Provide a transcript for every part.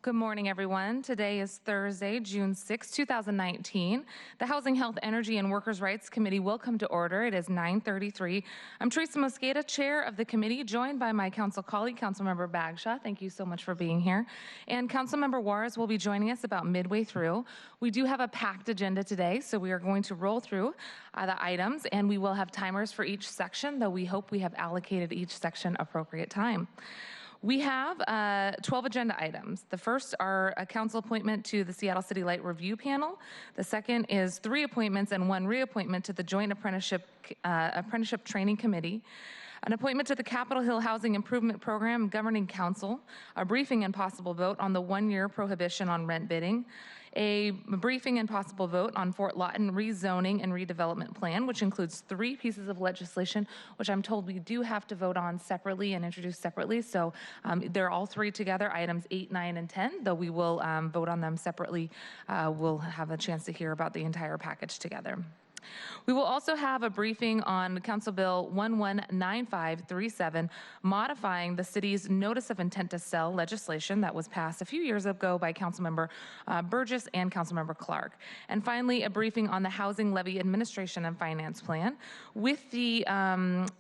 Good morning, everyone. Today is Thursday, June 6, 2019. The Housing, Health, Energy, and Workers' Rights Committee will come to order. It is 9:33. I'm Teresa Mosqueda, chair of the committee, joined by my council colleague, Councilmember Bagshaw. Thank you so much for being here. And Councilmember Juarez will be joining us about midway through. We do have a packed agenda today, so we are going to roll through the items, and we will have timers for each section, though we hope we have allocated each section appropriate time. We have 12 agenda items. The first are a council appointment to the Seattle City Light Review Panel. The second is 3 appointments and 1 reappointment to the Joint Apprenticeship Training Committee. An appointment to the Capitol Hill Housing Improvement Program Governing Council, a briefing and possible vote on the 1-year prohibition on rent bidding, a briefing and possible vote on Fort Lawton Rezoning and Redevelopment Plan, which includes 3 pieces of legislation, which I'm told we do have to vote on separately and introduce separately. So they're all 3 together, items 8, 9, and 10, though we will vote on them separately. We'll have a chance to hear about the entire package together. We will also have a briefing on Council Bill 119537, modifying the city's notice of intent to sell legislation that was passed a few years ago by Councilmember Burgess and Councilmember Clark. And finally, a briefing on the Housing Levy Administration and Finance Plan. With the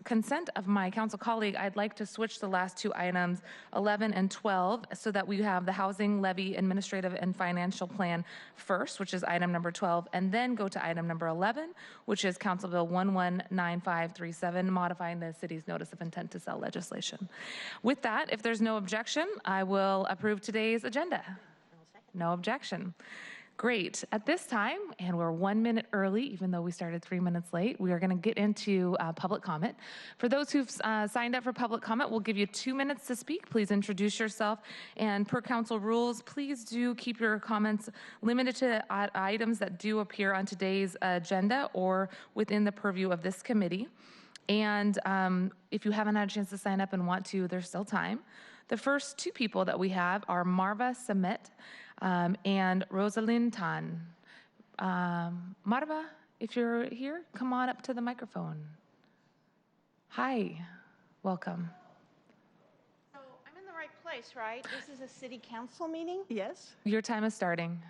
consent of my council colleague, I'd like to switch the last 2 items, 11 and 12, so that we have the Housing Levy Administrative and Financial Plan first, which is item number 12, and then go to item number 11, which is Council Bill 119537, modifying the city's notice of intent to sell legislation. With that, if there's no objection, I will approve today's agenda. No objection. Great. At this time, and we're 1 minute early, even though we started 3 minutes late, we are going to get into public comment. For those who've signed up for public comment, we'll give you 2 minutes to speak. Please introduce yourself. And per council rules, please do keep your comments limited to items that do appear on today's agenda or within the purview of this committee. And if you haven't had a chance to sign up and want to, there's still time. The first 2 people that we have are Marva Samet and Rosalind Tan. Marva, if you're here, come on up to the microphone. Hi, welcome. So I'm in the right place, right? This is a city council meeting? Yes. Your time is starting.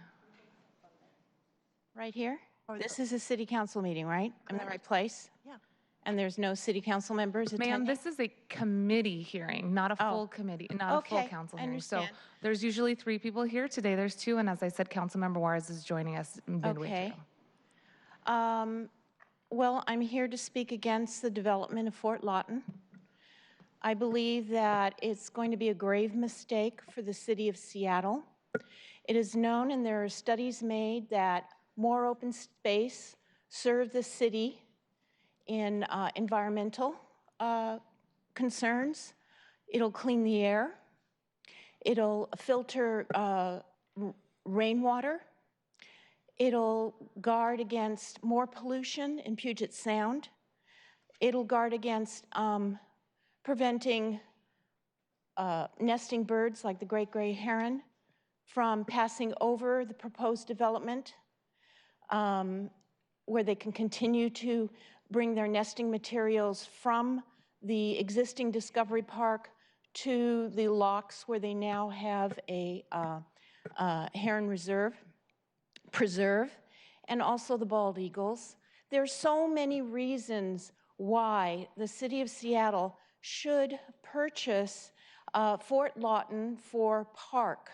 Right here? This is a city council meeting, right? I'm in the right place? Yeah. And there's no city council members attending? Ma'am, this is a committee hearing, not a full committee, not a full council hearing. So there's usually 3 people here. Today there's 2, and as I said, Councilmember Juarez is joining us midway through. Well, I'm here to speak against the development of Fort Lawton. I believe that it's going to be a grave mistake for the city of Seattle. It is known, and there are studies made, that more open space serve the city in environmental concerns. It'll clean the air. It'll filter rainwater. It'll guard against more pollution in Puget Sound. It'll guard against preventing nesting birds like the great gray heron from passing over the proposed development, where they can continue to bring their nesting materials from the existing Discovery Park to the locks where they now have a heron preserve, and also the bald eagles. There are so many reasons why the city of Seattle should purchase Fort Lawton for park.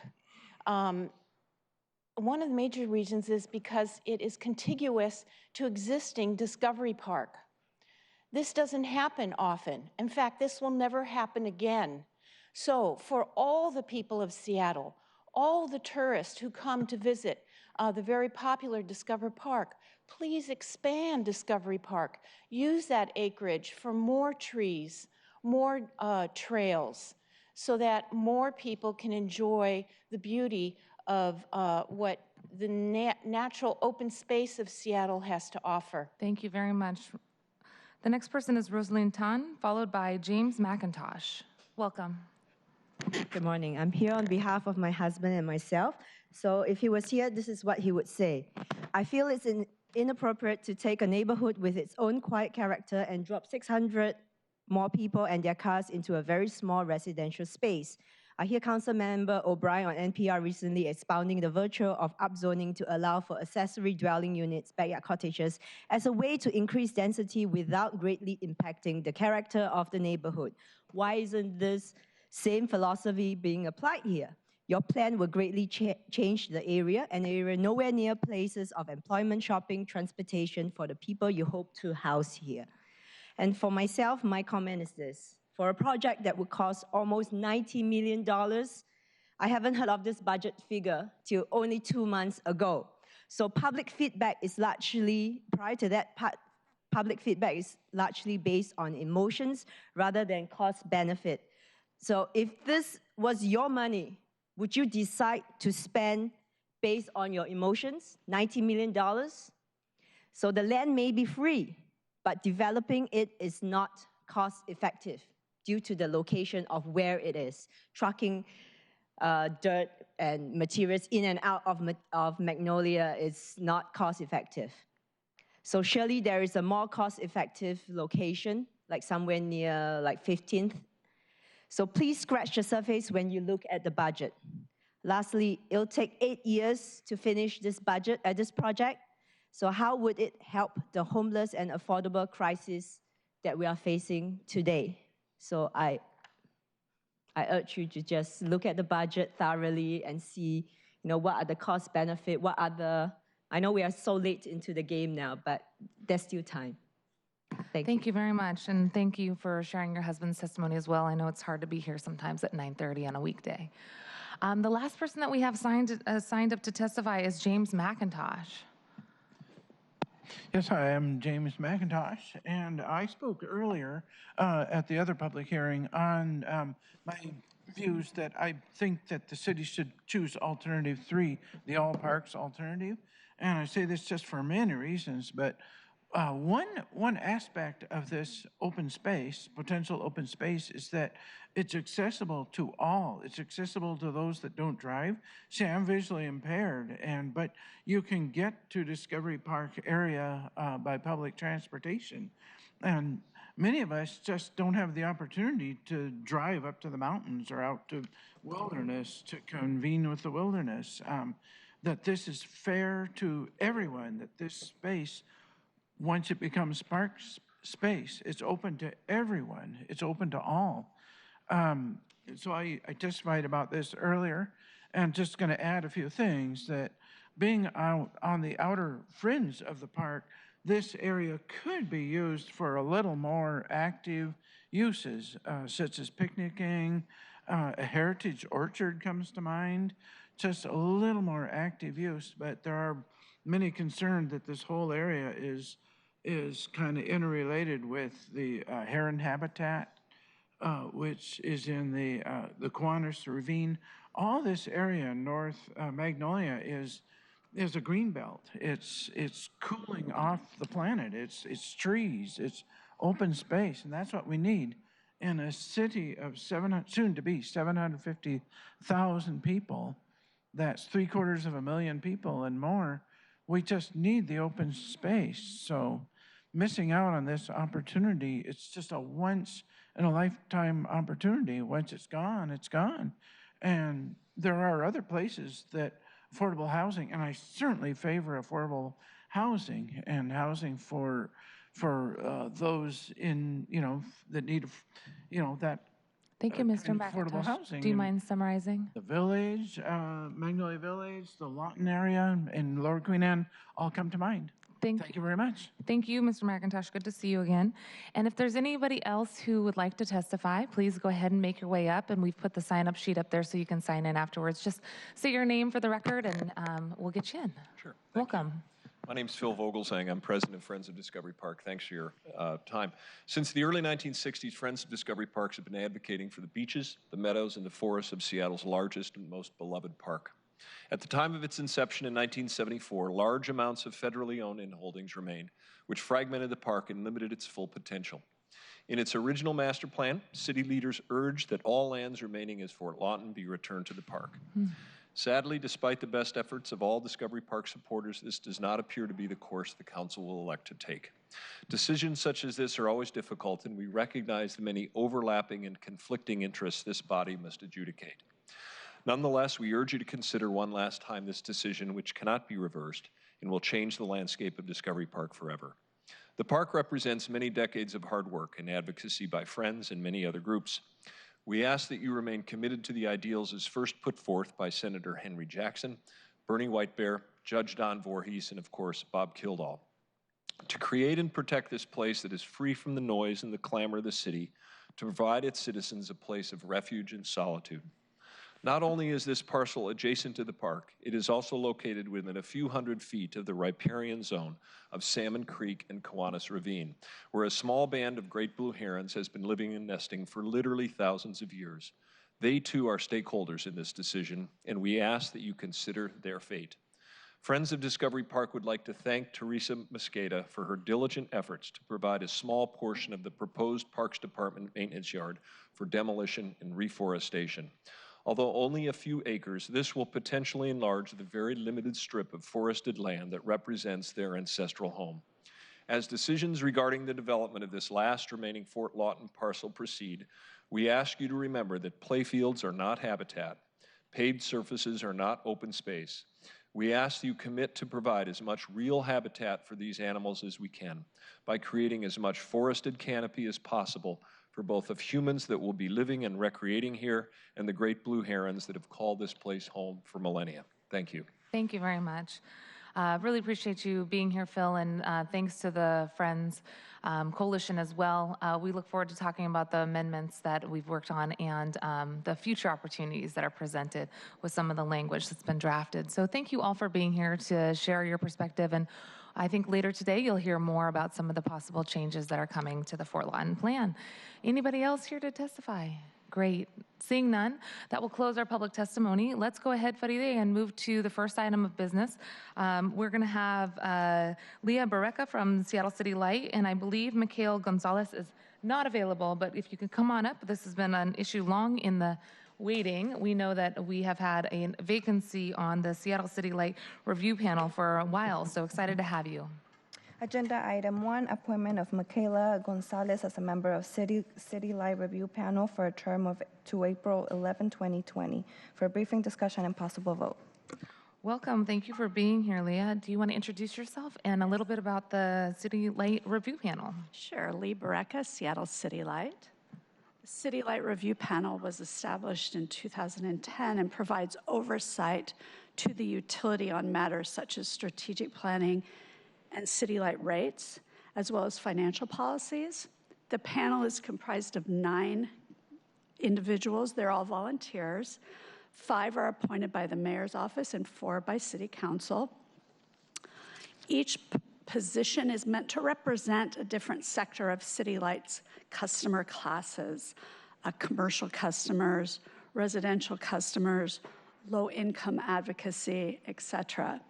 One of the major reasons is because it is contiguous to existing Discovery Park. This doesn't happen often. In fact, this will never happen again. So for all the people of Seattle, all the tourists who come to visit the very popular Discovery Park, please expand Discovery Park. Use that acreage for more trees, more trails, so that more people can enjoy the beauty of what the natural open space of Seattle has to offer. Thank you very much. The next person is Rosalind Tan, followed by James Macintosh. Welcome. Good morning. I'm here on behalf of my husband and myself. So if he was here, this is what he would say. I feel it's inappropriate to take a neighborhood with its own quiet character and drop 600 more people and their cars into a very small residential space. I hear Councilmember OBrien on NPR recently expounding the virtue of upzoning to allow for accessory dwelling units, backyard cottages, as a way to increase density without greatly impacting the character of the neighborhood. Why isn't this same philosophy being applied here? Your plan will greatly change the area, an area nowhere near places of employment, shopping, transportation for the people you hope to house here. And for myself, my comment is this. For a project that would cost almost $90 million, I haven't heard of this budget figure till only 2 months ago. So public feedback is largely, prior to that, public feedback is largely based on emotions rather than cost benefit. So if this was your money, would you decide to spend based on your emotions, $90 million? So the land may be free, but developing it is not cost effective due to the location of where it is. Trucking dirt and materials in and out of Magnolia is not cost effective. So surely there is a more cost effective location, like somewhere near like 15th. So please scratch the surface when you look at the budget. Lastly, it'll take 8 years to finish this project. So how would it help the homeless and affordable crisis that we are facing today? So I urge you to just look at the budget thoroughly and see, what are the cost benefit, what are the, I know we are so late into the game now, but there's still time. Thank you very much, and thank you for sharing your husband's testimony as well. I know it's hard to be here sometimes at 9:30 on a weekday. The last person that we have signed up to testify is James Macintosh. Yes, hi, I'm James Macintosh, and I spoke earlier at the other public hearing on my views that I think that the city should choose alternative 3, the all parks alternative. And I say this just for many reasons, but one aspect of this open space, potential open space, is that it's accessible to all. It's accessible to those that don't drive. See, I'm visually impaired, but you can get to Discovery Park area by public transportation. And many of us just don't have the opportunity to drive up to the mountains or out to wilderness to convene with the wilderness. That this is fair to everyone, that this space, once it becomes park space, it's open to everyone. It's open to all. So I testified about this earlier, and just going to add a few things, that being out on the outer fringe of the park, this area could be used for a little more active uses, such as picnicking. A heritage orchard comes to mind, just a little more active use. But there are many concerned that this whole area is kind of interrelated with the heron habitat, which is in the Kiwanis Ravine. All this area in North Magnolia is a green belt. It's cooling off the planet. It's trees. It's open space, and that's what we need in a city of soon to be 750,000 people. That's 750,000 people and more. We just need the open space. So missing out on this opportunity, it's just a once in a lifetime opportunity. Once it's gone, it's gone. And there are other places that affordable housing, and I certainly favor affordable housing and housing for those in, that need, that. Thank you, Mr. Affordable McIntosh. housing. Do you mind summarizing? The village, Magnolia Village, the Lawton area, and Lower Queen Anne all come to mind. Thank you very much. Thank you, Mr. McIntosh. Good to see you again. And if there's anybody else who would like to testify, please go ahead and make your way up. And we've put the sign-up sheet up there so you can sign in afterwards. Just say your name for the record, and we'll get you in. Sure. Welcome. My name's Phil Vogelsang. I'm president of Friends of Discovery Park. Thanks for your time. Since the early 1960s, Friends of Discovery Parks have been advocating for the beaches, the meadows, and the forests of Seattle's largest and most beloved park. At the time of its inception in 1974, large amounts of federally owned holdings remained, which fragmented the park and limited its full potential. In its original master plan, city leaders urged that all lands remaining as Fort Lawton be returned to the park. Sadly, despite the best efforts of all Discovery Park supporters, this does not appear to be the course the council will elect to take. Decisions such as this are always difficult, and we recognize the many overlapping and conflicting interests this body must adjudicate. Nonetheless, we urge you to consider one last time this decision, which cannot be reversed and will change the landscape of Discovery Park forever. The park represents many decades of hard work and advocacy by friends and many other groups. We ask that you remain committed to the ideals as first put forth by Senator Henry Jackson, Bernie Whitebear, Judge Don Voorhees, and of course, Bob Kildall. To create and protect this place that is free from the noise and the clamor of the city, to provide its citizens a place of refuge and solitude. Not only is this parcel adjacent to the park, it is also located within a few hundred feet of the riparian zone of Salmon Creek and Kiwanis Ravine, where a small band of great blue herons has been living and nesting for literally thousands of years. They too are stakeholders in this decision, and we ask that you consider their fate. Friends of Discovery Park would like to thank Teresa Mosqueda for her diligent efforts to provide a small portion of the proposed Parks Department maintenance yard for demolition and reforestation. Although only a few acres, this will potentially enlarge the very limited strip of forested land that represents their ancestral home. As decisions regarding the development of this last remaining Fort Lawton parcel proceed, we ask you to remember that playfields are not habitat, paved surfaces are not open space. We ask you commit to provide as much real habitat for these animals as we can by creating as much forested canopy as possible for both of humans that will be living and recreating here and the great blue herons that have called this place home for millennia. Thank you. Thank you very much. Really appreciate you being here, Phil, and thanks to the Friends Coalition as well. We look forward to talking about the amendments that we've worked on and the future opportunities that are presented with some of the language that's been drafted. So thank you all for being here to share your perspective, and I think later today you'll hear more about some of the possible changes that are coming to the Fort Lawton plan. Anybody else here to testify? Great. Seeing none, that will close our public testimony. Let's go ahead, Faride, and move to the first item of business. We're going to have Leah Baraka from Seattle City Light, and I believe Mikhail Gonzalez is not available, but if you could come on up. This has been an issue long in the waiting. We know that we have had a vacancy on the Seattle City Light Review Panel for a while, so excited to have you. Agenda item 1, appointment of Michaela Gonzalez as a member of City Light Review Panel for a term to April 11, 2020, for a briefing, discussion, and possible vote. Welcome. Thank you for being here, Leah. Do you want to introduce yourself and a little bit about the City Light Review Panel? Sure. Lee Baraka, Seattle City Light. The City Light Review Panel was established in 2010 and provides oversight to the utility on matters such as strategic planning and city light rates, as well as financial policies. The panel is comprised of 9 individuals. They're all volunteers. 5 are appointed by the mayor's office and 4 by city council. Each position is meant to represent a different sector of City Light's customer classes, commercial customers, residential customers, low-income advocacy, etc.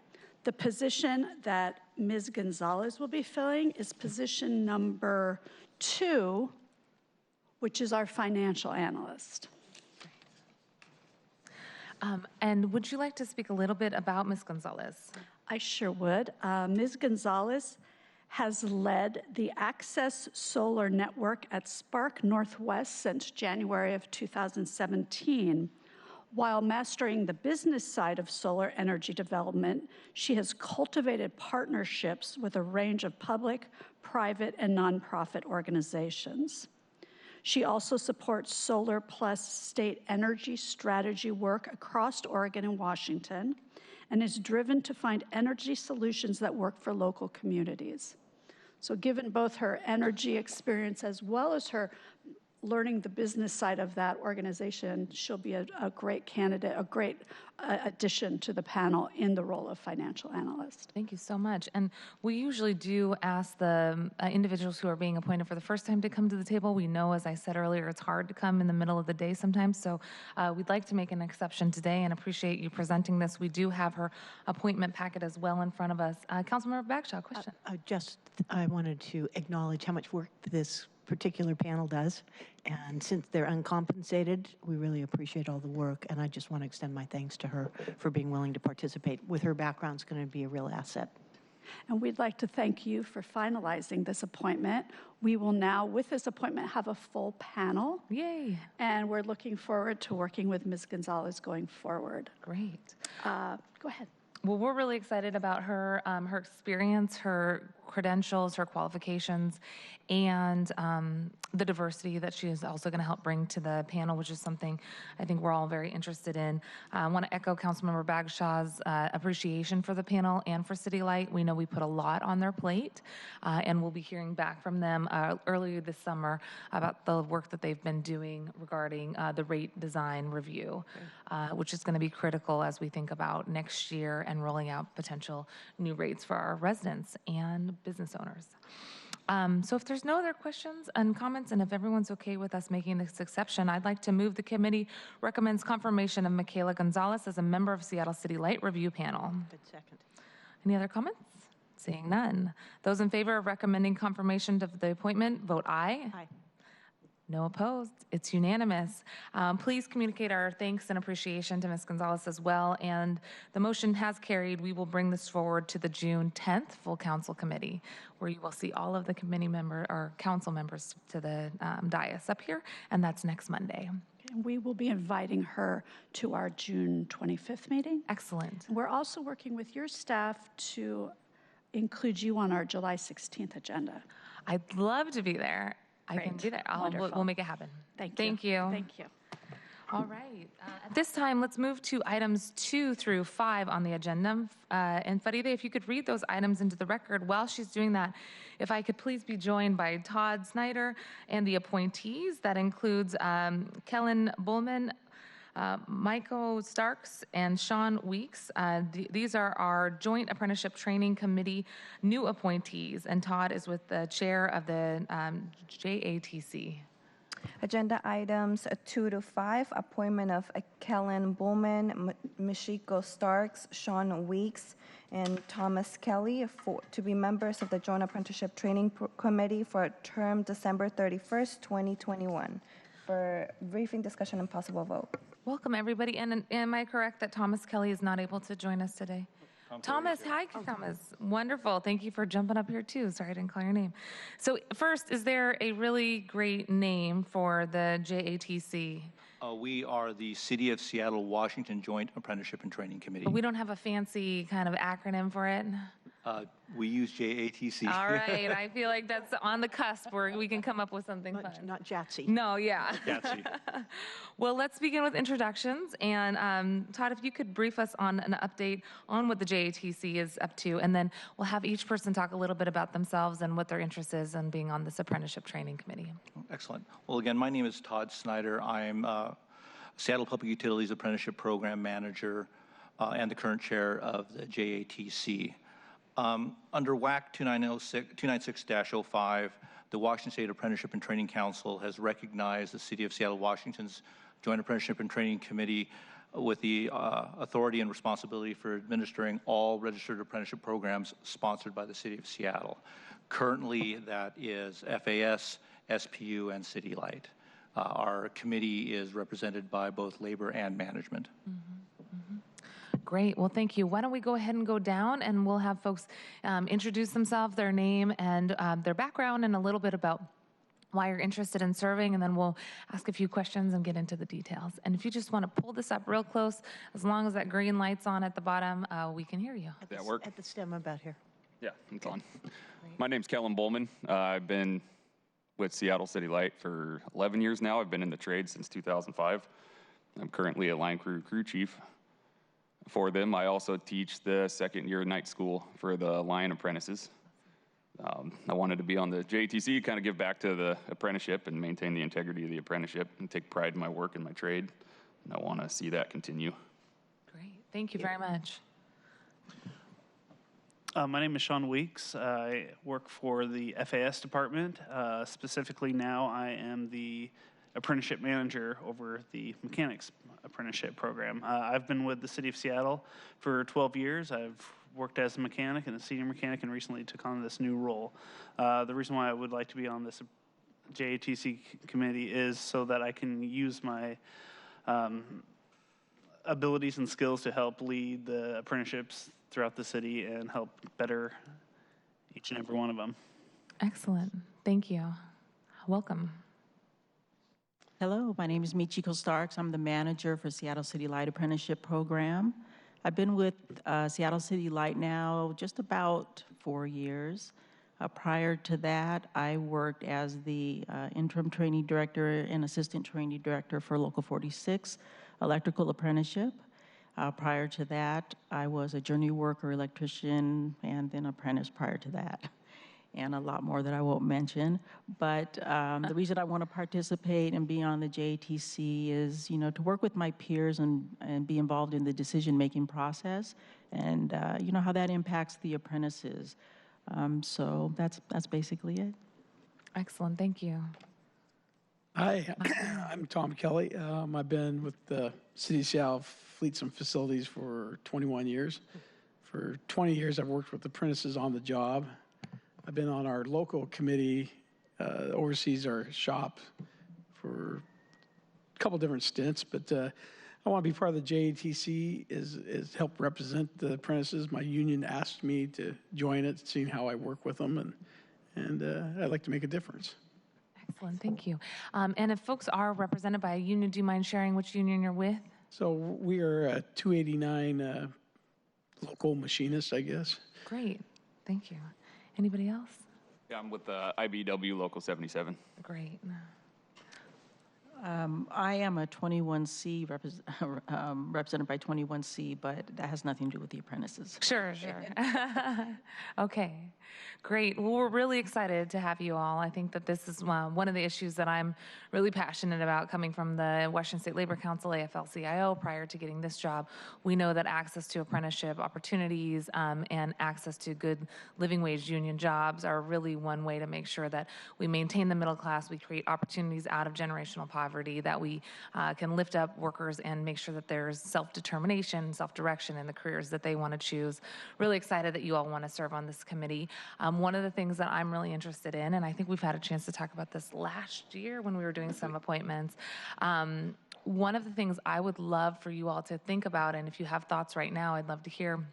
The position that Ms. Gonzalez will be filling is position number 2, which is our financial analyst. And would you like to speak a little bit about Ms. Gonzalez? I sure would. Ms. Gonzalez has led the Access Solar Network at Spark Northwest since January of 2017. While mastering the business side of solar energy development, she has cultivated partnerships with a range of public, private, and nonprofit organizations. She also supports Solar Plus state energy strategy work across Oregon and Washington, and is driven to find energy solutions that work for local communities. So given both her energy experience as well as her learning the business side of that organization, she'll be a great candidate, a great addition to the panel in the role of financial analyst. Thank you so much. And we usually do ask the individuals who are being appointed for the first time to come to the table. We know, as I said earlier, it's hard to come in the middle of the day sometimes, so we'd like to make an exception today and appreciate you presenting this. We do have her appointment packet as well in front of us. Councilmember Bagshaw, question. I wanted to acknowledge how much work this particular panel does. And since they're uncompensated, we really appreciate all the work. And I just want to extend my thanks to her for being willing to participate. With her background, it's going to be a real asset. And we'd like to thank you for finalizing this appointment. We will now, with this appointment, have a full panel. Yay. And we're looking forward to working with Ms. Gonzalez going forward. Great. Go ahead. Well, we're really excited about her, her experience, her credentials, her qualifications, and the diversity that she is also going to help bring to the panel, which is something I think we're all very interested in. I want to echo Councilmember Bagshaw's appreciation for the panel and for City Light. We know we put a lot on their plate, and we'll be hearing back from them earlier this summer about the work that they've been doing regarding the rate design review, which is going to be critical as we think about next year and rolling out potential new rates for our residents and business owners. So if there's no other questions and comments, and if everyone's okay with us making this exception, I'd like to move the committee recommends confirmation of Michaela Gonzalez as a member of Seattle City Light Review Panel. Good second. Any other comments? Seeing none. Those in favor of recommending confirmation of the appointment, vote aye. Aye. No opposed. It's unanimous. Please communicate our thanks and appreciation to Ms. Gonzalez as well. And the motion has carried. We will bring this forward to the June 10th full council committee, where you will see all of the committee member or council members to the dais up here, and that's next Monday. And we will be inviting her to our June 25th meeting. Excellent. We're also working with your staff to include you on our July 16th agenda. I'd love to be there. I can Great. do that. We'll make it happen. Thank you. Thank you. Thank you. All right. At this time, let's move to items 2 through 5 on the agenda. And Faride, if you could read those items into the record. While she's doing that, if I could please be joined by Todd Snyder and the appointees. That includes Kellen Bullman, Michael Starks, and Sean Weeks. These are our Joint Apprenticeship Training Committee new appointees, and Todd is with the chair of the JATC. Agenda items 2 to 5, appointment of Kellen Bowman, Michiko Starks, Sean Weeks, and Thomas Kelly to be members of the Joint Apprenticeship Training Committee for a term December 31st, 2021. For briefing, discussion, and possible vote. Welcome, everybody. And am I correct that Thomas Kelly is not able to join us today? Thomas, hi, Thomas. Wonderful. Thank you for jumping up here, too. Sorry, I didn't call your name. So first, is there a really great name for the JATC? We are the City of Seattle, Washington Joint Apprenticeship and Training Committee. But we don't have a fancy kind of acronym for it? We use JATC. All right. I feel like that's on the cusp where we can come up with something fun. Not JATC. No, yeah. JATC. Well, let's begin with introductions. And Todd, if you could brief us on an update on what the JATC is up to, and then we'll have each person talk a little bit about themselves and what their interest is in being on this Apprenticeship Training Committee. Excellent. Well, again, my name is Todd Snyder. I'm Seattle Public Utilities Apprenticeship Program Manager and the current chair of the JATC. Under WAC 296-05, the Washington State Apprenticeship and Training Council has recognized the City of Seattle, Washington's Joint Apprenticeship and Training Committee with the authority and responsibility for administering all registered apprenticeship programs sponsored by the City of Seattle. Currently, that is FAS, SPU, and City Light. Our committee is represented by both labor and management. Great. Well, thank you. Why don't we go ahead and go down, and we'll have folks introduce themselves, their name, and their background, and a little bit about why you're interested in serving, and then we'll ask a few questions and get into the details. And if you just want to pull this up real close, as long as that green light's on at the bottom, we can hear you. That work? At the stem about here. Yeah, it's on. My name's Kellen Bullman. I've been with Seattle City Light for 11 years now. I've been in the trade since 2005. I'm currently a line crew chief for them. I also teach the second year night school for the line apprentices. I wanted to be on the JATC, kind of give back to the apprenticeship and maintain the integrity of the apprenticeship and take pride in my work and my trade. And I want to see that continue. Great. Thank you very much. My name is Sean Weeks. I work for the FAS department. Specifically now, I am the apprenticeship manager over the mechanics apprenticeship program. I've been with the City of Seattle for 12 years. I've worked as a mechanic and a senior mechanic and recently took on this new role. The reason why I would like to be on this JATC committee is so that I can use my abilities and skills to help lead the apprenticeships throughout the city and help better each and every one of them. Excellent. Thank you. Welcome. Hello, my name is Michiko Starks. I'm the manager for Seattle City Light Apprenticeship Program. I've been with Seattle City Light now just about 4 years. Prior to that, I worked as the interim trainee director and assistant trainee director for Local 46 Electrical Apprenticeship. Prior to that, I was a journey worker, electrician, and then apprentice prior to that, and a lot more that I won't mention. But the reason I want to participate and be on the JATC is, you know, to work with my peers and be involved in the decision-making process, and you know how that impacts the apprentices. So that's basically it. Excellent. Thank you. Hi, I'm Tom Kelly. I've been with the City of Seattle Fleets and Facilities for 21 years. For 20 years, I've worked with apprentices on the job. I've been on our local committee, oversees our shop for a couple different stints, but I want to be part of the JATC, is help represent the apprentices. My union asked me to join it, seeing how I work with them, and I'd like to make a difference. Excellent. Thank you. And if folks are represented by a union, do you mind sharing which union you're with? So we are 289 local machinists, I guess. Great. Thank you. Anybody else? Yeah, I'm with IBW Local 77. Great. I am a 21C, represented by 21C, but that has nothing to do with the apprentices. Sure. Okay, great. Well, we're really excited to have you all. I think that this is one of the issues that I'm really passionate about, coming from the Washington State Labor Council, AFL-CIO, prior to getting this job. We know that access to apprenticeship opportunities and access to good living wage union jobs are really one way to make sure that we maintain the middle class, we create opportunities out of generational poverty, that we can lift up workers and make sure that there's self-determination, self-direction in the careers that they want to choose. Really excited that you all want to serve on this committee. One of the things that I'm really interested in, and I think we've had a chance to talk about this last year when we were doing some appointments, one of the things I would love for you all to think about, and if you have thoughts right now, I'd love to hear.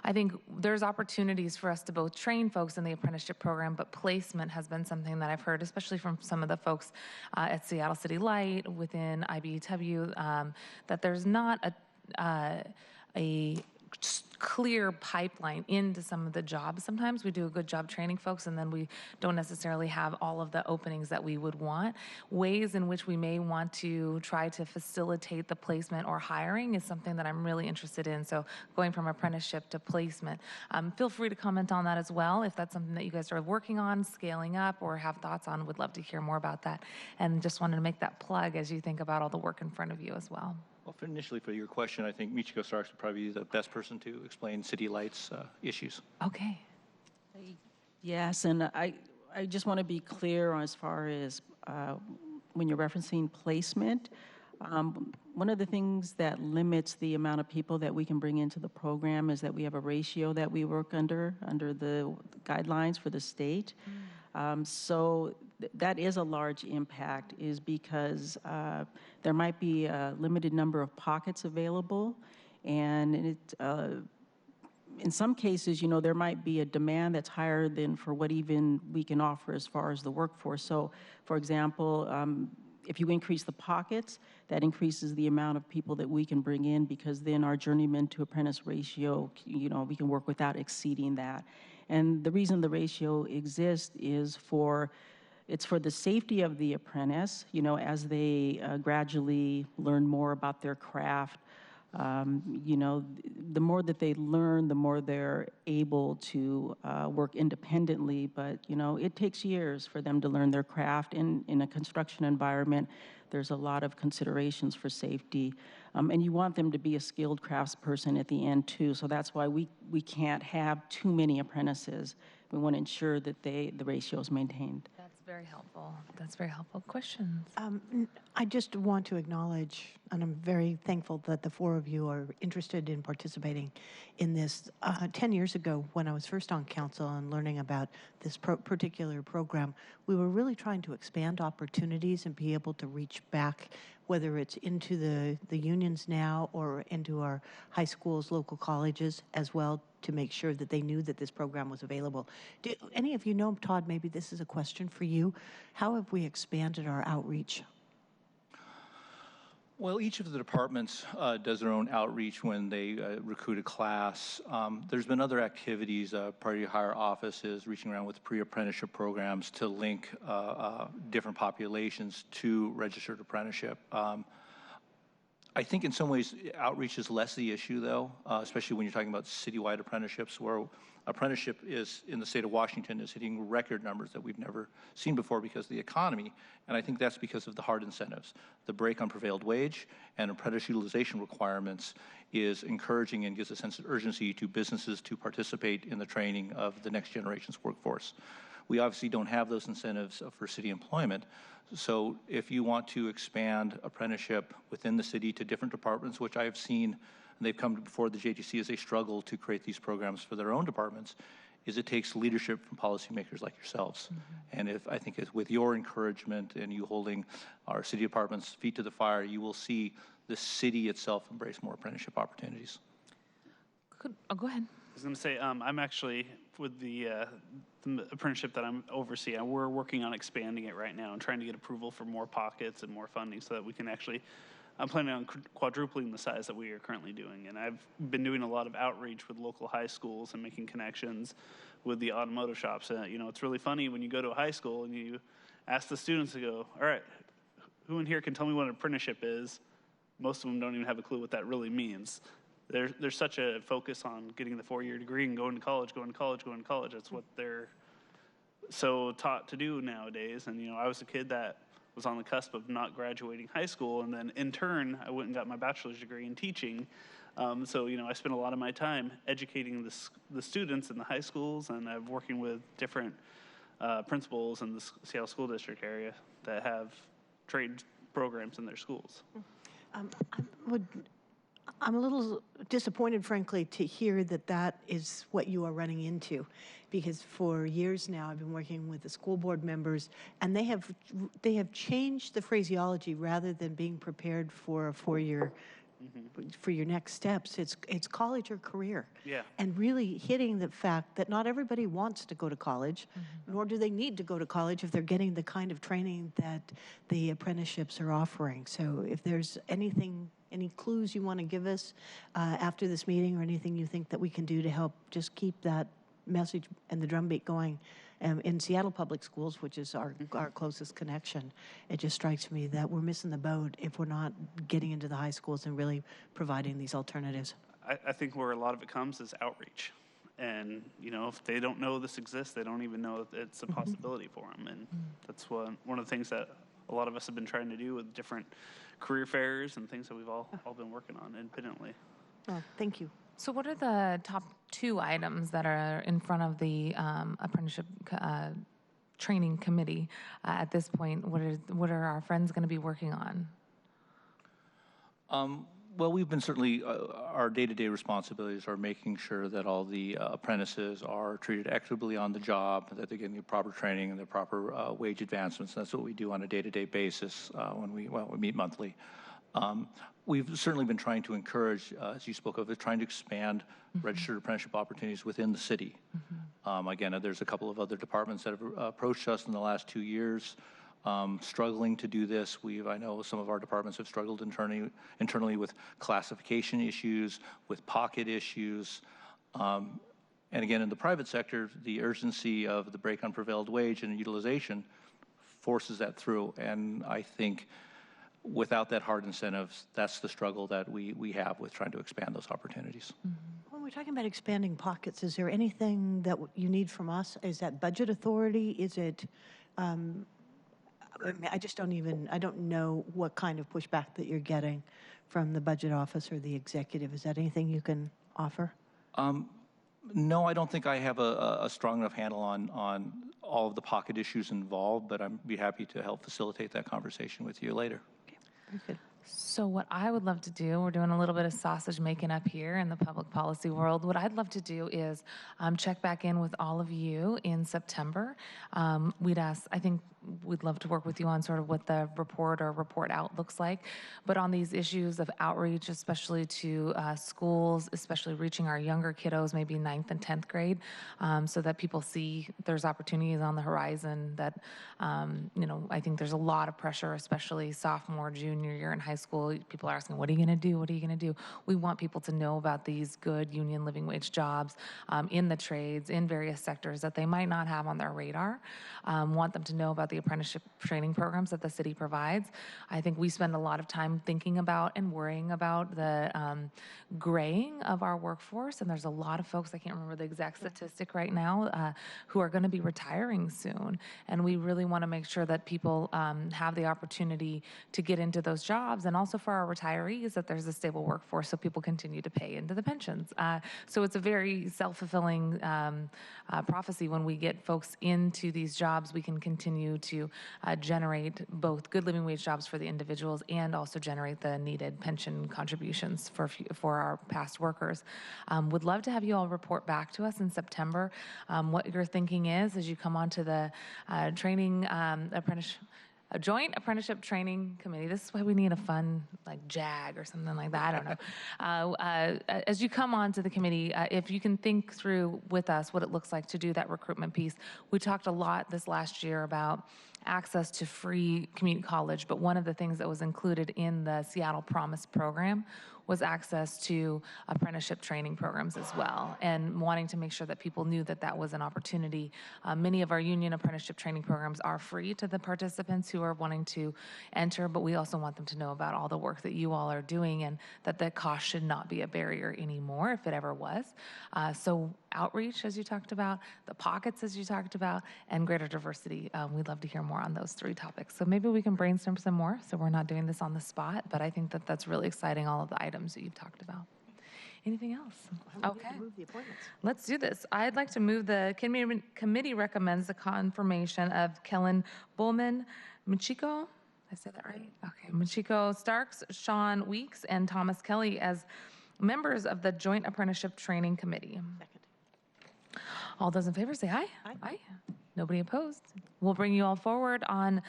I think there's opportunities for us to both train folks in the apprenticeship program, but placement has been something that I've heard, especially from some of the folks at Seattle City Light, within IBEW, that there's not a clear pipeline into some of the jobs. Sometimes we do a good job training folks, and then we don't necessarily have all of the openings that we would want. Ways in which we may want to try to facilitate the placement or hiring is something that I'm really interested in. So going from apprenticeship to placement. Feel free to comment on that as well. If that's something that you guys are working on, scaling up, or have thoughts on, would love to hear more about that. And just wanted to make that plug as you think about all the work in front of you as well. Well, initially for your question, I think Michiko Starks would probably be the best person to explain City Light's issues. Okay. Yes, and I just want to be clear as far as when you're referencing placement. One of the things that limits the amount of people that we can bring into the program is that we have a ratio that we work under the guidelines for the state. So that is a large impact, is because there might be a limited number of pockets available, and in some cases, you know, there might be a demand that's higher than for what even we can offer as far as the workforce. So, for example, if you increase the pockets, that increases the amount of people that we can bring in, because then our journeyman to apprentice ratio, you know, we can work without exceeding that. And the reason the ratio exists is it's for the safety of the apprentice, you know, as they gradually learn more about their craft. You know, the more that they learn, the more they're able to work independently. But, you know, it takes years for them to learn their craft. In a construction environment, there's a lot of considerations for safety. And you want them to be a skilled craftsperson at the end, too. So that's why we can't have too many apprentices. We want to ensure that the ratio is maintained. That's very helpful. That's very helpful. Questions? I just want to acknowledge, and I'm very thankful that the four of you are interested in participating in this. 10 years ago, when I was first on council and learning about this particular program, we were really trying to expand opportunities and be able to reach back, whether it's into the unions now or into our high schools, local colleges as well, to make sure that they knew that this program was available. Do any of you know, Todd, maybe this is a question for you. How have we expanded our outreach? Well, each of the departments does their own outreach when they recruit a class. There's been other activities. Part of your higher office is reaching around with pre-apprenticeship programs to link different populations to registered apprenticeship. I think in some ways outreach is less the issue, though, especially when you're talking about citywide apprenticeships, where apprenticeship is in the state of Washington is hitting record numbers that we've never seen before because of the economy. And I think that's because of the hard incentives. The break on prevailed wage and apprentice utilization requirements is encouraging and gives a sense of urgency to businesses to participate in the training of the next generation's workforce. We obviously don't have those incentives for city employment. So if you want to expand apprenticeship within the city to different departments, which I have seen, and they've come before the JATC as they struggle to create these programs for their own departments, is it takes leadership from policymakers like yourselves. And if I think with your encouragement and you holding our city departments' feet to the fire, you will see the city itself embrace more apprenticeship opportunities. Go ahead. I was going to say, I'm actually with the apprenticeship that I'm overseeing. We're working on expanding it right now and trying to get approval for more pockets and more funding so that we can actually, I'm planning on quadrupling the size that we are currently doing. And I've been doing a lot of outreach with local high schools and making connections with the automotive shops. You know, it's really funny when you go to a high school and you ask the students to go, all right, who in here can tell me what an apprenticeship is? Most of them don't even have a clue what that really means. There's such a focus on getting the four-year degree and going to college, going to college, going to college. That's what they're so taught to do nowadays. And, you know, I was a kid that was on the cusp of not graduating high school, and then in turn, I went and got my bachelor's degree in teaching. So, you know, I spent a lot of my time educating the students in the high schools, and I'm working with different principals in the Seattle School District area that have trade programs in their schools. I'm a little disappointed, frankly, to hear that that is what you are running into, because for years now I've been working with the school board members, and they have changed the phraseology. Rather than being prepared for a four-year for your next steps, it's college or career. Yeah. And really hitting the fact that not everybody wants to go to college, nor do they need to go to college if they're getting the kind of training that the apprenticeships are offering. So if there's any clues you want to give us after this meeting, or anything you think that we can do to help just keep that message and the drumbeat going in Seattle Public Schools, which is our closest connection, it just strikes me that we're missing the boat if we're not getting into the high schools and really providing these alternatives. I think where a lot of it comes is outreach. And, you know, if they don't know this exists, they don't even know that it's a possibility for them. And that's one of the things that a lot of us have been trying to do with different career fairs and things that we've all been working on independently. Oh, thank you. So what are the top 2 items that are in front of the Apprenticeship Training Committee at this point? What are our friends going to be working on? Well, we've been certainly, our day-to-day responsibilities are making sure that all the apprentices are treated equitably on the job, that they're getting the proper training and the proper wage advancements. That's what we do on a day-to-day basis when we meet monthly. We've certainly been trying to encourage, as you spoke of, trying to expand registered apprenticeship opportunities within the city. Again, there's a couple of other departments that have approached us in the last 2 years, struggling to do this. I know some of our departments have struggled internally with classification issues, with pocket issues. And again, in the private sector, the urgency of the break on prevailed wage and utilization forces that through. And I think without that hard incentives, that's the struggle that we have with trying to expand those opportunities. When we're talking about expanding pockets, is there anything that you need from us? Is that budget authority? Is it, I don't know what kind of pushback that you're getting from the budget office or the executive. Is that anything you can offer? No, I don't think I have a strong enough handle on all of the pocket issues involved, but I'd be happy to help facilitate that conversation with you later. So what I would love to do, we're doing a little bit of sausage making up here in the public policy world. What I'd love to do is check back in with all of you in September. I think we'd love to work with you on sort of what the report or report out looks like, but on these issues of outreach, especially to schools, especially reaching our younger kiddos, maybe 9th and 10th grade, so that people see there's opportunities on the horizon that, I think there's a lot of pressure, especially sophomore, junior year in high school. People are asking, what are you going to do? What are you going to do? We want people to know about these good union living wage jobs in the trades, in various sectors that they might not have on their radar. Want them to know about the apprenticeship training programs that the city provides. I think we spend a lot of time thinking about and worrying about the graying of our workforce, and there's a lot of folks, I can't remember the exact statistic right now, who are going to be retiring soon, and we really want to make sure that people have the opportunity to get into those jobs, and also for our retirees that there's a stable workforce so people continue to pay into the pensions. So it's a very self-fulfilling prophecy. When we get folks into these jobs, we can continue to generate both good living wage jobs for the individuals and also generate the needed pension contributions for our past workers. Would love to have you all report back to us in September what your thinking is as you come onto the Joint Apprenticeship Training Committee. This is why we need a fun, like, JAG or something like that. I don't know. As you come onto the committee, if you can think through with us what it looks like to do that recruitment piece. We talked a lot this last year about access to free community college, but one of the things that was included in the Seattle Promise program was access to apprenticeship training programs as well, and wanting to make sure that people knew that that was an opportunity. Many of our union apprenticeship training programs are free to the participants who are wanting to enter, but we also want them to know about all the work that you all are doing and that the cost should not be a barrier anymore if it ever was. So outreach, as you talked about, the pockets, as you talked about, and greater diversity. We'd love to hear more on those 3 topics. So maybe we can brainstorm some more so we're not doing this on the spot, but I think that that's really exciting, all of the items that you've talked about. Anything else? Okay. Move the appointments. Let's do this. I'd like to move the committee recommends the confirmation of Kellen Bowman, Michiko, did I say that right? Okay, Michiko Starks, Sean Weeks, and Thomas Kelly as members of the Joint Apprenticeship Training Committee. Second. All those in favor say aye. Aye. Aye. Nobody opposed. We'll bring you all forward on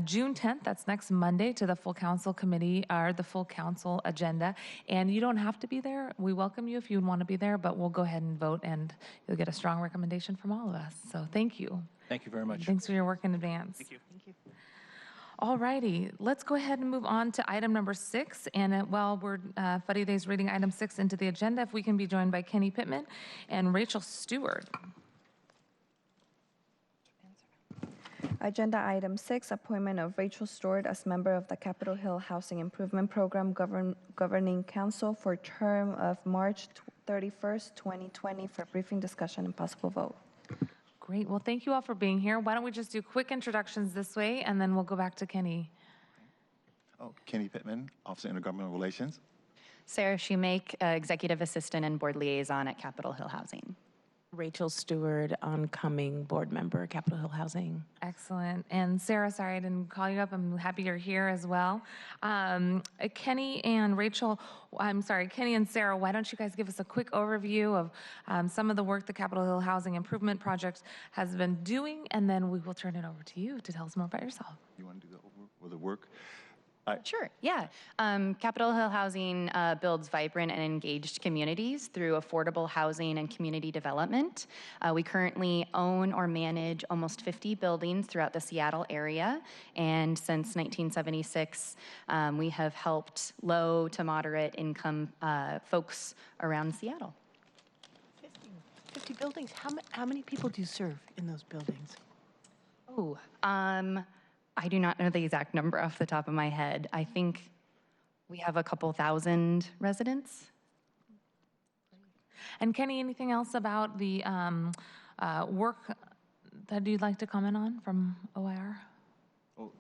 June 10th, that's next Monday, to the full council committee, or the full council agenda. And you don't have to be there. We welcome you if you want to be there, but we'll go ahead and vote, and you'll get a strong recommendation from all of us. So thank you. Thank you very much. Thanks for your work in advance. Thank you. Thank you. All righty, let's go ahead and move on to item number 6. And while we're Fuddy Day's reading item 6 into the agenda, if we can be joined by Kenny Pittman and Rachel Stewart. Agenda item 6, appointment of Rachel Stewart as member of the Capitol Hill Housing Improvement Program Governing Council for term of March 31st, 2020 for briefing, discussion, and possible vote. Great. Well, thank you all for being here. Why don't we just do quick introductions this way, and then we'll go back to Kenny. Oh, Kenny Pittman, Officer of Intergovernmental Relations. Sarah Shoemake, Executive Assistant and Board Liaison at Capitol Hill Housing. Rachel Stewart, oncoming board member, Capitol Hill Housing. Excellent. And Sarah, sorry I didn't call you up. I'm happy you're here as well. Kenny and Rachel, Kenny and Sarah, why don't you guys give us a quick overview of some of the work the Capitol Hill Housing Improvement Project has been doing, and then we will turn it over to you to tell us more about yourself. You want to do the work? Sure, yeah. Capitol Hill Housing builds vibrant and engaged communities through affordable housing and community development. We currently own or manage almost 50 buildings throughout the Seattle area, and since 1976, we have helped low to moderate income folks around Seattle. 50 buildings. How many people do you serve in those buildings? Oh, I do not know the exact number off the top of my head. I think we have a couple thousand residents. And Kenny, anything else about the work that you'd like to comment on from OIR? Oh,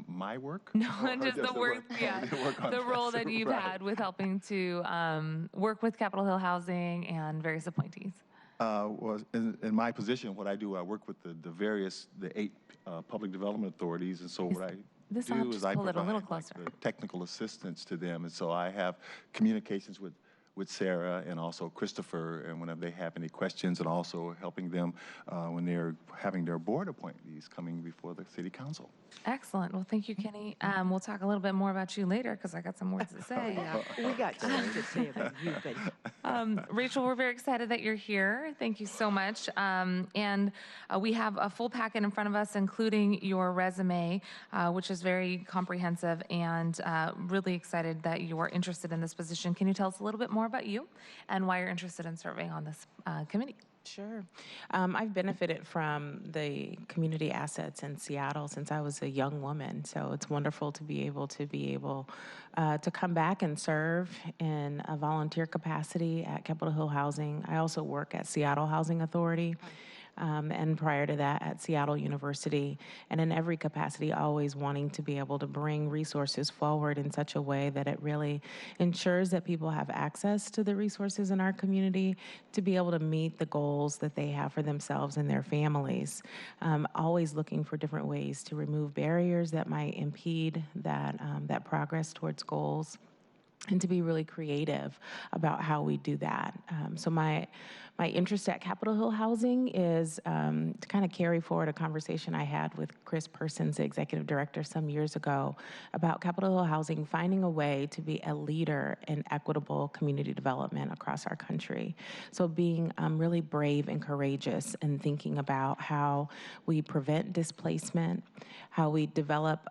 my work? No, just the work, yeah, the role that you've had with helping to work with Capitol Hill Housing and various appointees. Was in my position, what I do, I work with the 8 public development authorities, and so what I do is I provide the technical assistance to them, and so I have communications with Sarah and also Christopher, and whenever they have any questions, and also helping them when they're having their board appointees coming before the city council. Excellent. Well, thank you, Kenny. We'll talk a little bit more about you later because I got some words to say. We got something to say about you, but Rachel, we're very excited that you're here. Thank you so much. And we have a full packet in front of us, including your resume, which is very comprehensive, and really excited that you are interested in this position. Can you tell us a little bit more about you and why you're interested in serving on this committee? Sure. I've benefited from the community assets in Seattle since I was a young woman, so it's wonderful to be able to come back and serve in a volunteer capacity at Capitol Hill Housing. I also work at Seattle Housing Authority. And prior to that at Seattle University, and in every capacity always wanting to be able to bring resources forward in such a way that it really ensures that people have access to the resources in our community to be able to meet the goals that they have for themselves and their families. Always looking for different ways to remove barriers that might impede that progress towards goals, and to be really creative about how we do that. So my interest at Capitol Hill Housing is to kind of carry forward a conversation I had with Chris Persons, the executive director, some years ago about Capitol Hill Housing finding a way to be a leader in equitable community development across our country. So being really brave and courageous and thinking about how we prevent displacement, how we develop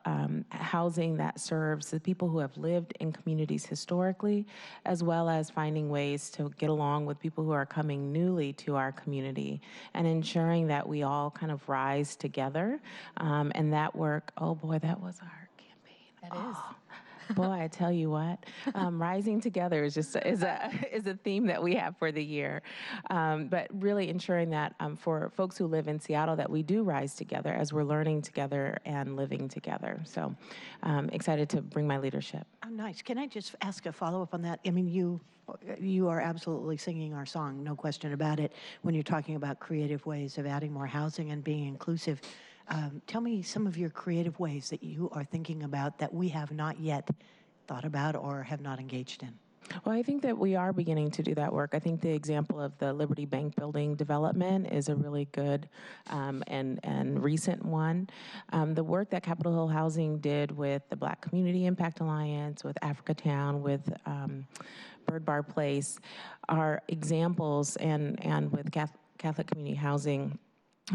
housing that serves the people who have lived in communities historically, as well as finding ways to get along with people who are coming newly to our community, and ensuring that we all kind of rise together. And that work, oh boy, that was our campaign. That is. Boy, I tell you what, rising together is a theme that we have for the year. But really ensuring that for folks who live in Seattle, that we do rise together as we're learning together and living together. So excited to bring my leadership. oh, nice. Can I just ask a follow-up on that? I mean, you are absolutely singing our song, no question about it, when you're talking about creative ways of adding more housing and being inclusive. Tell me some of your creative ways that you are thinking about that we have not yet thought about or have not engaged in. Well, I think that we are beginning to do that work. I think the example of the Liberty Bank building development is a really good and recent one. The work that Capitol Hill Housing did with the Black Community Impact Alliance, with Africatown, with Bird Bar Place are examples, and with Catholic Community Housing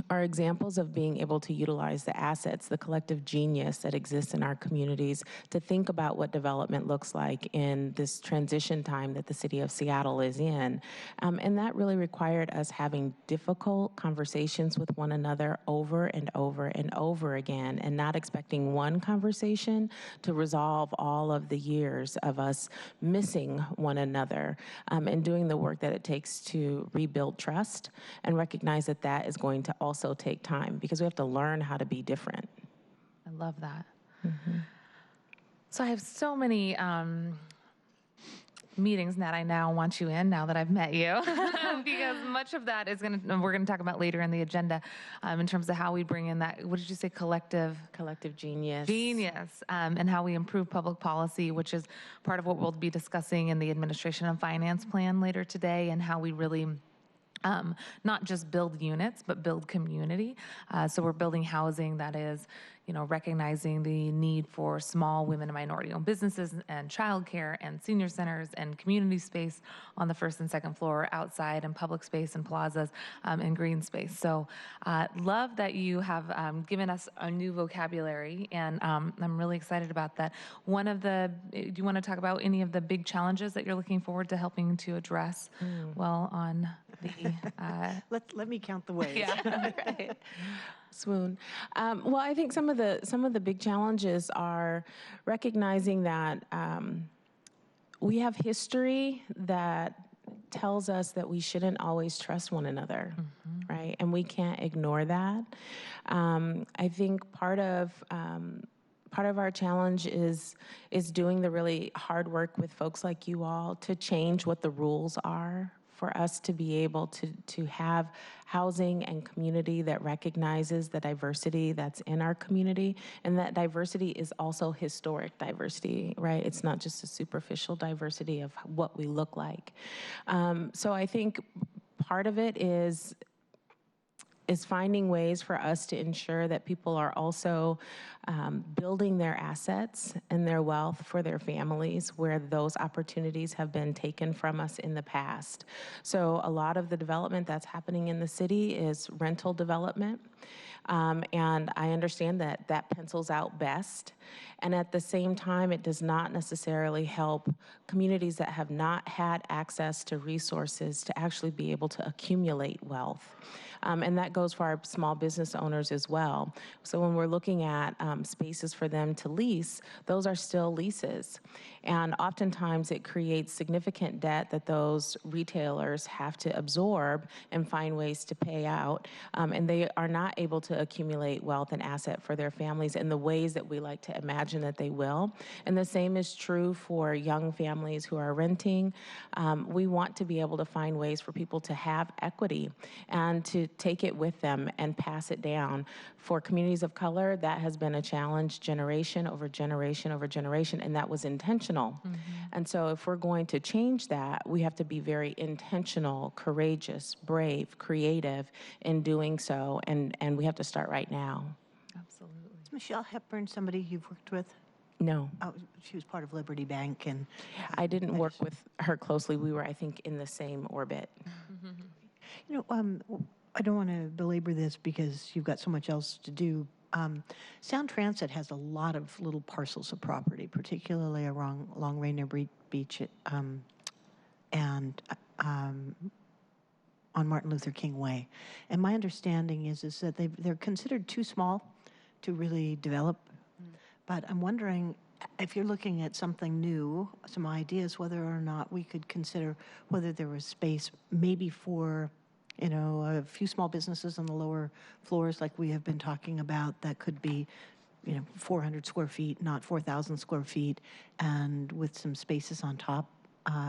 are examples of being able to utilize the assets, the collective genius that exists in our communities to think about what development looks like in this transition time that the city of Seattle is in. And that really required us having difficult conversations with one another over and over and over again, and not expecting one conversation to resolve all of the years of us missing one another, and doing the work that it takes to rebuild trust and recognize that that is going to also take time, because we have to learn how to be different. I love that. Mm-hmm. So I have so many meetings that I now want you in, now that I've met you, because much of that is we're going to talk about later in the agenda, in terms of how we bring in that, what did you say, collective genius, and how we improve public policy, which is part of what we'll be discussing in the Administration and Finance Plan later today, and how we really not just build units, but build community. So we're building housing that is, recognizing the need for small women and minority-owned businesses and childcare and senior centers and community space on the first and second floor, outside and public space and plazas and green space. So love that you have given us a new vocabulary, and I'm really excited about that. Do you want to talk about any of the big challenges that you're looking forward to helping to address on the... Let me count the ways. Yeah. Right. Swoon. Well, I think some of the big challenges are recognizing that we have history that tells us that we shouldn't always trust one another, right? And we can't ignore that. I think part of our challenge is doing the really hard work with folks like you all to change what the rules are for us to be able to have housing and community that recognizes the diversity that's in our community, and that diversity is also historic diversity, right? It's not just a superficial diversity of what we look like. So I think part of it is finding ways for us to ensure that people are also building their assets and their wealth for their families where those opportunities have been taken from us in the past. So a lot of the development that's happening in the city is rental development. And I understand that that pencils out best. And at the same time, it does not necessarily help communities that have not had access to resources to actually be able to accumulate wealth. And that goes for our small business owners as well. So when we're looking at spaces for them to lease, those are still leases. And oftentimes it creates significant debt that those retailers have to absorb and find ways to pay out. And they are not able to accumulate wealth and asset for their families in the ways that we like to imagine that they will. And the same is true for young families who are renting. We want to be able to find ways for people to have equity and to take it with them and pass it down. For communities of color, that has been a challenge generation over generation over generation, and that was intentional. Mm-hmm. And so if we're going to change that, we have to be very intentional, courageous, brave, creative in doing so, and we have to start right now. Absolutely. Is Michelle Hepburn somebody you've worked with? No. Oh, she was part of Liberty Bank, and I didn't work with her closely. We were, I think, in the same orbit. Mm-hmm. You know, I don't want to belabor this because you've got so much else to do. Sound Transit has a lot of little parcels of property, particularly along Rainier Beach and on Martin Luther King Way. And my understanding is that they're considered too small to really develop. But I'm wondering if you're looking at something new, some ideas, whether or not we could consider whether there was space maybe for, you know, a few small businesses on the lower floors like we have been talking about that could be, you know, 400 square feet, not 4,000 square feet, and with some spaces on top.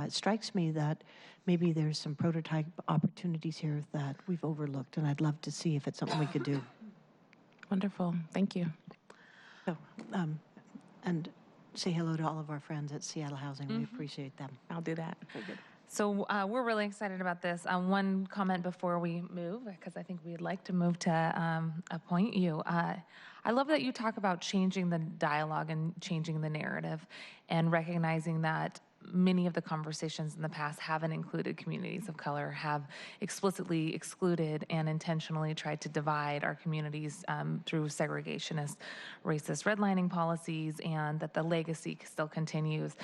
It strikes me that maybe there's some prototype opportunities here that we've overlooked, and I'd love to see if it's something we could do. Wonderful. Thank you. So, and say hello to all of our friends at Seattle Housing. Mm-hmm. We appreciate them. I'll do that. Very good. So we're really excited about this. One comment before we move, because I think we'd like to move to appoint you. I love that you talk about changing the dialogue and changing the narrative and recognizing that many of the conversations in the past haven't included communities of color, have explicitly excluded and intentionally tried to divide our communities through segregationist, racist redlining policies, and that the legacy still continues.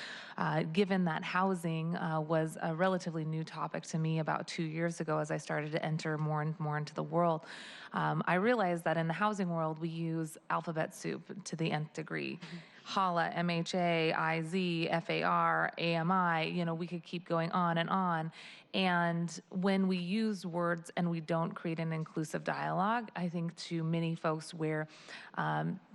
Given that housing was a relatively new topic to me about 2 years ago as I started to enter more and more into the world, I realized that in the housing world, we use alphabet soup to the nth degree. Mm-hmm. HALA, MHA, IZ, FAR, AMI, you know, we could keep going on. And when we use words and we don't create an inclusive dialogue, I think to many folks where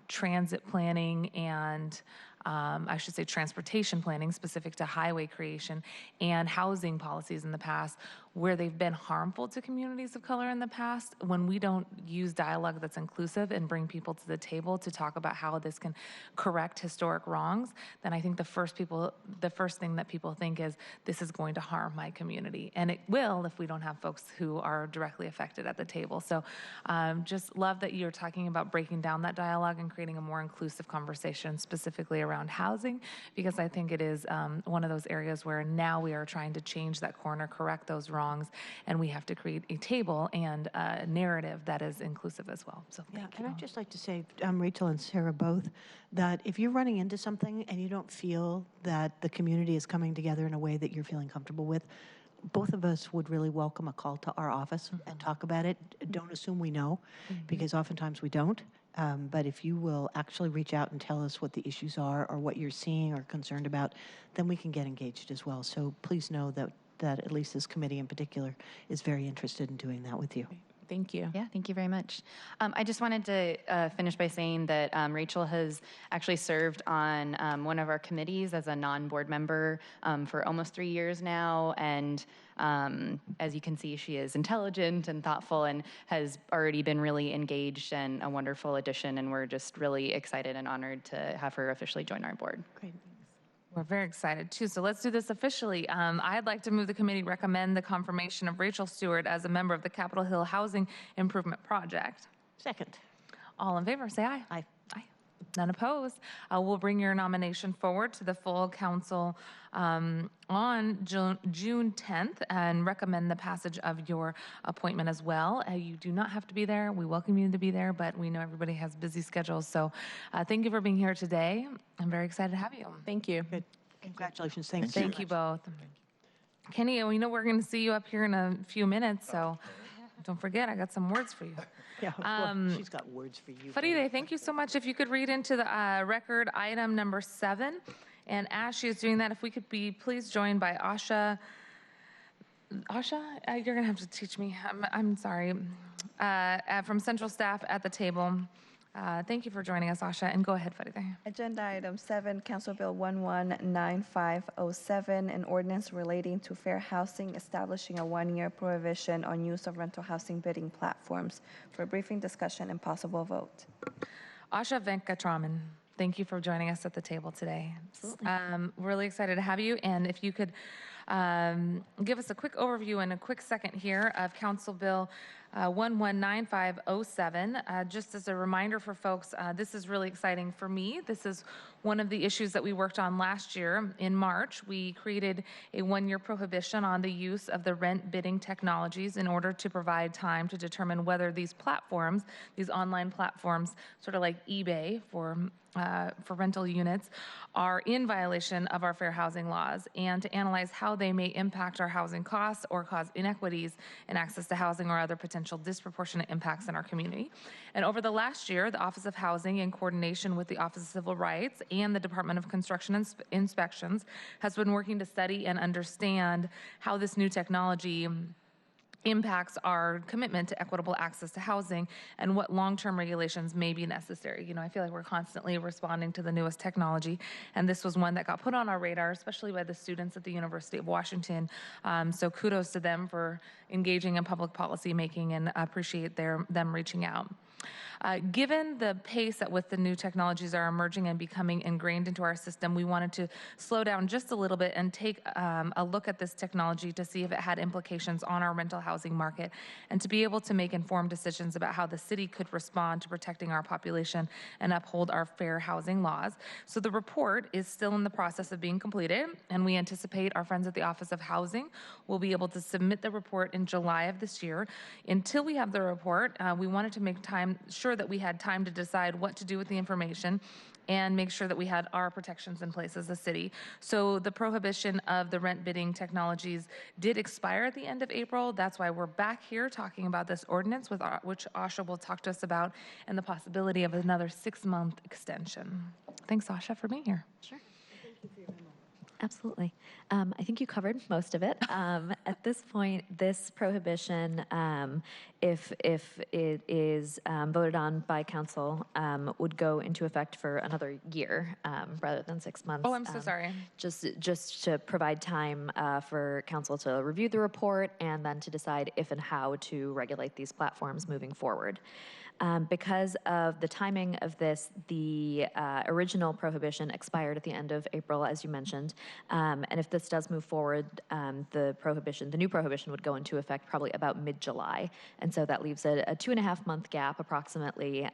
transit planning and I should say transportation planning specific to highway creation and housing policies in the past, where they've been harmful to communities of color in the past, when we don't use dialogue that's inclusive and bring people to the table to talk about how this can correct historic wrongs, then I think the first thing that people think is, this is going to harm my community. And it will if we don't have folks who are directly affected at the table. So just love that you're talking about breaking down that dialogue and creating a more inclusive conversation specifically around housing, because I think it is one of those areas where now we are trying to change that corner, correct those wrongs, and we have to create a table and a narrative that is inclusive as well. So thank you. And I'd just like to say, Rachel and Sarah both, that if you're running into something and you don't feel that the community is coming together in a way that you're feeling comfortable with, both of us would really welcome a call to our office and talk about it. Don't assume we know, because oftentimes we don't. But if you will actually reach out and tell us what the issues are or what you're seeing or concerned about, then we can get engaged as well. So please know that at least this committee in particular is very interested in doing that with you. Thank you. Yeah, thank you very much. I just wanted to finish by saying that Rachel has actually served on one of our committees as a non-board member for almost 3 years now. And as you can see, she is intelligent and thoughtful and has already been really engaged and a wonderful addition. And we're just really excited and honored to have her officially join our board. Great. We're very excited too. So let's do this officially. I'd like to move the committee recommend the confirmation of Rachel Stewart as a member of the Capitol Hill Housing Improvement Project. Second. All in favor, say aye. Aye. Aye. None opposed. We'll bring your nomination forward to the full council on June 10th and recommend the passage of your appointment as well. You do not have to be there. We welcome you to be there, but we know everybody has busy schedules. So thank you for being here today. I'm very excited to have you. Thank you. Good. Congratulations. Thanks. Thank you both. Kenny, we know we're going to see you up here in a few minutes, so don't forget, I got some words for you. Yeah, well, she's got words for you. Faride, thank you so much. If you could read into the record item number 7. And as she is doing that, if we could be please joined by Asha. Asha, you're going to have to teach me. I'm sorry. From central staff at the table. Thank you for joining us, Asha. And go ahead, Faride. Agenda item 7, Council Bill 119507, an ordinance relating to fair housing, establishing a 1-year prohibition on use of rental housing bidding platforms. For a briefing, discussion, and possible vote. Asha Venkatraman, thank you for joining us at the table today. Really excited to have you. And if you could give us a quick overview in a quick second here of Council Bill 119507. Just as a reminder for folks, this is really exciting for me. This is one of the issues that we worked on last year. In March, we created a 1-year prohibition on the use of the rent bidding technologies in order to provide time to determine whether these platforms, these online platforms, sort of like eBay for rental units, are in violation of our fair housing laws, and to analyze how they may impact our housing costs or cause inequities in access to housing or other potential disproportionate impacts in our community. And over the last year, the Office of Housing, in coordination with the Office of Civil Rights and the Department of Construction Inspections, has been working to study and understand how this new technology impacts our commitment to equitable access to housing and what long-term regulations may be necessary. You know, I feel like we're constantly responding to the newest technology, and this was one that got put on our radar, especially by the students at the University of Washington. So kudos to them for engaging in public policy making, and appreciate them reaching out. Given the pace at which the new technologies are emerging and becoming ingrained into our system, we wanted to slow down just a little bit and take a look at this technology to see if it had implications on our rental housing market, and to be able to make informed decisions about how the city could respond to protecting our population and uphold our fair housing laws. So the report is still in the process of being completed, and we anticipate our friends at the Office of Housing will be able to submit the report in July of this year. Until we have the report, we wanted to make sure that we had time to decide what to do with the information and make sure that we had our protections in place as a city. So the prohibition of the rent bidding technologies did expire at the end of April. That's why we're back here talking about this ordinance, which Asha will talk to us about, and the possibility of another 6-month extension. Thanks, Asha, for being here. Sure. Thank you for your memo. Absolutely. I think you covered most of it. At this point, this prohibition, if it is voted on by council, would go into effect for another year rather than 6 months. Oh, I'm so sorry. Just to provide time for council to review the report and then to decide if and how to regulate these platforms moving forward. Because of the timing of this, the original prohibition expired at the end of April, as you mentioned. And if this does move forward, the new prohibition would go into effect probably about mid-July. And so that leaves a 2.5-month gap approximately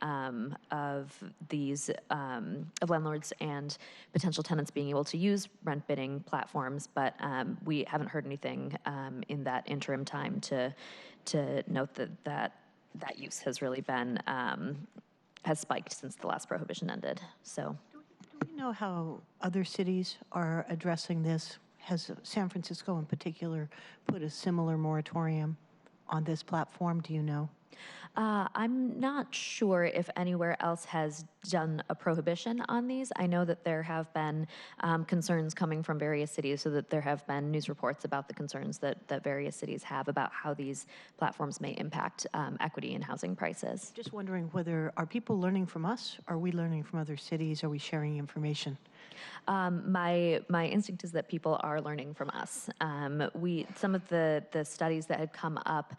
of these of landlords and potential tenants being able to use rent bidding platforms. But we haven't heard anything in that interim time to note that use has really been, has spiked since the last prohibition ended, so. Do we know how other cities are addressing this? Has San Francisco in particular put a similar moratorium on this platform? Do you know? I'm not sure if anywhere else has done a prohibition on these. I know that there have been concerns coming from various cities, so that there have been news reports about the concerns that various cities have about how these platforms may impact equity in housing prices. Just wondering whether, are people learning from us? Are we learning from other cities? Are we sharing information? My instinct is that people are learning from us. Some of the studies that had come up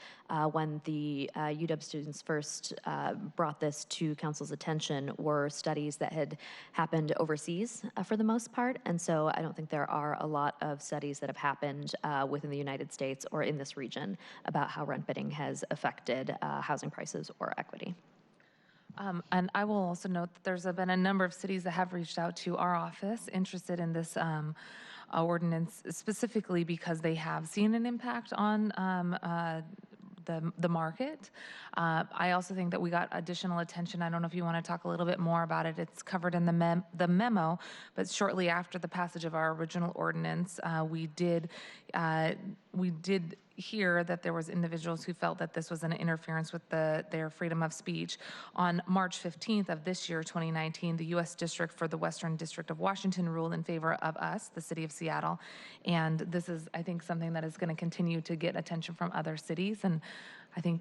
when the UW students first brought this to council's attention were studies that had happened overseas for the most part, and so I don't think there are a lot of studies that have happened within the United States or in this region about how rent bidding has affected housing prices or equity. And I will also note that there's been a number of cities that have reached out to our office interested in this ordinance, specifically because they have seen an impact on the market. I also think that we got additional attention. I don't know if you want to talk a little bit more about it. It's covered in the memo, but shortly after the passage of our original ordinance, we did hear that there was individuals who felt that this was an interference with their freedom of speech. On March 15th of this year, 2019, the U.S. District for the Western District of Washington ruled in favor of us, the city of Seattle, and this is, I think, something that is going to continue to get attention from other cities, and I think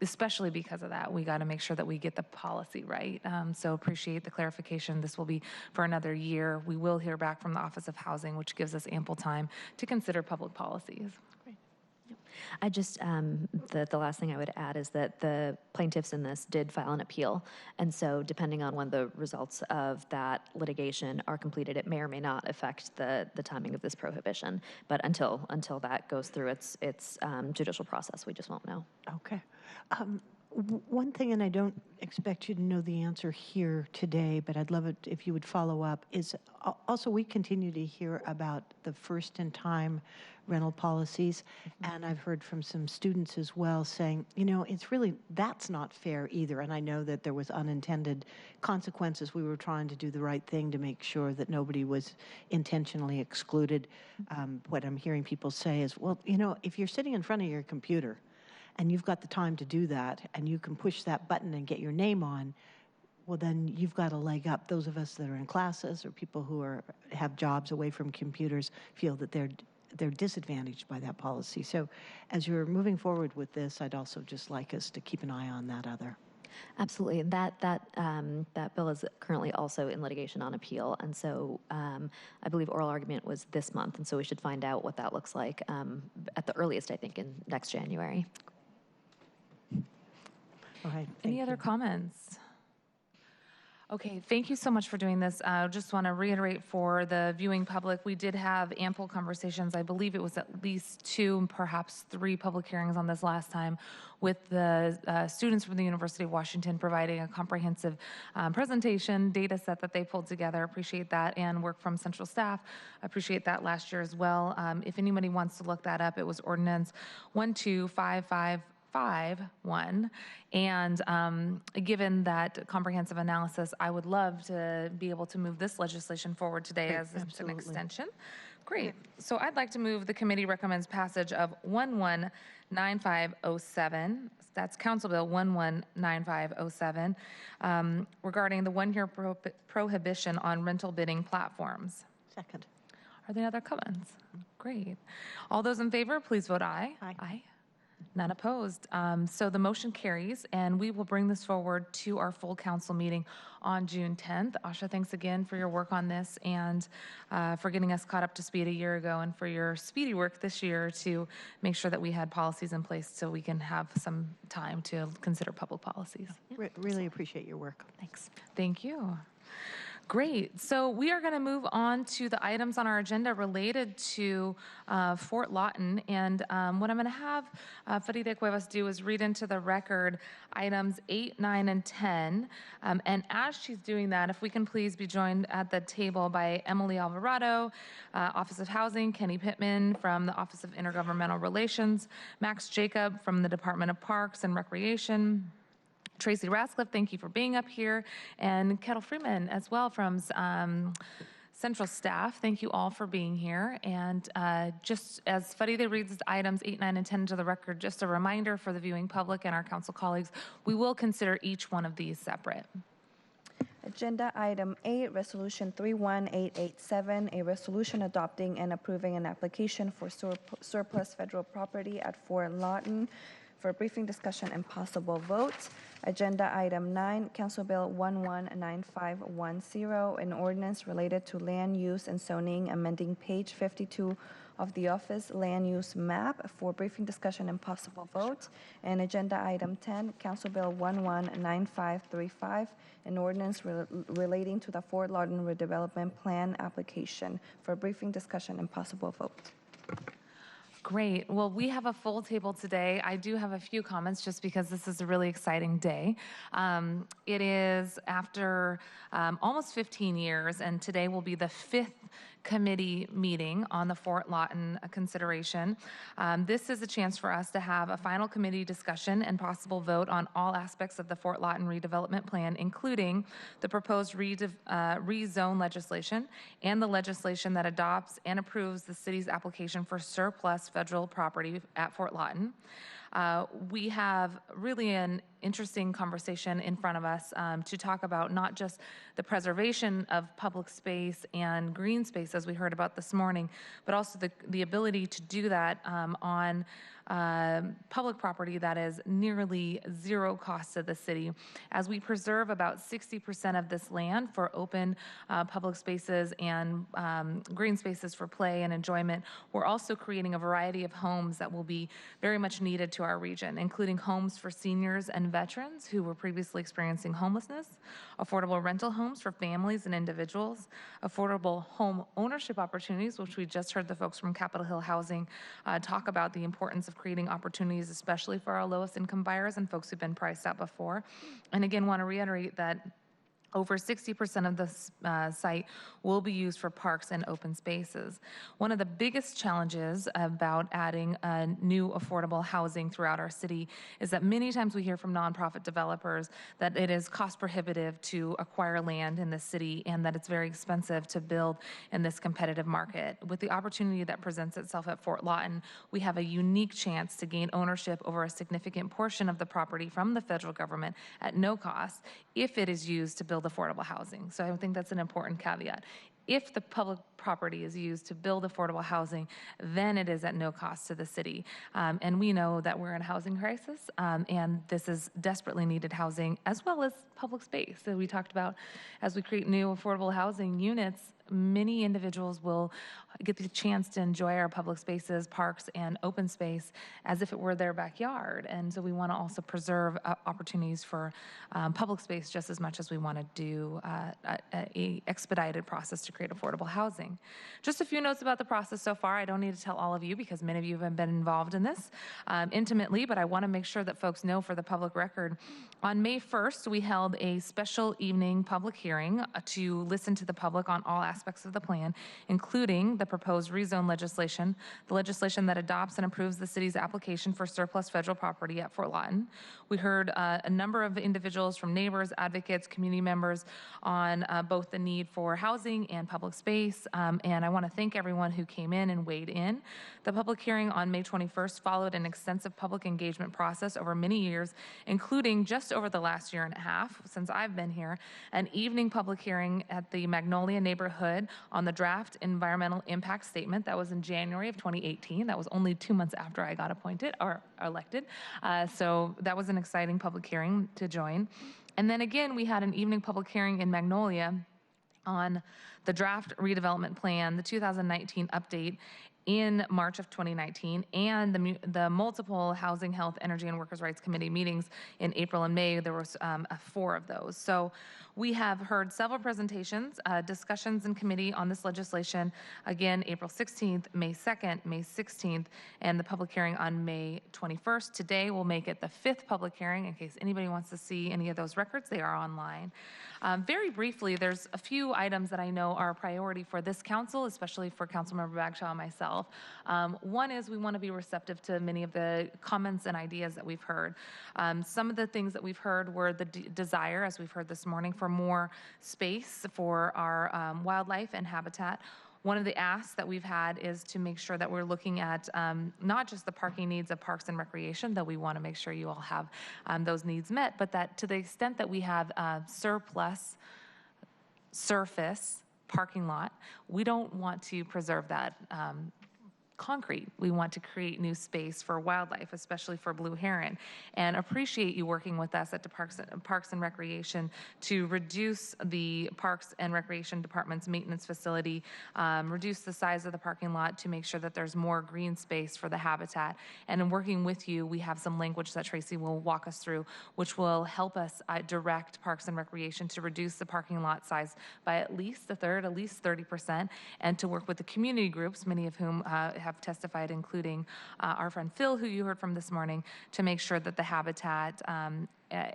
especially because of that, we got to make sure that we get the policy right. So appreciate the clarification. This will be for another year. We will hear back from the Office of Housing, which gives us ample time to consider public policies. I just, the last thing I would add is that the plaintiffs in this did file an appeal, and so depending on when the results of that litigation are completed, it may or may not affect the timing of this prohibition. But until that goes through its judicial process, we just won't know. Okay. One thing, and I don't expect you to know the answer here today, but I'd love it if you would follow up, is also we continue to hear about the first-in-time rental policies, and I've heard from some students as well saying, it's really, that's not fair either, and I know that there was unintended consequences. We were trying to do the right thing to make sure that nobody was intentionally excluded. What I'm hearing people say is, well, if you're sitting in front of your computer, and you've got the time to do that, and you can push that button and get your name on, well, then you've got a leg up. Those of us that are in classes or people who have jobs away from computers feel that they're disadvantaged by that policy. So as you're moving forward with this, I'd also just like us to keep an eye on that other. Absolutely, and that bill is currently also in litigation on appeal, and so I believe oral argument was this month, and so we should find out what that looks like at the earliest, I think, in next January. All right. Any other comments? Okay, thank you so much for doing this. I just want to reiterate for the viewing public, we did have ample conversations. I believe it was at least 2, perhaps 3 public hearings on this last time, with the students from the University of Washington providing a comprehensive presentation, data set that they pulled together. Appreciate that, and work from central staff. Appreciate that last year as well. If anybody wants to look that up, it was Ordinance 12551, and given that comprehensive analysis, I would love to be able to move this legislation forward today as an extension. Great. So I'd like to move the committee recommends passage of 119507. That's Council Bill 119507, regarding the 1-year prohibition on rental bidding platforms. Second. Are there other comments? Great. All those in favor, please vote aye. Aye. None opposed. So the motion carries, and we will bring this forward to our full council meeting on June 10th. Asha, thanks again for your work on this and for getting us caught up to speed a year ago, and for your speedy work this year to make sure that we had policies in place so we can have some time to consider public policies. Really appreciate your work. Thanks. Thank you. Great. So we are going to move on to the items on our agenda related to Fort Lawton. And what I'm going to have Farida Cuevas do is read into the record items 8, 9, and 10. And as she's doing that, if we can please be joined at the table by Emily Alvarado, Office of Housing, Kenny Pittman from the Office of Intergovernmental Relations, Max Jacob from the Department of Parks and Recreation, Tracy Rascliffe, thank you for being up here, and Kettle Freeman as well from Central staff, thank you all for being here. And just as Faride reads items 8, 9, and 10 into the record, just a reminder for the viewing public and our council colleagues, we will consider each one of these separate. Agenda item 8, Resolution 31887, a resolution adopting and approving an application for surplus federal property at Fort Lawton for briefing, discussion, and possible vote. Agenda item 9, Council Bill 119510, an ordinance related to land use and zoning, amending page 52 of the office land use map for briefing, discussion, and possible vote. And agenda item 10, Council Bill 119535, an ordinance relating to the Fort Lawton Redevelopment Plan Application for briefing, discussion, and possible vote. Great. Well, we have a full table today. I do have a few comments just because this is a really exciting day. It is after almost 15 years, and today will be the 5th committee meeting on the Fort Lawton consideration. This is a chance for us to have a final committee discussion and possible vote on all aspects of the Fort Lawton redevelopment plan, including the proposed rezone legislation and the legislation that adopts and approves the city's application for surplus federal property at Fort Lawton. We have really an interesting conversation in front of us to talk about not just the preservation of public space and green space, as we heard about this morning, but also the ability to do that on public property that is nearly zero cost to the city. As we preserve about 60% of this land for open public spaces and green spaces for play and enjoyment, we're also creating a variety of homes that will be very much needed to our region, including homes for seniors and veterans who were previously experiencing homelessness, affordable rental homes for families and individuals, affordable home ownership opportunities, which we just heard the folks from Capitol Hill Housing talk about the importance of creating opportunities, especially for our lowest income buyers and folks who've been priced out before. And again, want to reiterate that over 60% of this site will be used for parks and open spaces. One of the biggest challenges about adding new affordable housing throughout our city is that many times we hear from nonprofit developers that it is cost prohibitive to acquire land in the city and that it's very expensive to build in this competitive market. With the opportunity that presents itself at Fort Lawton, we have a unique chance to gain ownership over a significant portion of the property from the federal government at no cost if it is used to build affordable housing. So I think that's an important caveat. If the public property is used to build affordable housing, then it is at no cost to the city. And we know that we're in a housing crisis, and this is desperately needed housing as well as public space that we talked about. As we create new affordable housing units, many individuals will get the chance to enjoy our public spaces, parks, and open space as if it were their backyard. And so we want to also preserve opportunities for public space just as much as we want to do a expedited process to create affordable housing. Just a few notes about the process so far. I don't need to tell all of you because many of you have been involved in this intimately, but I want to make sure that folks know for the public record. On May 1st, we held a special evening public hearing to listen to the public on all aspects of the plan, including the proposed rezone legislation, the legislation that adopts and approves the city's application for surplus federal property at Fort Lawton. We heard a number of individuals from neighbors, advocates, community members on both the need for housing and public space, and I want to thank everyone who came in and weighed in. The public hearing on May 21st followed an extensive public engagement process over many years, including just over the last year and a half since I've been here, an evening public hearing at the Magnolia neighborhood on the draft environmental impact statement. That was in January of 2018. That was only 2 months after I got appointed or elected. So that was an exciting public hearing to join. And then again, we had an evening public hearing in Magnolia on the draft redevelopment plan, the 2019 update, in March of 2019, and the multiple Housing, Health, Energy, and Workers' Rights Committee meetings in April and May. There was 4 of those. So we have heard several presentations, discussions in committee on this legislation, again, April 16th, May 2nd, May 16th, and the public hearing on May 21st. Today we'll make it the 5th public hearing in case anybody wants to see any of those records. They are online. Very briefly, there's a few items that I know are a priority for this council, especially for Councilmember Bagshaw and myself. itself. One is we want to be receptive to many of the comments and ideas that we've heard. Some of the things that we've heard were the desire, as we've heard this morning, for more space for our wildlife and habitat. One of the asks that we've had is to make sure that we're looking at not just the parking needs of Parks and Recreation, though we want to make sure you all have those needs met, but that to the extent that we have surplus surface parking lot, we don't want to preserve that concrete. We want to create new space for wildlife, especially for blue heron, and appreciate you working with us at the Parks and Recreation to reduce the Parks and Recreation Department's maintenance facility, reduce the size of the parking lot to make sure that there's more green space for the habitat. And in working with you, we have some language that Tracy will walk us through, which will help us direct Parks and Recreation to reduce the parking lot size by at least a third, at least 30%, and to work with the community groups, many of whom have testified, including our friend Phil, who you heard from this morning, to make sure that the habitat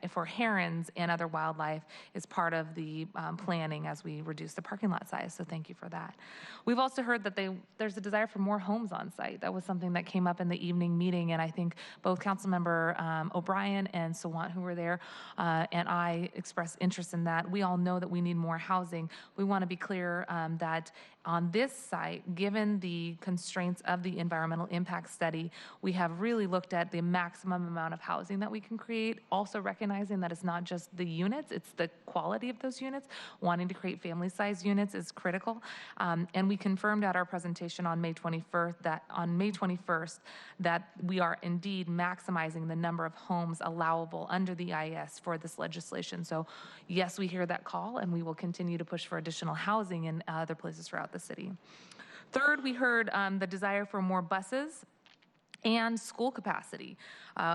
for herons and other wildlife is part of the planning as we reduce the parking lot size. So thank you for that. We've also heard that there's a desire for more homes on site. That was something that came up in the evening meeting, and I think both Councilmember O'Brien and Sawant, who were there, and I expressed interest in that. We all know that we need more housing. We want to be clear that on this site, given the constraints of the environmental impact study, we have really looked at the maximum amount of housing that we can create, also recognizing that it's not just the units, it's the quality of those units. Wanting to create family-size units is critical. And we confirmed at our presentation on May 21st that we are indeed maximizing the number of homes allowable under the EIS for this legislation. So yes, we hear that call, and we will continue to push for additional housing in other places throughout the city. Third, we heard the desire for more buses and school capacity.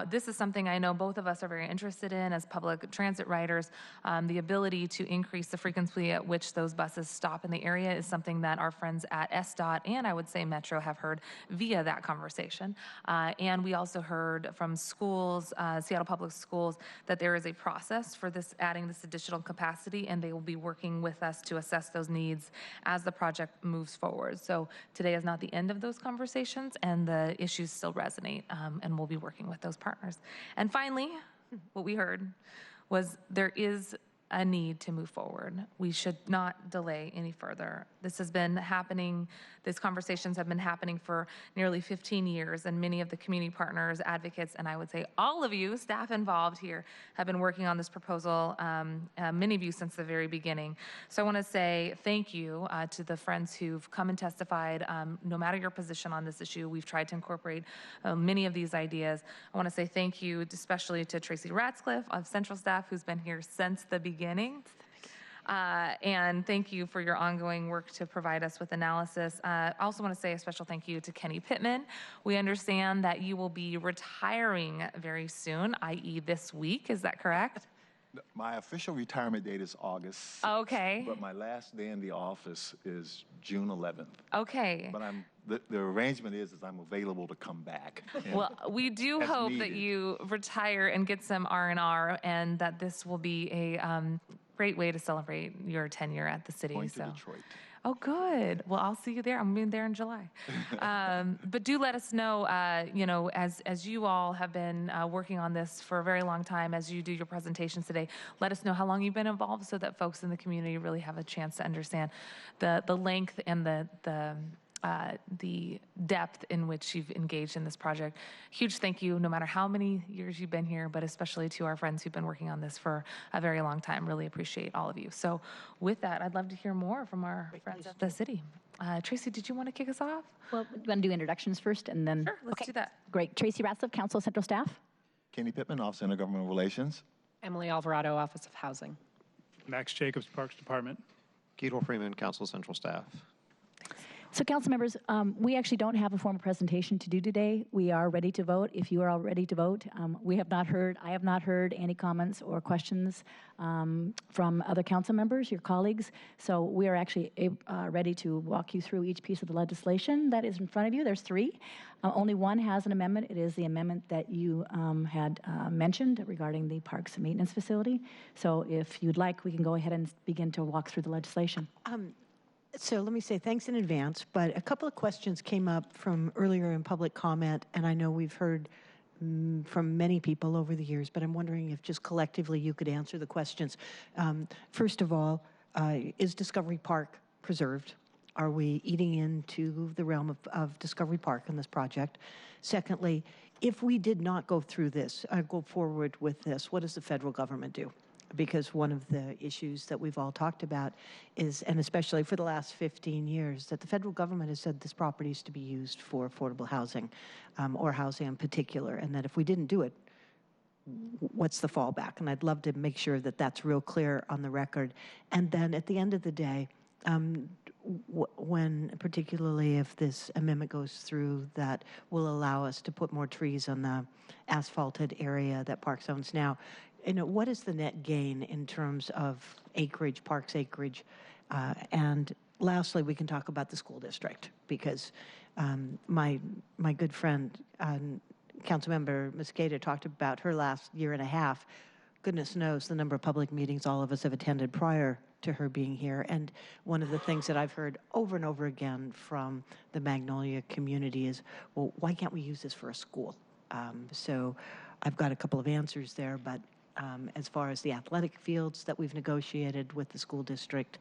This is something I know both of us are very interested in as public transit riders. The ability to increase the frequency at which those buses stop in the area is something that our friends at SDOT and I would say Metro have heard via that conversation. And we also heard from schools, Seattle Public Schools, that there is a process for adding this additional capacity, and they will be working with us to assess those needs as the project moves forward. So today is not the end of those conversations, and the issues still resonate, and we'll be working with those partners. And finally, what we heard was there is a need to move forward. We should not delay any further. This has been happening, these conversations have been happening for nearly 15 years, and many of the community partners, advocates, and I would say all of you, staff involved here, have been working on this proposal, many of you since the very beginning. So I want to say thank you to the friends who've come and testified. No matter your position on this issue, we've tried to incorporate many of these ideas. I want to say thank you especially to Tracy Ratscliffe of Central Staff, who's been here since the beginning. And thank you for your ongoing work to provide us with analysis. I also want to say a special thank you to Kenny Pittman. We understand that you will be retiring very soon, i.e. this week. Is that correct? My official retirement date is August 6th, okay. But my last day in the office is June 11th. Okay. But the arrangement is I'm available to come back. Well, we do hope that you retire and get some R&R, and that this will be a great way to celebrate your tenure at the city. Going to Detroit. Oh, good. Well, I'll see you there. I'm being there in July. But do let us know, as you all have been working on this for a very long time, as you do your presentations today, let us know how long you've been involved so that folks in the community really have a chance to understand the length and the depth in which you've engaged in this project. Huge thank you, no matter how many years you've been here, but especially to our friends who've been working on this for a very long time. Really appreciate all of you. So with that, I'd love to hear more from our friends at the city. Tracy, did you want to kick us off? Well, do you want to do introductions first and then? Sure, let's do that. Great. Tracy Ratscliffe, Council Central Staff. Kenny Pittman, Office of Intergovernmental Relations. Emily Alvarado, Office of Housing. Max Jacobs, Parks Department. Keto Freeman, Council Central Staff. So council members, we actually don't have a formal presentation to do today. We are ready to vote. If you are all ready to vote, I have not heard any comments or questions from other council members, your colleagues. So we are actually ready to walk you through each piece of the legislation that is in front of you. There's three. Only one has an amendment. It is the amendment that you had mentioned regarding the parks and maintenance facility. So if you'd like, we can go ahead and begin to walk through the legislation. So let me say thanks in advance, but a couple of questions came up from earlier in public comment, and I know we've heard from many people over the years, but I'm wondering if just collectively you could answer the questions. First of all, is Discovery Park preserved? Are we eating into the realm of Discovery Park in this project? Secondly, if we did not go through this, go forward with this, what does the federal government do? Because one of the issues that we've all talked about is, and especially for the last 15 years, that the federal government has said this property is to be used for affordable housing, or housing in particular, and that if we didn't do it, what's the fallback? And I'd love to make sure that that's real clear on the record. And then at the end of the day, when, particularly if this amendment goes through that will allow us to put more trees on the asphalted area that Parks owns now, what is the net gain in terms of acreage, Parks acreage? And lastly, we can talk about the school district, because my good friend, Councilmember Mosqueda, talked about her last year and a half. Goodness knows the number of public meetings all of us have attended prior to her being here. And one of the things that I've heard over and over again from the Magnolia community is, well, why can't we use this for a school? So I've got a couple of answers there, but as far as the athletic fields that we've negotiated with the school district,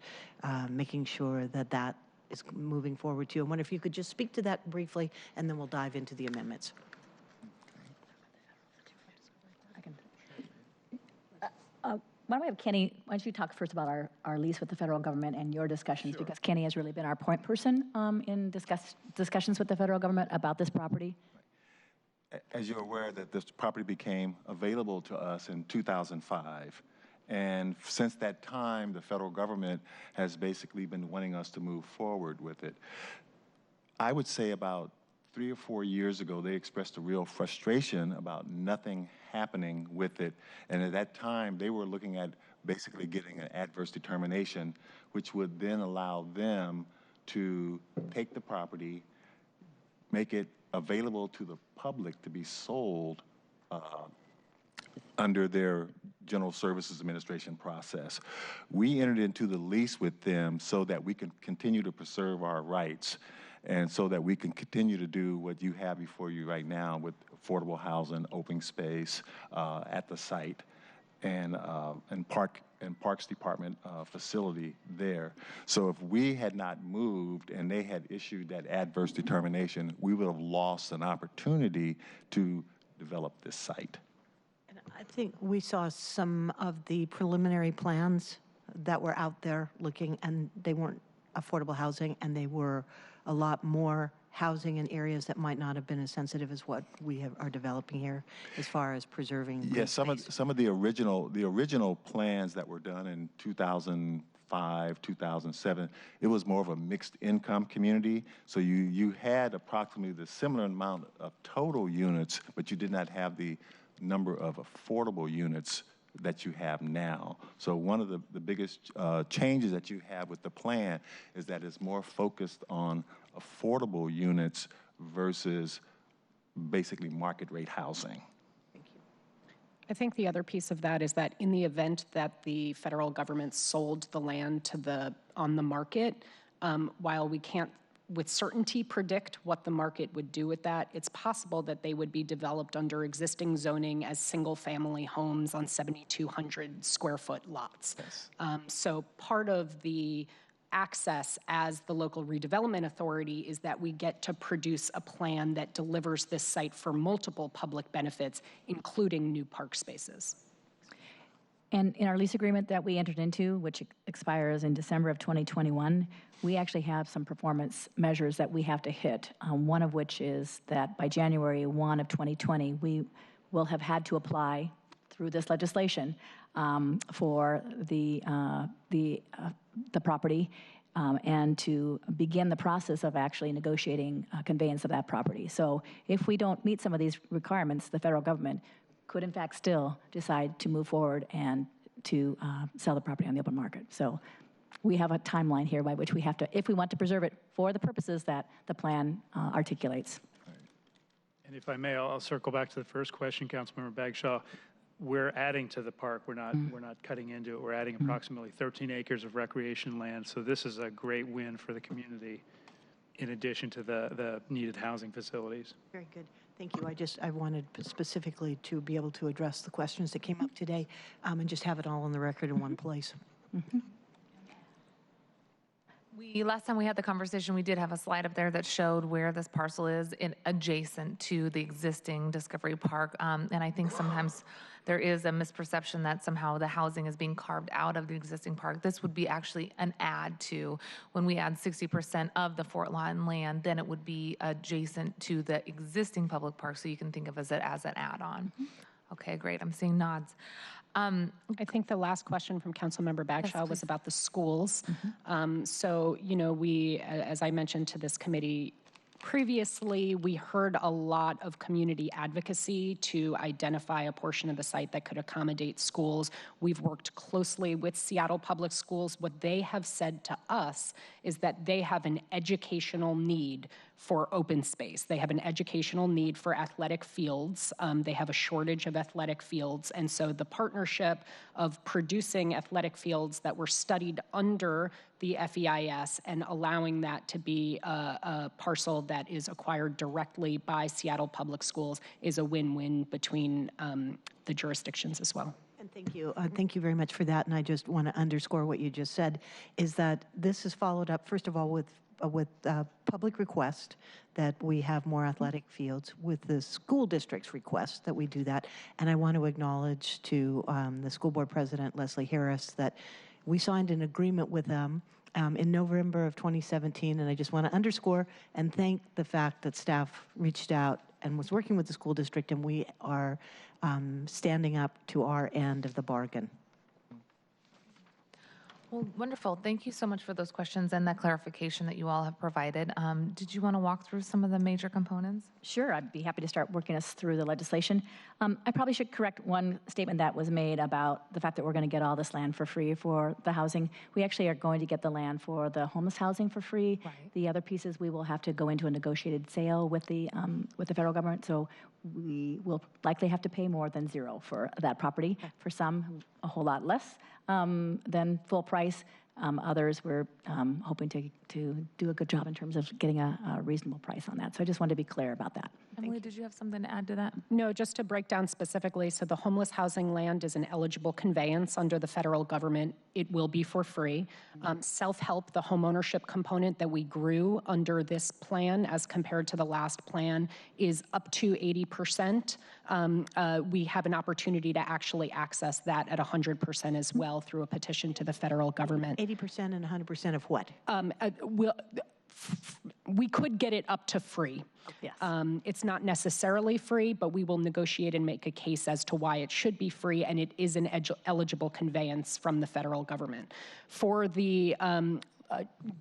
making sure that that is moving forward too. I wonder if you could just speak to that briefly, and then we'll dive into the amendments. Why don't we have Kenny, why don't you talk first about our lease with the federal government and your discussions, because Kenny has really been our point person in discussions with the federal government about this property. As you're aware, that this property became available to us in 2005. And since that time, the federal government has basically been wanting us to move forward with it. I would say about 3 or 4 years ago, they expressed a real frustration about nothing happening with it. And at that time, they were looking at basically getting an adverse determination, which would then allow them to take the property, make it available to the public to be sold under their General Services Administration process. We entered into the lease with them so that we can continue to preserve our rights, and so that we can continue to do what you have before you right now with affordable housing, open space at the site, and Parks Department facility there. So if we had not moved and they had issued that adverse determination, we would have lost an opportunity to develop this site. And I think we saw some of the preliminary plans that were out there looking, and they weren't affordable housing, and they were a lot more housing in areas that might not have been as sensitive as what we are developing here, as far as preserving. Yes, some of the original plans that were done in 2005, 2007, it was more of a mixed income community. So you had approximately the similar amount of total units, but you did not have the number of affordable units that you have now. So one of the biggest changes that you have with the plan is that it's more focused on affordable units versus basically market rate housing. Thank you. I think the other piece of that is that in the event that the federal government sold the land on the market, while we can't with certainty predict what the market would do with that, it's possible that they would be developed under existing zoning as single-family homes on 7,200 square foot lots. Yes. So part of the access as the local redevelopment authority is that we get to produce a plan that delivers this site for multiple public benefits, including new park spaces. And in our lease agreement that we entered into, which expires in December of 2021, we actually have some performance measures that we have to hit, one of which is that by January 1 of 2020, we will have had to apply through this legislation for the property and to begin the process of actually negotiating conveyance of that property. So if we don't meet some of these requirements, the federal government could in fact still decide to move forward and to sell the property on the open market. So we have a timeline here by which we have to, if we want to preserve it for the purposes that the plan articulates. And if I may, I'll circle back to the first question, Councilmember Bagshaw. we're adding to the park. We're not cutting into it. We're adding approximately 13 acres of recreation land. So this is a great win for the community in addition to the needed housing facilities. Very good. Thank you. I wanted specifically to be able to address the questions that came up today and just have it all on the record in one place. Last time we had the conversation, we did have a slide up there that showed where this parcel is adjacent to the existing Discovery Park. And I think sometimes there is a misperception that somehow the housing is being carved out of the existing park. This would be actually an add to, when we add 60% of the Fort Lawton land, then it would be adjacent to the existing public park. So you can think of it as an add-on. Okay, great. I'm seeing nods. I think the last question from Councilmember Bagshaw was about the schools. So, you know, we, as I mentioned to this committee previously, we heard a lot of community advocacy to identify a portion of the site that could accommodate schools. We've worked closely with Seattle Public Schools. What they have said to us is that they have an educational need for open space. They have an educational need for athletic fields. They have a shortage of athletic fields. And so the partnership of producing athletic fields that were studied under the FEIS and allowing that to be a parcel that is acquired directly by Seattle Public Schools is a win-win between the jurisdictions as well. And thank you. Thank you very much for that. And I just want to underscore what you just said, is that this is followed up, first of all, with public request that we have more athletic fields, with the school district's request that we do that. And I want to acknowledge to the school board president, Leslie Harris, that we signed an agreement with them in November of 2017. And I just want to underscore and thank the fact that staff reached out and was working with the school district, and we are standing up to our end of the bargain. Well, wonderful. Thank you so much for those questions and that clarification that you all have provided. Did you want to walk through some of the major components? Sure, I'd be happy to start working us through the legislation. I probably should correct one statement that was made about the fact that we're going to get all this land for free for the housing. We actually are going to get the land for the homeless housing for free. Right. The other pieces, we will have to go into a negotiated sale with the federal government, so we will likely have to pay more than zero for that property. Okay. For some, a whole lot less than full price. Others, we're hoping to do a good job in terms of getting a reasonable price on that. So I just wanted to be clear about that. Emily, did you have something to add to that? No, just to break down specifically, so the homeless housing land is an eligible conveyance under the federal government. It will be for free. Self-help, the homeownership component that we grew under this plan as compared to the last plan, is up to 80%. We have an opportunity to actually access that at 100% as well through a petition to the federal government. 80% and 100% of what? We could get it up to free. Yes. It's not necessarily free, but we will negotiate and make a case as to why it should be free, and it is an eligible conveyance from the federal government. For the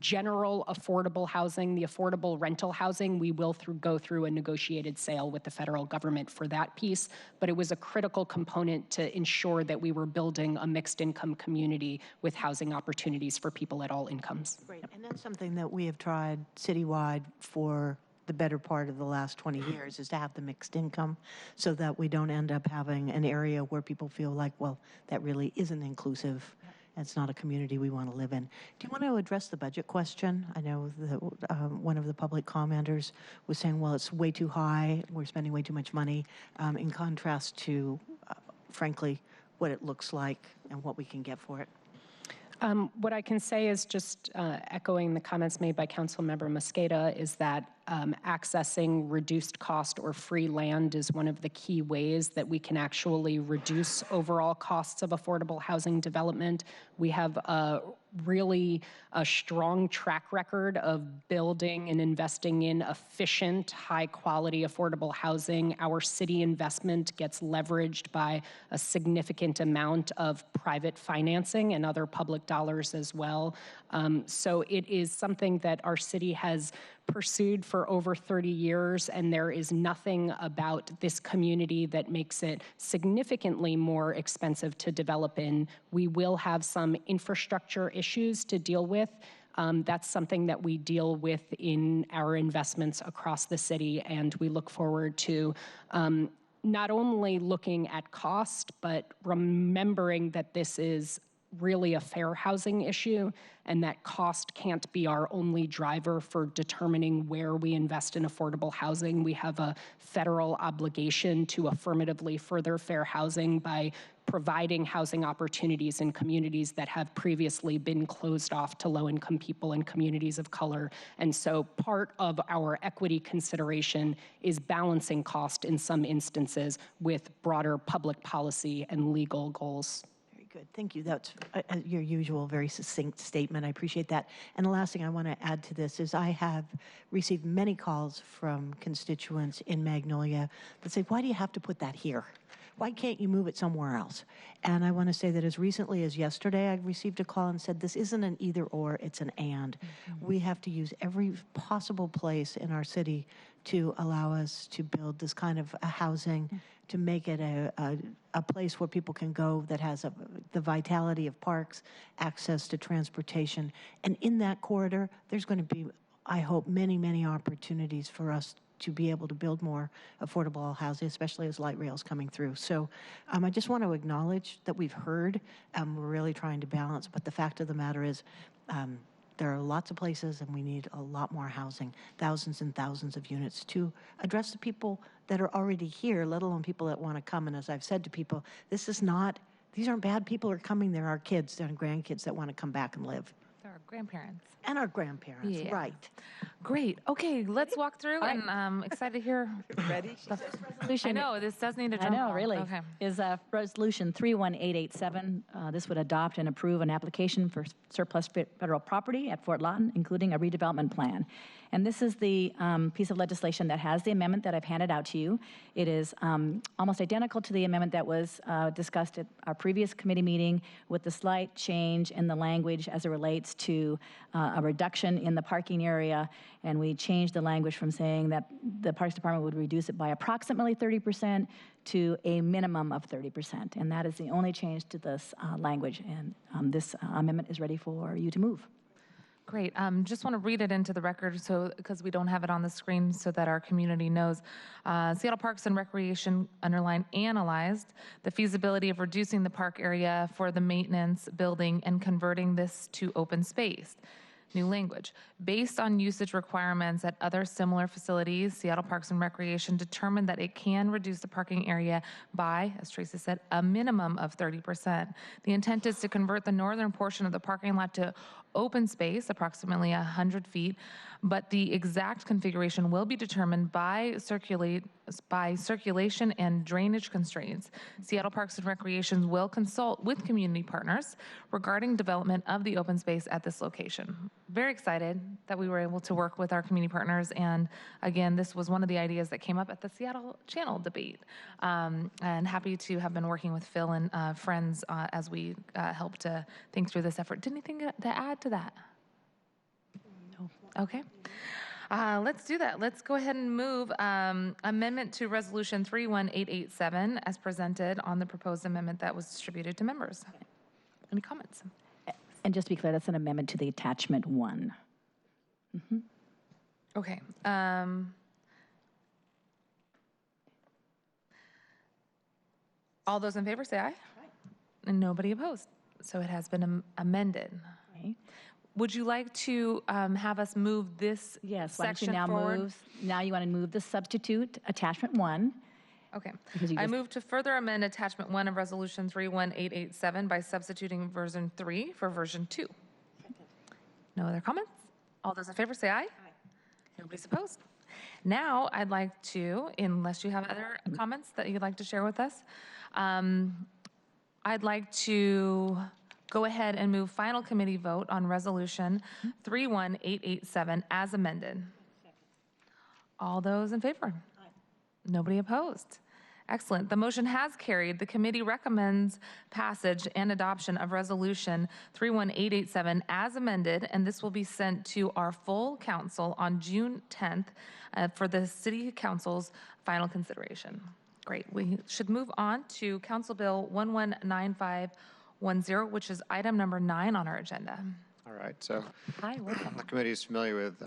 general affordable housing, the affordable rental housing, we will go through a negotiated sale with the federal government for that piece, but it was a critical component to ensure that we were building a mixed income community with housing opportunities for people at all incomes. Great, and that's something that we have tried citywide for the better part of the last 20 years, is to have the mixed income so that we don't end up having an area where people feel like, well, that really isn't inclusive. It's not a community we want to live in. Do you want to address the budget question? I know that one of the public commenters was saying, well, it's way too high, we're spending way too much money, in contrast to, frankly, what it looks like and what we can get for it. What I can say is just echoing the comments made by Councilmember Mosqueda is that accessing reduced cost or free land is one of the key ways that we can actually reduce overall costs of affordable housing development. We have really a strong track record of building and investing in efficient, high-quality, affordable housing. Our city investment gets leveraged by a significant amount of private financing and other public dollars as well. So it is something that our city has pursued for over 30 years, and there is nothing about this community that makes it significantly more expensive to develop in. We will have some infrastructure issues to deal with. That's something that we deal with in our investments across the city, and we look forward to not only looking at cost, but remembering that this is really a fair housing issue and that cost can't be our only driver for determining where we invest in affordable housing. We have a federal obligation to affirmatively further fair housing by providing housing opportunities in communities that have previously been closed off to low-income people and communities of color. And so part of our equity consideration is balancing cost in some instances with broader public policy and legal goals. Good, thank you. That's your usual very succinct statement. I appreciate that. And the last thing I want to add to this is I have received many calls from constituents in Magnolia that say, why do you have to put that here? Why can't you move it somewhere else? And I want to say that as recently as yesterday, I received a call and said, this isn't an either or, it's an and. We have to use every possible place in our city to allow us to build this kind of housing, to make it a place where people can go that has the vitality of parks, access to transportation. And in that corridor, there's going to be, I hope, many, many opportunities for us to be able to build more affordable housing, especially as light rail's coming through. So I just want to acknowledge that we've heard, we're really trying to balance, but the fact of the matter is there are lots of places and we need a lot more housing, thousands and thousands of units to address the people that are already here, let alone people that want to come. And as I've said to people, these aren't bad people who are coming, they're our kids, they're our grandkids that want to come back and live. They're our grandparents. And our grandparents, yeah. right. Great. Okay, let's walk through, and I'm excited to hear. Ready? I know, this does need a drum I know, roll. really. Okay. Is Resolution 31887. This would adopt and approve an application for surplus federal property at Fort Lawton, including a redevelopment plan. And this is the piece of legislation that has the amendment that I've handed out to you. It is almost identical to the amendment that was discussed at our previous committee meeting, with the slight change in the language as it relates to a reduction in the parking area. And we changed the language from saying that the Parks Department would reduce it by approximately 30% to a minimum of 30%. And that is the only change to this language. And this amendment is ready for you to move. Great. Just want to read it into the record because we don't have it on the screen so that our community knows. Seattle Parks and Recreation analyzed the feasibility of reducing the park area for the maintenance building and converting this to open space. New language. Based on usage requirements at other similar facilities, Seattle Parks and Recreation determined that it can reduce the parking area by, as Tracy said, a minimum of 30%. The intent is to convert the northern portion of the parking lot to open space, approximately 100 feet, but the exact configuration will be determined by circulation and drainage constraints. Seattle Parks and Recreation will consult with community partners regarding development of the open space at this location. Very excited that we were able to work with our community partners, and again, this was one of the ideas that came up at the Seattle Channel debate, and happy to have been working with Phil and friends as we help to think through this effort. Anything to add to that? No. Okay. Let's do that. Let's go ahead and move amendment to Resolution 31887 as presented on the proposed amendment that was distributed to members. Any comments? And just to be clear, that's an amendment to the attachment 1. Mm-hmm. Okay. All those in favor say aye. Aye. And nobody opposed. So it has been amended. Okay. Would you like to have us move this section forward? Now you want to move the substitute attachment 1. Okay. I move to further amend attachment 1 of Resolution 31887 by substituting version 3 for version 2. No other comments? All those in favor say aye. Aye. Nobody's opposed. Now I'd like to, unless you have other comments that you'd like to share with us, I'd like to go ahead and move final committee vote on Resolution 31887 as amended. All those in favor? Aye. Nobody opposed. Excellent. The motion has carried. The committee recommends passage and adoption of Resolution 31887 as amended, and this will be sent to our full council on June 10th for the City Council's final consideration. Great. We should move on to Council Bill 119510, which is item number 9 on our agenda. All right. So hi, welcome. The committee is familiar with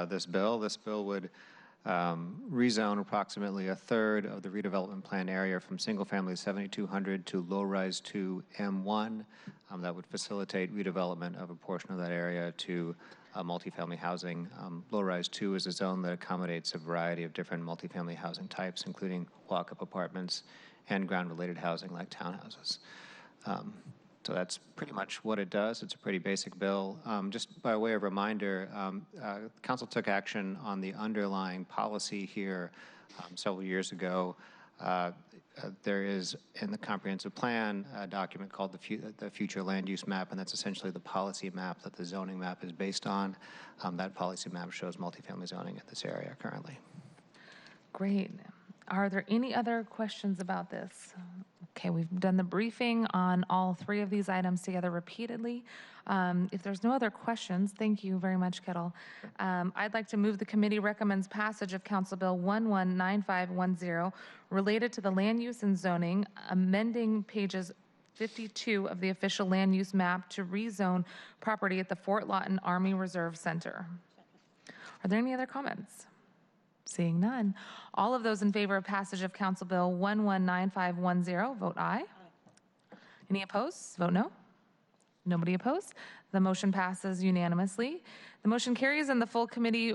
this bill. This bill would rezone approximately a third of the redevelopment plan area from single-family 7200 to low-rise to M1. That would facilitate redevelopment of a portion of that area to multifamily housing. Low-rise 2 is a zone that accommodates a variety of different multifamily housing types, including walk-up apartments and ground-related housing like townhouses. So that's pretty much what it does. It's a pretty basic bill. Just by way of reminder, Council took action on the underlying policy here several years ago. There is in the comprehensive plan a document called the Future Land Use Map, and that's essentially the policy map that the zoning map is based on. That policy map shows multifamily zoning in this area currently. Great. Are there any other questions about this? Okay, we've done the briefing on all three of these items together repeatedly. If there's no other questions, thank you very much, Kettle. I'd like to move the committee recommends passage of Council Bill 119510 related to the land use and zoning, amending pages 52 of the official land use map to rezone property at the Fort Lawton Army Reserve Center. Are there any other comments? Seeing none. All of those in favor of passage of Council Bill 119510, vote aye. Any opposed? Vote no. Nobody opposed. The motion passes unanimously. The motion carries, and the full committee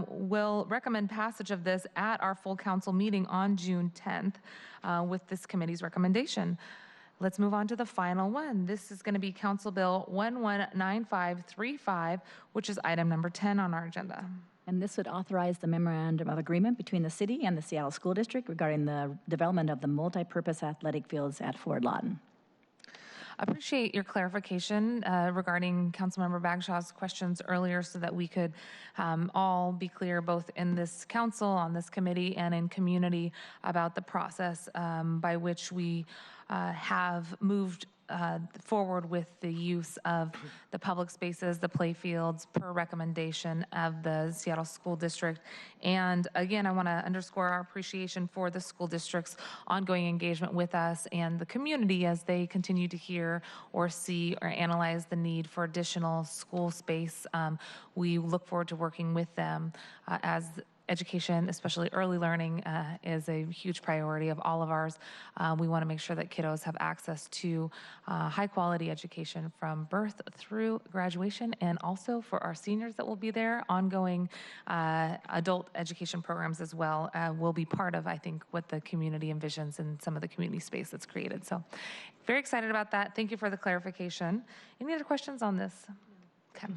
will recommend passage of this at our full council meeting on June 10th with this committee's recommendation. Let's move on to the final one. This is going to be Council Bill 119535, which is item number 10 on our agenda. And this would authorize the memorandum of agreement between the city and the Seattle School District regarding the development of the multi-purpose athletic fields at Fort Lawton. Appreciate your clarification regarding Councilmember Bagshaw's questions earlier so that we could all be clear both in this council, on this committee, and in community about the process by which we have moved forward with the use of the public spaces, the play fields, per recommendation of the Seattle School District. And again, I want to underscore our appreciation for the school district's ongoing engagement with us and the community as they continue to hear or see or analyze the need for additional school space. We look forward to working with them as education, especially early learning, is a huge priority of all of ours. We want to make sure that kiddos have access to high quality education from birth through graduation, and also for our seniors that will be there, ongoing adult education programs as well will be part of, I think, what the community envisions and some of the community space that's created. So very excited about that. Thank you for the clarification. Any other questions on this? Okay.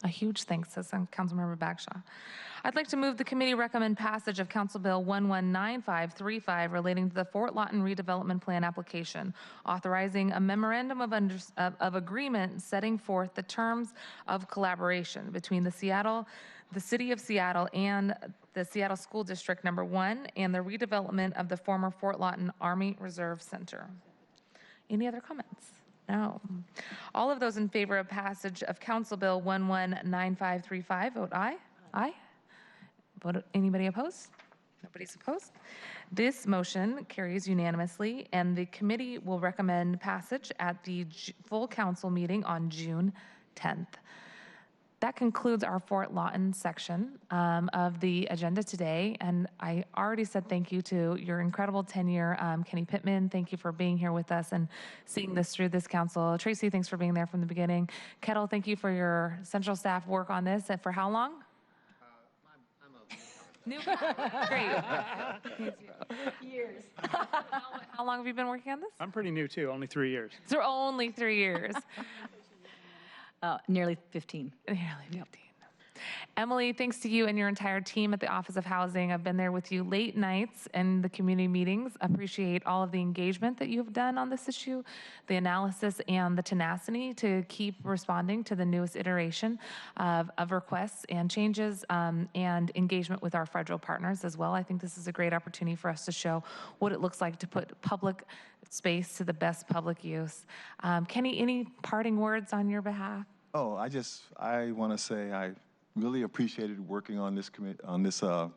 A huge thanks, says Councilmember Bagshaw. I'd like to move the committee recommend passage of Council Bill 119535 relating to the Fort Lawton Redevelopment Plan Application, authorizing a memorandum of agreement setting forth the terms of collaboration between the City of Seattle and the Seattle School District Number 1 and the redevelopment of the former Fort Lawton Army Reserve Center. Any other comments? No. All of those in favor of passage of Council Bill 119535, vote aye. Aye. Vote anybody opposed? Nobody's opposed. This motion carries unanimously, and the committee will recommend passage at the full council meeting on June 10th. That concludes our Fort Lawton section of the agenda today, and I already said thank you to your incredible tenure, Kenny Pittman. Thank you for being here with us and seeing this through this council. Tracy, thanks for being there from the beginning. Kettle, thank you for your central staff work on this. And for how long? New great. Years. How long have you been working on this? I'm pretty new too, only 3 years. So only 3 years. Nearly 15. Nearly 15. Emily, thanks to you and your entire team at the Office of Housing. I've been there with you late nights in the community meetings. Appreciate all of the engagement that you've done on this issue, the analysis and the tenacity to keep responding to the newest iteration of requests and changes and engagement with our federal partners as well. I think this is a great opportunity for us to show what it looks like to put public space to the best public use. Kenny, any parting words on your behalf? Oh, I want to say I really appreciated working on this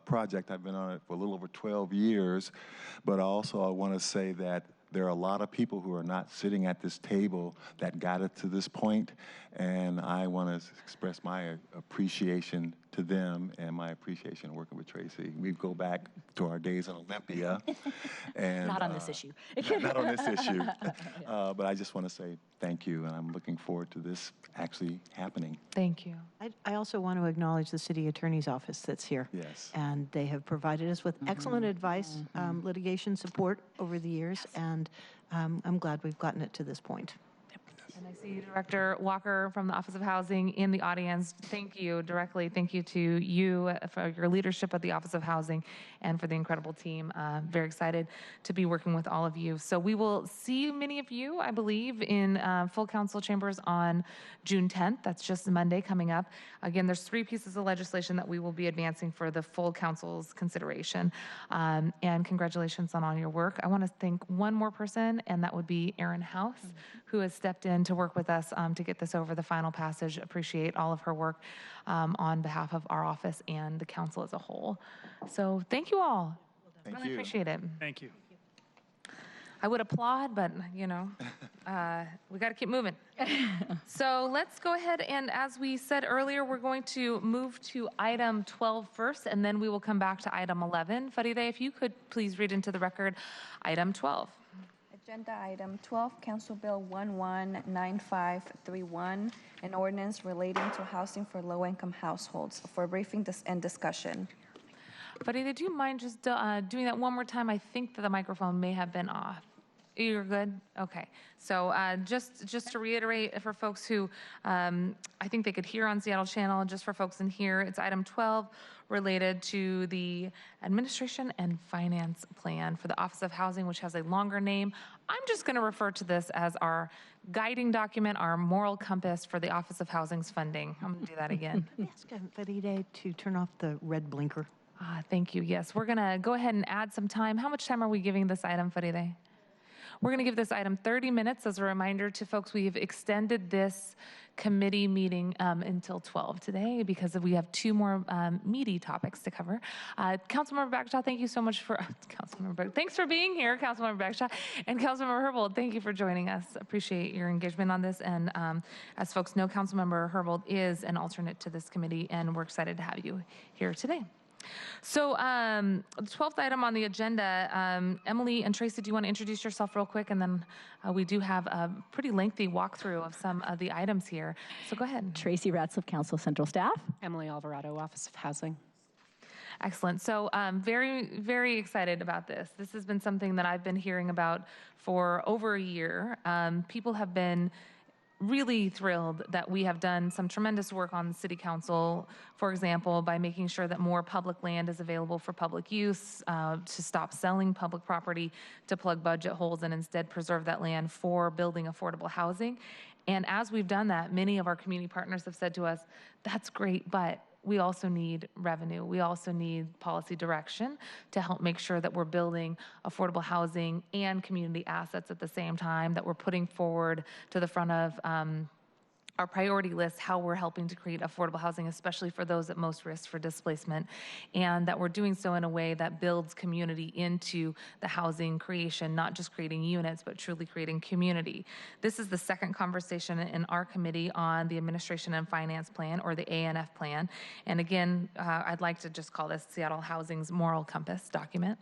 project. I've been on it for a little over 12 years, but also I want to say that there are a lot of people who are not sitting at this table that got it to this point, and I want to express my appreciation to them and my appreciation of working with Tracy. We go back to our days on Olympia. And, not on this issue. Not on this issue. But I just want to say thank you, and I'm looking forward to this actually happening. Thank you. I also want to acknowledge the city attorney's office that's here. Yes. And they have provided us with excellent advice, litigation support over the years, and I'm glad we've gotten it to this point. And I see Director Walker from the Office of Housing in the audience. Thank you directly. Thank you to you for your leadership at the Office of Housing and for the incredible team. Very excited to be working with all of you. So we will see many of you, I believe, in full council chambers on June 10th. That's just Monday coming up. Again, there's 3 pieces of legislation that we will be advancing for the full council's consideration. And congratulations on all your work. I want to thank one more person, and that would be Erin House, who has stepped in to work with us to get this over the final passage. Appreciate all of her work on behalf of our office and the council as a whole. So thank you all. Thank really you. appreciate it. Thank you. I would applaud, but you know, we got to keep moving. So let's go ahead, and as we said earlier, we're going to move to item 12 first, and then we will come back to item 11. Faride, if you could please read into the record item 12. Agenda item 12, Council Bill 119531, an ordinance relating to housing for low-income households. For a briefing and discussion. Faride, do you mind just doing that one more time? I think that the microphone may have been off. You're good? Okay. So just to reiterate for folks who I think they could hear on Seattle Channel, just for folks in here, it's item 12 related to the Administration and Finance Plan for the Office of Housing, which has a longer name. I'm just going to refer to this as our guiding document, our moral compass for the Office of Housing's funding. I'm going to do that again. Ask Faride to turn off the red blinker. Thank you. Yes, we're going to go ahead and add some time. How much time are we giving this item, Faride? We're going to give this item 30 minutes. As a reminder to folks, we've extended this committee meeting until 12 today because we have 2 more meaty topics to cover. Councilmember Bagshaw, thank you so much for, thanks for being here, Councilmember Bagshaw. And Councilmember Herbold, thank you for joining us. Appreciate your engagement on this. And as folks know, Councilmember Herbold is an alternate to this committee, and we're excited to have you here today. So the 12th item on the agenda, Emily and Tracy, do you want to introduce yourself real quick? And then we do have a pretty lengthy walkthrough of some of the items here. So go ahead. Tracy Ratliff, Council Central Staff. Emily Alvarado, Office of Housing. Excellent. So very, very excited about this. This has been something that I've been hearing about for over a year. People have been really thrilled that we have done some tremendous work on the City Council, for example, by making sure that more public land is available for public use, to stop selling public property, to plug budget holes and instead preserve that land for building affordable housing. And as we've done that, many of our community partners have said to us, that's great, but we also need revenue. We also need policy direction to help make sure that we're building affordable housing and community assets at the same time, that we're putting forward to the front of our priority list how we're helping to create affordable housing, especially for those at most risk for displacement, and that we're doing so in a way that builds community into the housing creation, not just creating units, but truly creating community. This is the second conversation in our committee on the Administration and Finance Plan, or the ANF plan. And again, I'd like to just call this Seattle Housing's Moral Compass document.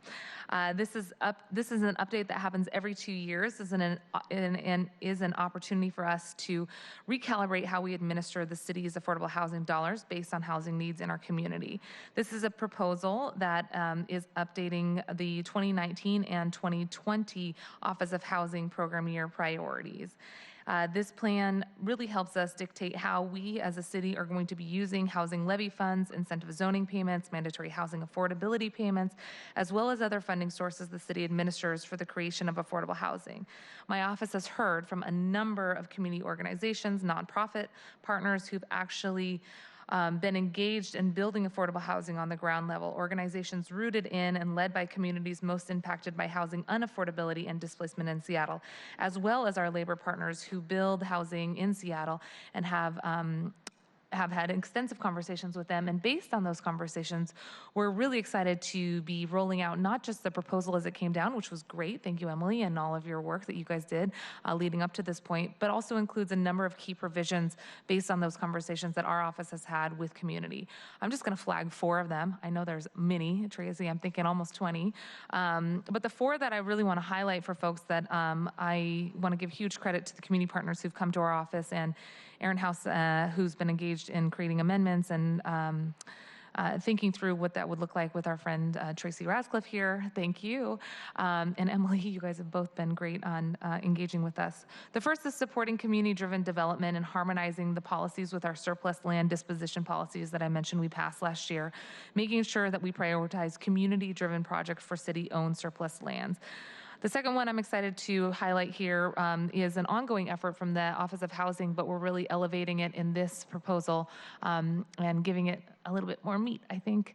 This is an update that happens every 2 years, and is an opportunity for us to recalibrate how we administer the city's affordable housing dollars based on housing needs in our community. This is a proposal that is updating the 2019 and 2020 Office of Housing program year priorities. This plan really helps us dictate how we as a city are going to be using housing levy funds, incentive zoning payments, mandatory housing affordability payments, as well as other funding sources the city administers for the creation of affordable housing. My office has heard from a number of community organizations, nonprofit partners who've actually been engaged in building affordable housing on the ground level, organizations rooted in and led by communities most impacted by housing unaffordability and displacement in Seattle, as well as our labor partners who build housing in Seattle and have have had extensive conversations with them, and based on those conversations, we're really excited to be rolling out not just the proposal as it came down, which was great, thank you, Emily, and all of your work that you guys did leading up to this point, but also includes a number of key provisions based on those conversations that our office has had with community. I'm just going to flag 4 of them. I know there's many, Tracy, I'm thinking almost 20, but the 4 that I really want to highlight for folks that I want to give huge credit to the community partners who've come to our office, and Aaron House, who's been engaged in creating amendments and thinking through what that would look like with our friend Tracy Rascliffe here. Thank you. And Emily, you guys have both been great on engaging with us. The first is supporting community-driven development and harmonizing the policies with our surplus land disposition policies that I mentioned we passed last year, making sure that we prioritize community-driven projects for city-owned surplus lands. The second one I'm excited to highlight here is an ongoing effort from the Office of Housing, but we're really elevating it in this proposal and giving it a little bit more meat, I think,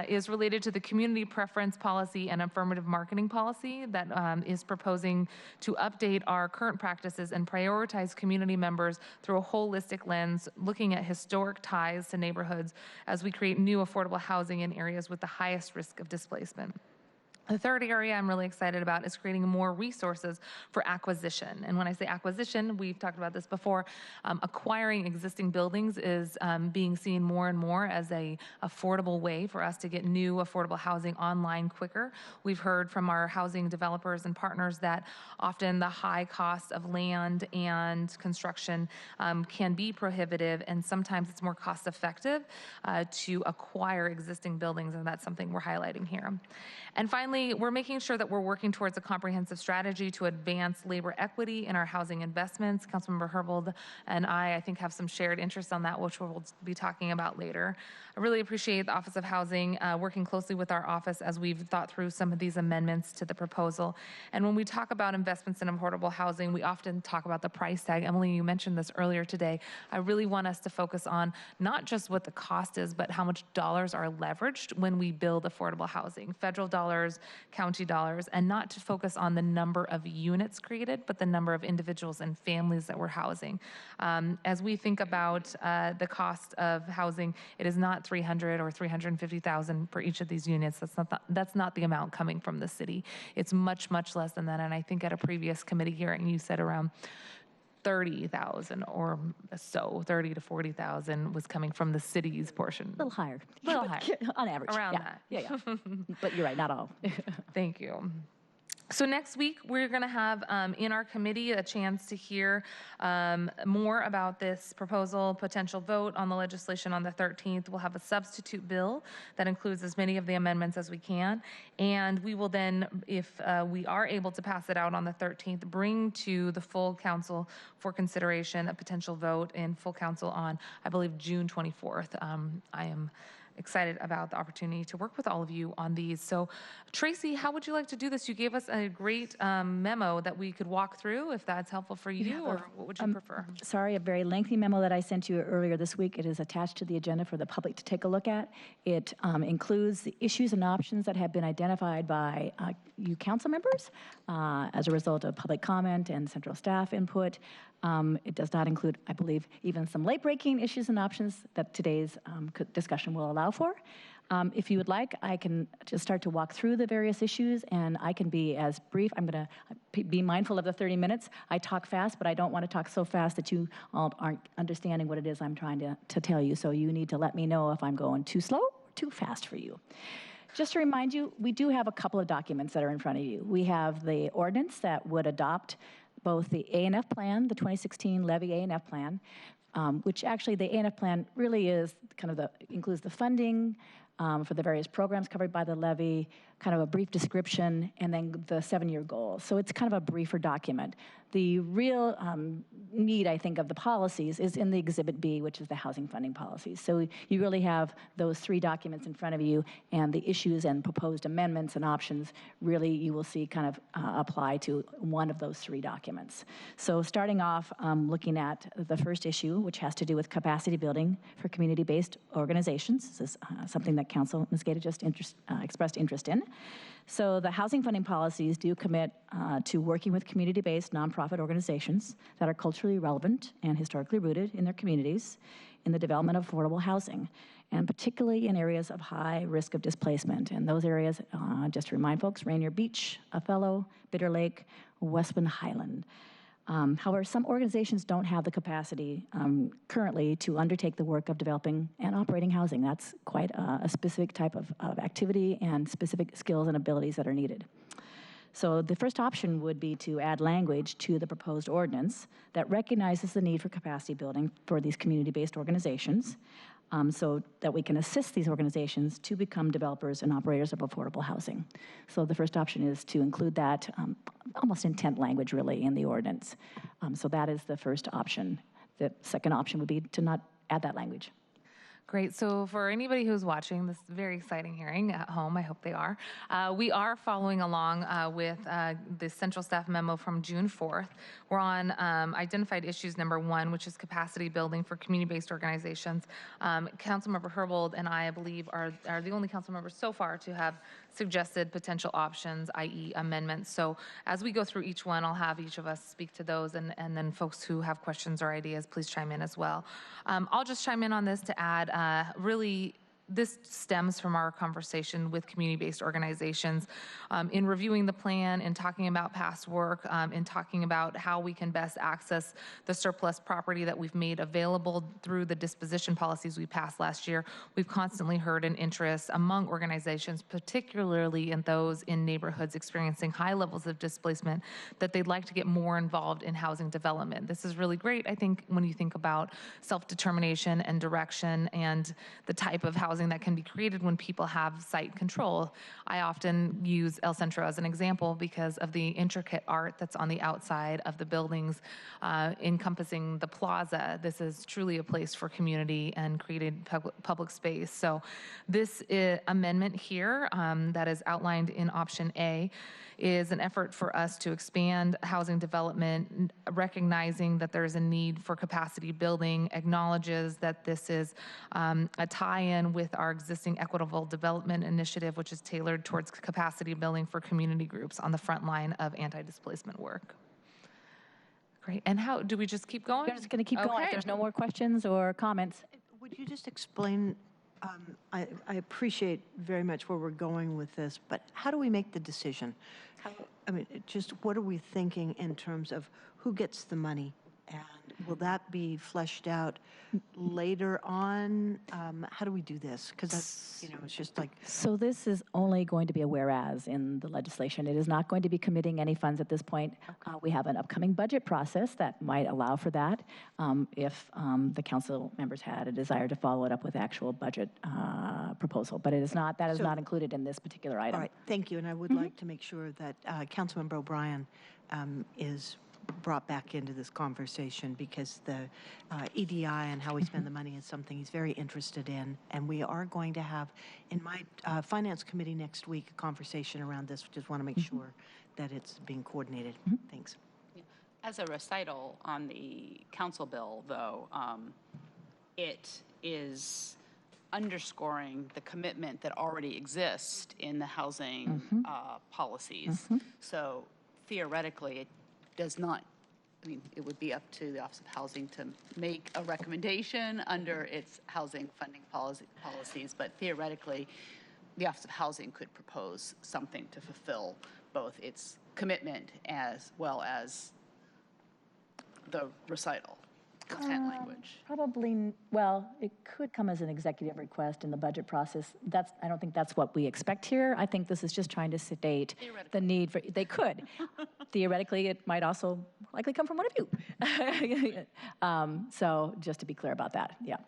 is related to the community preference policy and affirmative marketing policy that is proposing to update our current practices and prioritize community members through a holistic lens, looking at historic ties to neighborhoods as we create new affordable housing in areas with the highest risk of displacement. The third area I'm really excited about is creating more resources for acquisition. And when I say acquisition, we've talked about this before, acquiring existing buildings is being seen more and more as an affordable way for us to get new affordable housing online quicker. We've heard from our housing developers and partners that often the high cost of land and construction can be prohibitive, and sometimes it's more cost effective to acquire existing buildings, and that's something we're highlighting here. And finally, we're making sure that we're working towards a comprehensive strategy to advance labor equity in our housing investments. Councilmember Herbold and I think, have some shared interests on that, which we'll be talking about later. I really appreciate the Office of Housing working closely with our office as we've thought through some of these amendments to the proposal. And when we talk about investments in affordable housing, we often talk about the price tag. Emily, you mentioned this earlier today. I really want us to focus on not just what the cost is, but how much dollars are leveraged when we build affordable housing. Federal dollars, county dollars, and not to focus on the number of units created, but the number of individuals and families that we're housing. As we think about the cost of housing, it is not $300,000 or $350,000 for each of these units. That's not the amount coming from the city. It's much, much less than that. And I think at a previous committee hearing, you said around 30,000 or so, 30 to 40,000 was coming from the city's portion. A little higher. On average. Around yeah. that. Yeah. But you're right, not all. Thank you. So next week, we're going to have in our committee a chance to hear more about this proposal, potential vote on the legislation on the 13th. We'll have a substitute bill that includes as many of the amendments as we can. And we will then, if we are able to pass it out on the 13th, bring to the full council for consideration a potential vote in full council on, I believe, June 24th. I am excited about the opportunity to work with all of you on these. So Tracy, how would you like to do this? You gave us a great memo that we could walk through, if that's helpful for you, or what would you prefer? Sorry, a very lengthy memo that I sent you earlier this week. It is attached to the agenda for the public to take a look at. It includes the issues and options that have been identified by you council members as a result of public comment and central staff input. It does not include, I believe, even some late-breaking issues and options that today's discussion will allow for. If you would like, I can just start to walk through the various issues, and I can be as brief. I'm going to be mindful of the 30 minutes. I talk fast, but I don't want to talk so fast that you all aren't understanding what it is I'm trying to tell you. So you need to let me know if I'm going too slow or too fast for you. Just to remind you, we do have a couple of documents that are in front of you. We have the ordinance that would adopt both the A&F plan, the 2016 levy A&F plan, which actually the A&F plan really is kind of includes the funding for the various programs covered by the levy, kind of a brief description, and then the 7-year goals. So it's kind of a briefer document. The real need, I think, of the policies is in the Exhibit B, which is the housing funding policies. So you really have those 3 documents in front of you, and the issues and proposed amendments and options really you will see kind of apply to one of those 3 documents. So starting off looking at the first issue, which has to do with capacity building for community-based organizations. This is something that Council Mosqueda just expressed interest in. So the housing funding policies do commit to working with community-based nonprofit organizations that are culturally relevant and historically rooted in their communities in the development of affordable housing, and particularly in areas of high risk of displacement. And those areas, just to remind folks, Rainier Beach, Othello, Bitter Lake, Westwind Highland. However, some organizations don't have the capacity currently to undertake the work of developing and operating housing. That's quite a specific type of activity and specific skills and abilities that are needed. So the first option would be to add language to the proposed ordinance that recognizes the need for capacity building for these community-based organizations, so that we can assist these organizations to become developers and operators of affordable housing. So the first option is to include that almost intent language really in the ordinance. So that is the first option. The second option would be to not add that language. Great. So for anybody who's watching this very exciting hearing at home, I hope they are, we are following along with the central staff memo from June 4th. We're on identified issues number 1, which is capacity building for community-based organizations. Councilmember Herbold and I believe, are the only council members so far to have suggested potential options, i.e. amendments. So as we go through each one, I'll have each of us speak to those, and then folks who have questions or ideas, please chime in as well. I'll just chime in on this to add, really, this stems from our conversation with community-based organizations in reviewing the plan and talking about past work and talking about how we can best access the surplus property that we've made available through the disposition policies we passed last year. We've constantly heard an interest among organizations, particularly in those in neighborhoods experiencing high levels of displacement, that they'd like to get more involved in housing development. This is really great, I think, when you think about self-determination and direction and the type of housing that can be created when people have site control. I often use El Centro as an example because of the intricate art that's on the outside of the buildings encompassing the plaza. This is truly a place for community and created public space. So this amendment here that is outlined in option A is an effort for us to expand housing development, recognizing that there is a need for capacity building, acknowledges that this is a tie-in with our existing equitable development initiative, which is tailored towards capacity building for community groups on the front line of anti-displacement work. Great. And how, do we just keep going? We're just going to keep going. If there's no more questions or comments. Would you just explain, I appreciate very much where we're going with this, but how do we make the decision? I mean, just what are we thinking in terms of who gets the money? And will that be fleshed out later on? How do we do this? Because that's, it's just like... So this is only going to be a whereas in the legislation. It is not going to be committing any funds at this point. Okay. We have an upcoming budget process that might allow for that if the council members had a desire to follow it up with actual budget proposal. But it is not, that is not included in this particular item. All right, thank you. And I would like to make sure that Councilmember OBrien is brought back into this conversation because the EDI and how we spend the money is something he's very interested in. And we are going to have, in my finance committee next week, a conversation around this. Just want to make sure that it's being coordinated. Thanks. As a recital on the council bill, though, it is underscoring the commitment that already exists in the housing policies. So theoretically, it does not, I mean, it would be up to the Office of Housing to make a recommendation under its housing funding policies, but theoretically, the Office of Housing could propose something to fulfill both its commitment as well as the recital. Intent language. Probably, well, it could come as an executive request in the budget process. I don't think that's what we expect here. I think this is just trying to sedate the need for, they could. Theoretically, it might also likely come from one of you. So just to be clear about that, yeah.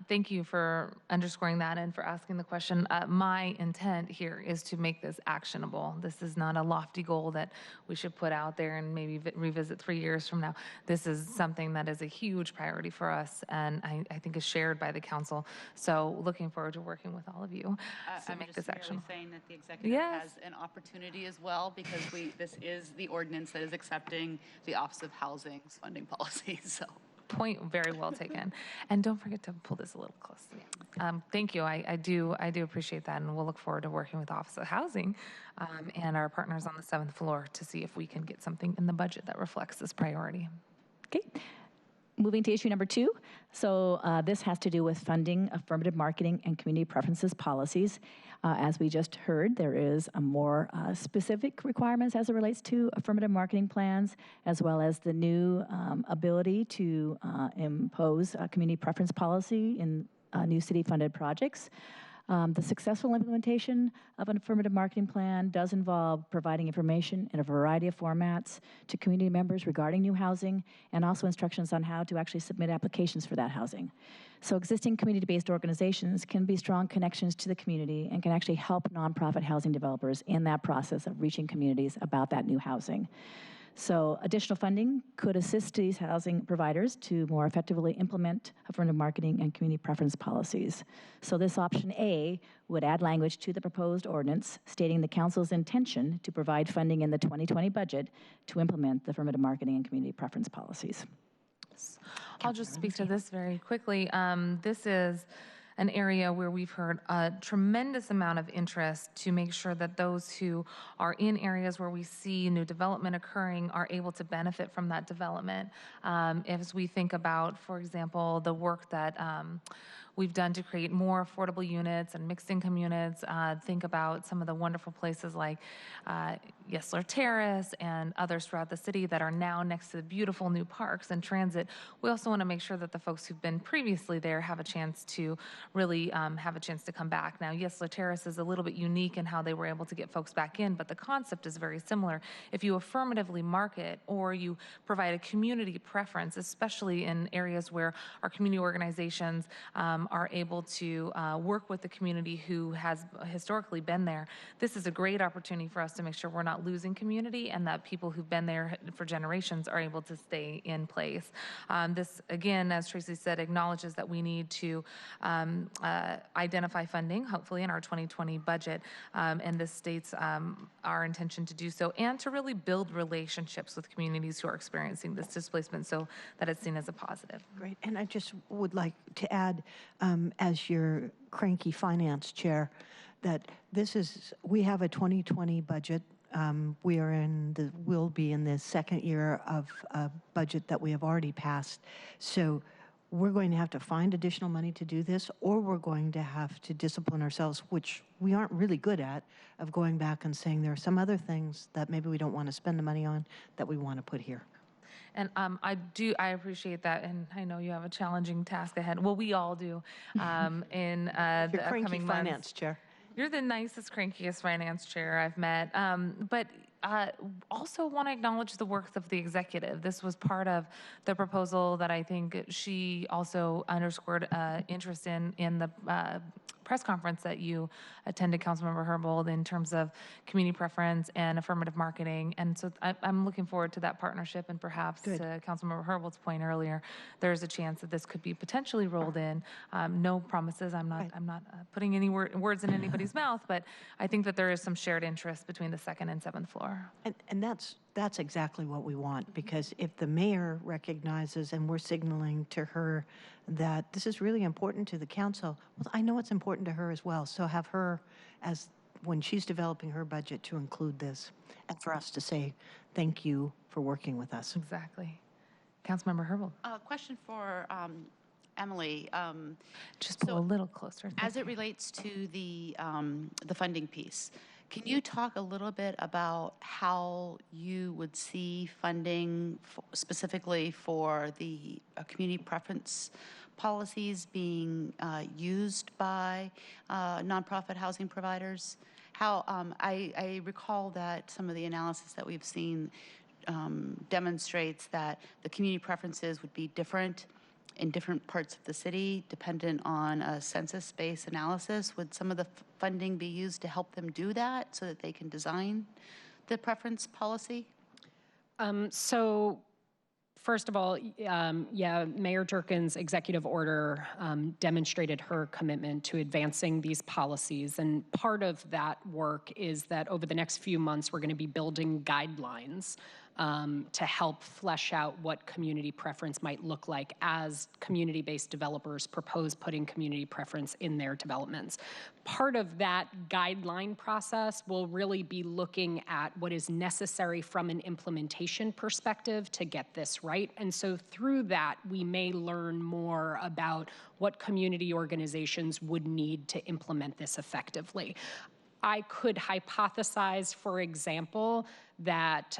Thank you for underscoring that and for asking the question. My intent here is to make this actionable. This is not a lofty goal that we should put out there and maybe revisit 3 years from now. This is something that is a huge priority for us and I think is shared by the council. So looking forward to working with all of you to make this actionable. I'm saying that the executive has an opportunity as well because this is the ordinance that is accepting the Office of Housing's funding policy. So. Point very well taken. And don't forget to pull this a little close. Thank you. I do appreciate that, and we'll look forward to working with the Office of Housing and our partners on the 7th floor to see if we can get something in the budget that reflects this priority. Okay. Moving to issue number 2. So this has to do with funding affirmative marketing and community preferences policies. As we just heard, there is a more specific requirements as it relates to affirmative marketing plans, as well as the new ability to impose a community preference policy in new city-funded projects. The successful implementation of an affirmative marketing plan does involve providing information in a variety of formats to community members regarding new housing, and also instructions on how to actually submit applications for that housing. So existing community-based organizations can be strong connections to the community and can actually help nonprofit housing developers in that process of reaching communities about that new housing. So additional funding could assist these housing providers to more effectively implement affirmative marketing and community preference policies. So this option A would add language to the proposed ordinance stating the council's intention to provide funding in the 2020 budget to implement the affirmative marketing and community preference policies. I'll just speak to this very quickly. This is an area where we've heard a tremendous amount of interest to make sure that those who are in areas where we see new development occurring are able to benefit from that development. As we think about, for example, the work that we've done to create more affordable units and mixed income units, think about some of the wonderful places like Yesler Terrace and others throughout the city that are now next to the beautiful new parks and transit. We also want to make sure that the folks who've been previously there have a chance to really have a chance to come back. Now, Yesler Terrace is a little bit unique in how they were able to get folks back in, but the concept is very similar. If you affirmatively market or you provide a community preference, especially in areas where our community organizations are able to work with the community who has historically been there, this is a great opportunity for us to make sure we're not losing community and that people who've been there for generations are able to stay in place. This, again, as Tracy said, acknowledges that we need to identify funding, hopefully in our 2020 budget, and this states our intention to do so, and to really build relationships with communities who are experiencing this displacement so that it's seen as a positive. Great, and I just would like to add, as your cranky finance chair, that we have a 2020 budget. We'll be in the second year of a budget that we have already passed. So we're going to have to find additional money to do this, or we're going to have to discipline ourselves, which we aren't really good at, of going back and saying there are some other things that maybe we don't want to spend the money on that we want to put here. And I appreciate that, and I know you have a challenging task ahead. Well, we all do in the upcoming months. Finance chair. You're the nicest, crankiest finance chair I've met. But also want to acknowledge the work of the executive. This was part of the proposal that I think she also underscored interest in the press conference that you attended, Councilmember Herbold, in terms of community preference and affirmative marketing. And so I'm looking forward to that partnership, and perhaps to Councilmember Herbold's point earlier, there's a chance that this could be potentially rolled in. No promises. I'm not putting any words in anybody's mouth, but I think that there is some shared interest between the second and seventh floor. And that's exactly what we want, because if the mayor recognizes and we're signaling to her that this is really important to the council, well, I know it's important to her as well. So have her, as when she's developing her budget, to include this, and for us to say thank you for working with us. Exactly. Councilmember Herbold. Question for Emily. Just pull a little closer. As it relates to the funding piece, can you talk a little bit about how you would see funding specifically for the community preference policies being used by nonprofit housing providers? How I recall that some of the analysis that we've seen demonstrates that the community preferences would be different in different parts of the city, dependent on a census-based analysis. Would some of the funding be used to help them do that so that they can design the preference policy? So first of all, Mayor Durkin's executive order demonstrated her commitment to advancing these policies. And part of that work is that over the next few months, we're going to be building guidelines to help flesh out what community preference might look like as community-based developers propose putting community preference in their developments. Part of that guideline process will really be looking at what is necessary from an implementation perspective to get this right. And so through that, we may learn more about what community organizations would need to implement this effectively. I could hypothesize, for example, that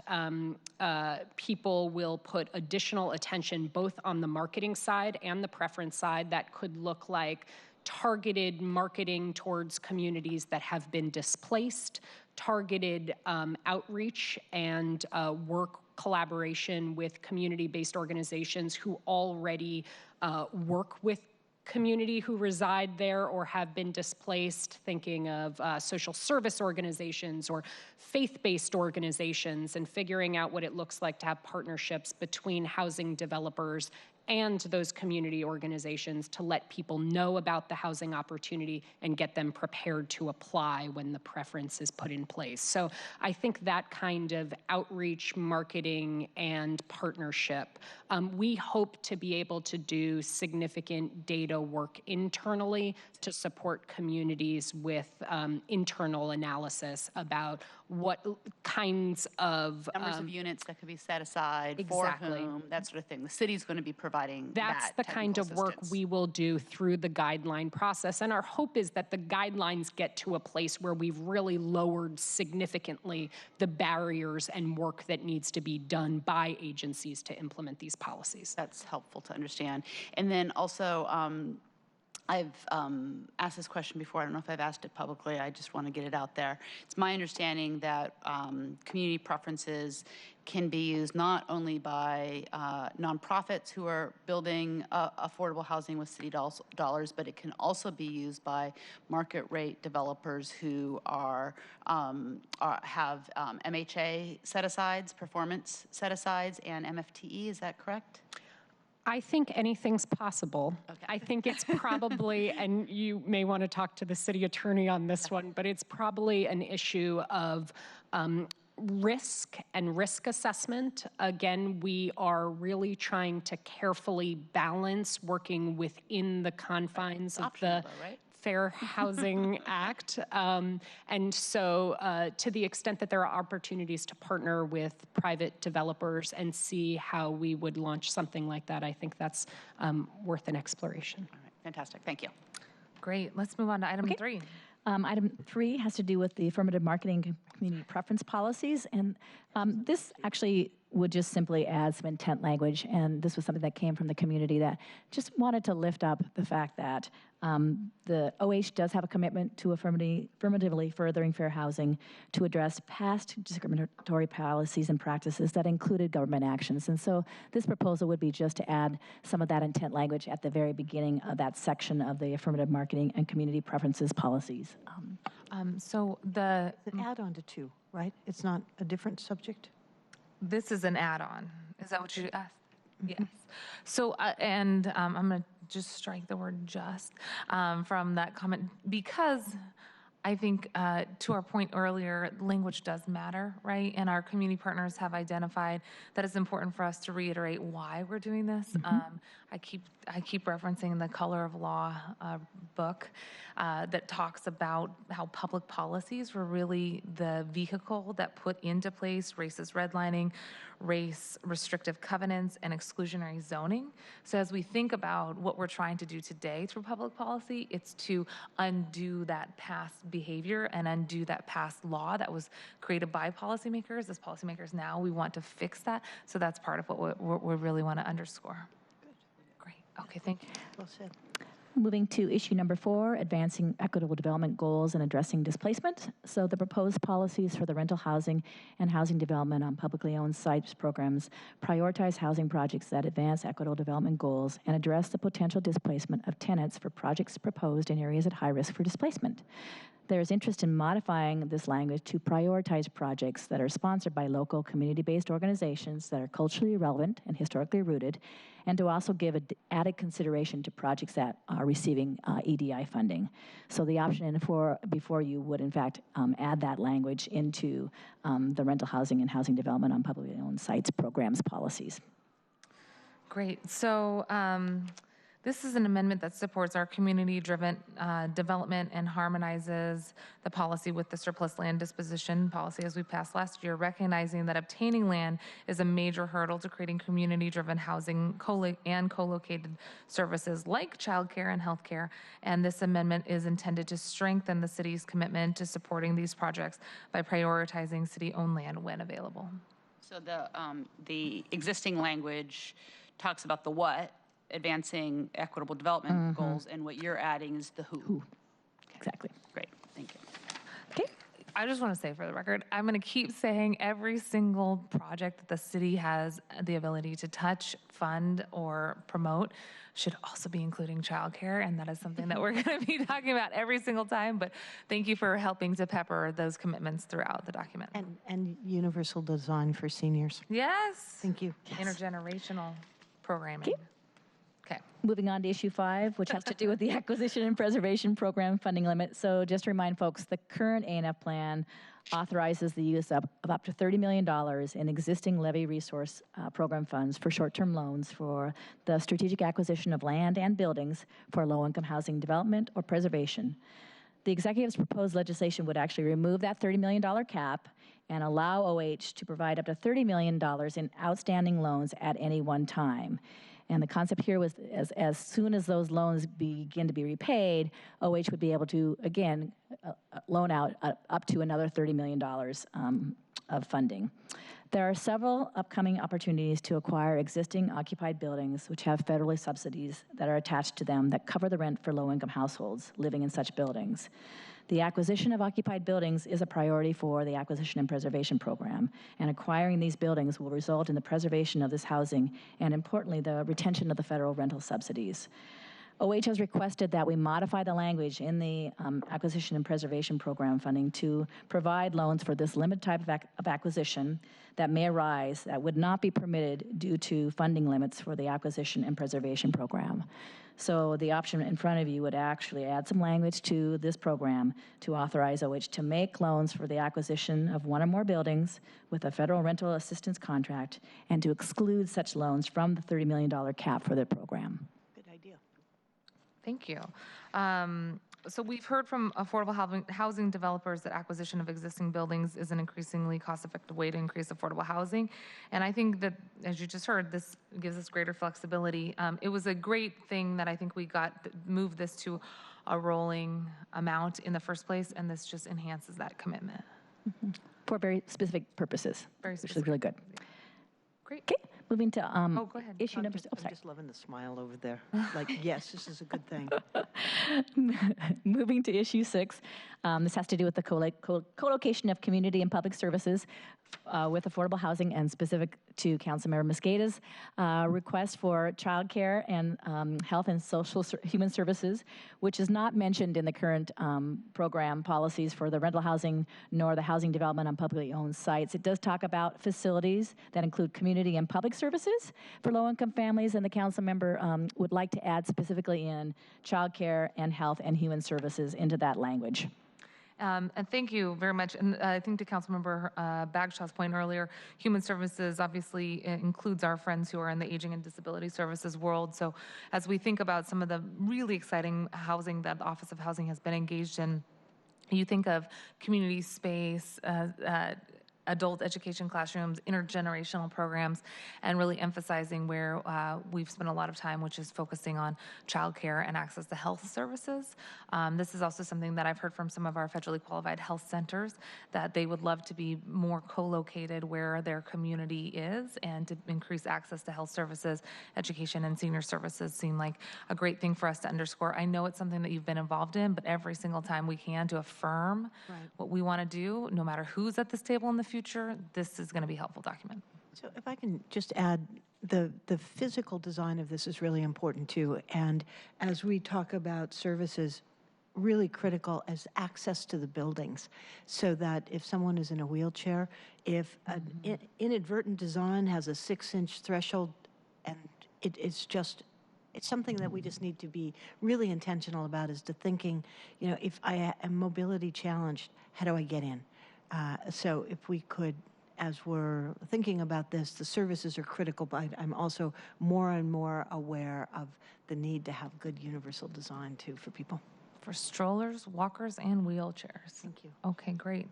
people will put additional attention both on the marketing side and the preference side. That could look like targeted marketing towards communities that have been displaced, targeted outreach and work collaboration with community-based organizations who already work with community who reside there or have been displaced, thinking of social service organizations or faith-based organizations, and figuring out what it looks like to have partnerships between housing developers and those community organizations to let people know about the housing opportunity and get them prepared to apply when the preference is put in place. So I think that kind of outreach, marketing, and partnership, we hope to be able to do significant data work internally to support communities with internal analysis about what kinds of numbers of units that could be set aside, exactly, for whom, that sort of thing. The city's going to be providing that's that the kind of work we will do through the guideline process. And our hope is that the guidelines get to a place where we've really lowered significantly the barriers and work that needs to be done by agencies to implement these policies. That's helpful to understand. And then also, I've asked this question before. I don't know if I've asked it publicly. I just want to get it out there. It's my understanding that community preferences can be used not only by nonprofits who are building affordable housing with city dollars, but it can also be used by market rate developers who have MHA set-asides, performance set-asides, and MFTE. Is that correct? I think anything's possible. Okay. I think it's probably, and you may want to talk to the city attorney on this one, but it's probably an issue of risk and risk assessment. Again, we are really trying to carefully balance working within the confines of the Fair Housing Act. And so to the extent that there are opportunities to partner with private developers and see how we would launch something like that, I think that's worth an exploration. All right, fantastic, thank you. Great, let's move on to item 3. Item 3 has to do with the affirmative marketing community preference policies. And this actually would just simply add some intent language. And this was something that came from the community that just wanted to lift up the fact that the OH does have a commitment to affirmatively furthering fair housing to address past discriminatory policies and practices that included government actions. And so this proposal would be just to add some of that intent language at the very beginning of that section of the affirmative marketing and community preferences policies. So the It's an add-on to 2, right? It's not a different subject? This is an add-on. Is that what you asked? Yes. So, and I'm going to just strike the word just from that comment, because I think to our point earlier, language does matter, right? And our community partners have identified that it's important for us to reiterate why we're doing this. I keep referencing the Color of Law book that talks about how public policies were really the vehicle that put into place racist redlining, race restrictive covenants, and exclusionary zoning. So as we think about what we're trying to do today through public policy, it's to undo that past behavior and undo that past law that was created by policymakers. As policymakers now, we want to fix that. So that's part of what we really want to underscore. Great. Okay, thank you. Well said. Moving to issue number 4, advancing equitable development goals and addressing displacement. So the proposed policies for the rental housing and housing development on publicly owned sites programs prioritize housing projects that advance equitable development goals and address the potential displacement of tenants for projects proposed in areas at high risk for displacement. there's interest in modifying this language to prioritize projects that are sponsored by local community-based organizations that are culturally relevant and historically rooted, and to also give added consideration to projects that are receiving EDI funding. So the option before you would, in fact, add that language into the rental housing and housing development on publicly owned sites programs policies. Great. So this is an amendment that supports our community-driven development and harmonizes the policy with the surplus land disposition policy as we passed last year, recognizing that obtaining land is a major hurdle to creating community-driven housing and co-located services like childcare and healthcare. And this amendment is intended to strengthen the city's commitment to supporting these projects by prioritizing city-owned land when available. So the existing language talks about the what, advancing equitable development goals, and what you're adding is the who. Exactly. Great, thank you. Okay. I just want to say for the record, I'm going to keep saying every single project that the city has the ability to touch, fund, or promote should also be including childcare, and that is something that we're going to be talking about every single time, but thank you for helping to pepper those commitments throughout the document. And universal design for seniors. Yes. Thank you. Intergenerational programming. Okay. Moving on to issue 5, which has to do with the acquisition and preservation program funding limit. So just to remind folks, the current A&F plan authorizes the use of up to $30 million in existing levy resource program funds for short-term loans for the strategic acquisition of land and buildings for low-income housing development or preservation. The executive's proposed legislation would actually remove that $30 million cap and allow OH to provide up to $30 million in outstanding loans at any one time. And the concept here was as soon as those loans begin to be repaid, OH would be able to, again, loan out up to another $30 million of funding. There are several upcoming opportunities to acquire existing occupied buildings which have federally subsidies that are attached to them that cover the rent for low-income households living in such buildings. The acquisition of occupied buildings is a priority for the Acquisition and Preservation Program, and acquiring these buildings will result in the preservation of this housing and, importantly, the retention of the federal rental subsidies. OH has requested that we modify the language in the Acquisition and Preservation Program funding to provide loans for this limited type of acquisition that may arise that would not be permitted due to funding limits for the Acquisition and Preservation Program. So the option in front of you would actually add some language to this program to authorize OH to make loans for the acquisition of one or more buildings with a federal rental assistance contract and to exclude such loans from the $30 million cap for the program. Good idea. Thank you. So we've heard from affordable housing developers that acquisition of existing buildings is an increasingly cost-effective way to increase affordable housing. And I think that, as you just heard, this gives us greater flexibility. It was a great thing that I think we moved this to a rolling amount in the first place, and this just enhances that commitment. For very specific purposes, which is really good. Great. Okay. Moving to go ahead. Issue number. I'm just loving the smile over there. Like, yes, this is a good thing. Moving to issue 6, this has to do with the co-location of community and public services with affordable housing, and specific to Councilmember Mosqueda's request for childcare and health and social human services, which is not mentioned in the current program policies for the rental housing nor the housing development on publicly owned sites. It does talk about facilities that include community and public services for low-income families, and the council member would like to add specifically in childcare and health and human services into that language. And thank you very much. And I think to Councilmember Bagshaw's point earlier, human services obviously includes our friends who are in the aging and disability services world. So as we think about some of the really exciting housing that the Office of Housing has been engaged in, you think of community space, adult education classrooms, intergenerational programs, and really emphasizing where we've spent a lot of time, which is focusing on childcare and access to health services. This is also something that I've heard from some of our federally qualified health centers, that they would love to be more co-located where their community is, and to increase access to health services, education, and senior services seem like a great thing for us to underscore. I know it's something that you've been involved in, but every single time we can to affirm what we want to do, no matter who's at this table in the future, this is going to be a helpful document. So if I can just add, the physical design of this is really important too. And as we talk about services, really critical as access to the buildings, so that if someone is in a wheelchair, if an inadvertent design has a 6-inch threshold, and it's something that we just need to be really intentional about, is to thinking, you know, if I am mobility challenged, how do I get in? So if we could, as we're thinking about this, the services are critical, but I'm also more and more aware of the need to have good universal design too for people. For strollers, walkers, and wheelchairs. Thank you. Okay, great.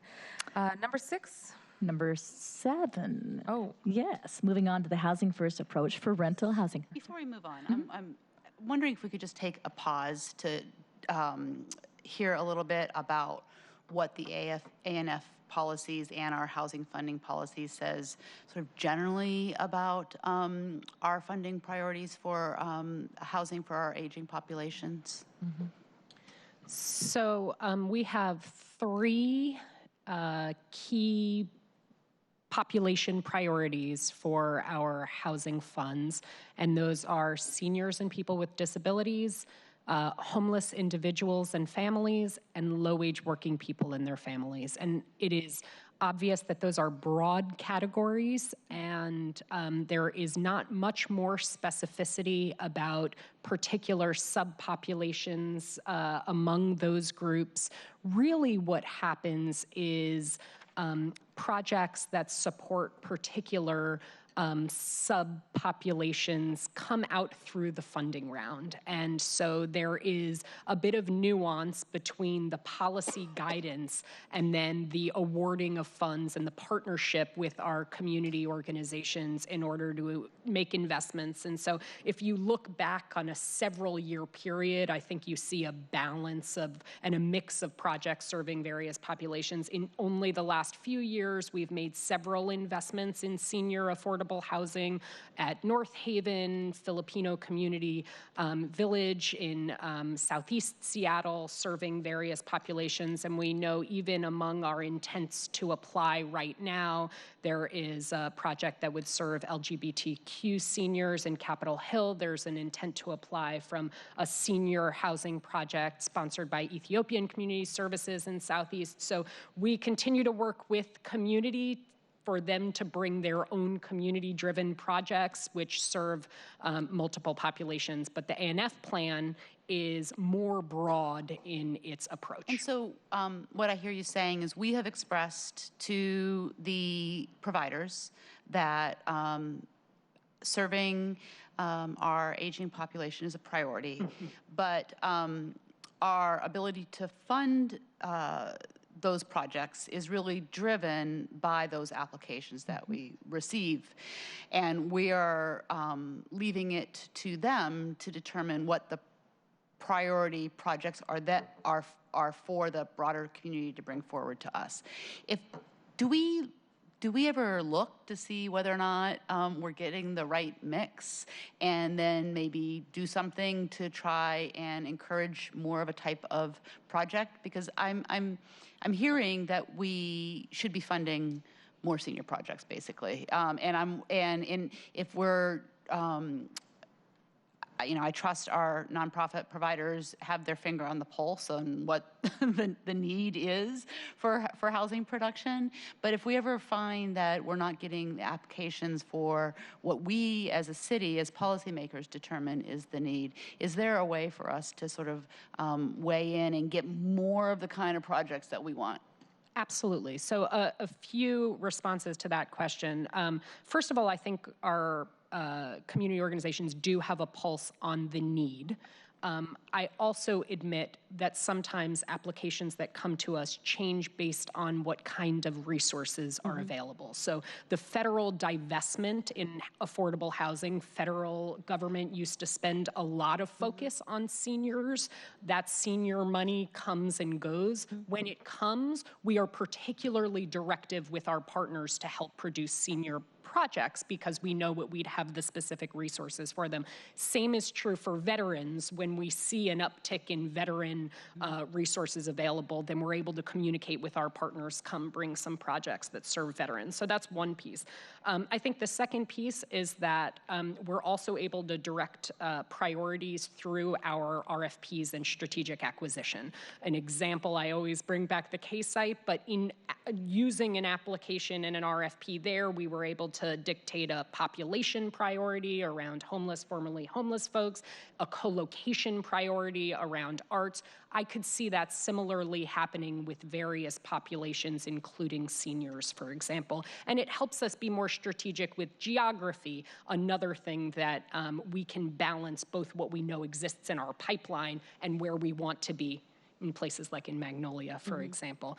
Number 6. Number 7. Oh. Yes, moving on to the housing first approach for rental housing. Before we move on, I'm wondering if we could just take a pause to hear a little bit about what the ANF policies and our housing funding policy says sort of generally about our funding priorities for housing for our aging populations. Mm-hmm. So we have 3 key population priorities for our housing funds, and those are seniors and people with disabilities, homeless individuals and families, and low-wage working people and their families. And it is obvious that those are broad categories, and there is not much more specificity about particular subpopulations among those groups. Really what happens is projects that support particular subpopulations come out through the funding round. And so there is a bit of nuance between the policy guidance and then the awarding of funds and the partnership with our community organizations in order to make investments. And so if you look back on a several-year period, I think you see a balance of and a mix of projects serving various populations. In only the last few years, we've made several investments in senior affordable housing at North Haven, Filipino Community Village in Southeast Seattle, serving various populations. And we know even among our intents to apply right now, there is a project that would serve LGBTQ seniors in Capitol Hill. There's an intent to apply from a senior housing project sponsored by Ethiopian Community Services in Southeast. So we continue to work with community for them to bring their own community-driven projects which serve multiple populations. But the ANF plan is more broad in its approach. And so what I hear you saying is we have expressed to the providers that serving our aging population is a priority, but our ability to fund those projects is really driven by those applications that we receive. And we are leaving it to them to determine what the priority projects are that are for the broader community to bring forward to us. Do we ever look to see whether or not we're getting the right mix, and then maybe do something to try and encourage more of a type of project? Because I'm hearing that we should be funding more senior projects, basically. If we're I trust our nonprofit providers have their finger on the pulse on what the need is for housing production. But if we ever find that we're not getting the applications for what we as a city, as policymakers, determine is the need, is there a way for us to sort of weigh in and get more of the kind of projects that we want? Absolutely. So a few responses to that question. First of all, I think our community organizations do have a pulse on the need. I also admit that sometimes applications that come to us change based on what kind of resources are available. So the federal divestment in affordable housing, federal government used to spend a lot of focus on seniors. That senior money comes and goes. When it comes, we are particularly directive with our partners to help produce senior projects because we know we'd have the specific resources for them. Same is true for veterans. When we see an uptick in veteran resources available, then we're able to communicate with our partners, come bring some projects that serve veterans. So that's one piece. I think the second piece is that we're also able to direct priorities through our RFPs and strategic acquisition. An example, I always bring back the K-site, but in using an application and an RFP there, we were able to dictate a population priority around homeless, formerly homeless folks, a co-location priority around arts. I could see that similarly happening with various populations, including seniors, for example. And it helps us be more strategic with geography, another thing that we can balance both what we know exists in our pipeline and where we want to be in places like in Magnolia, for example.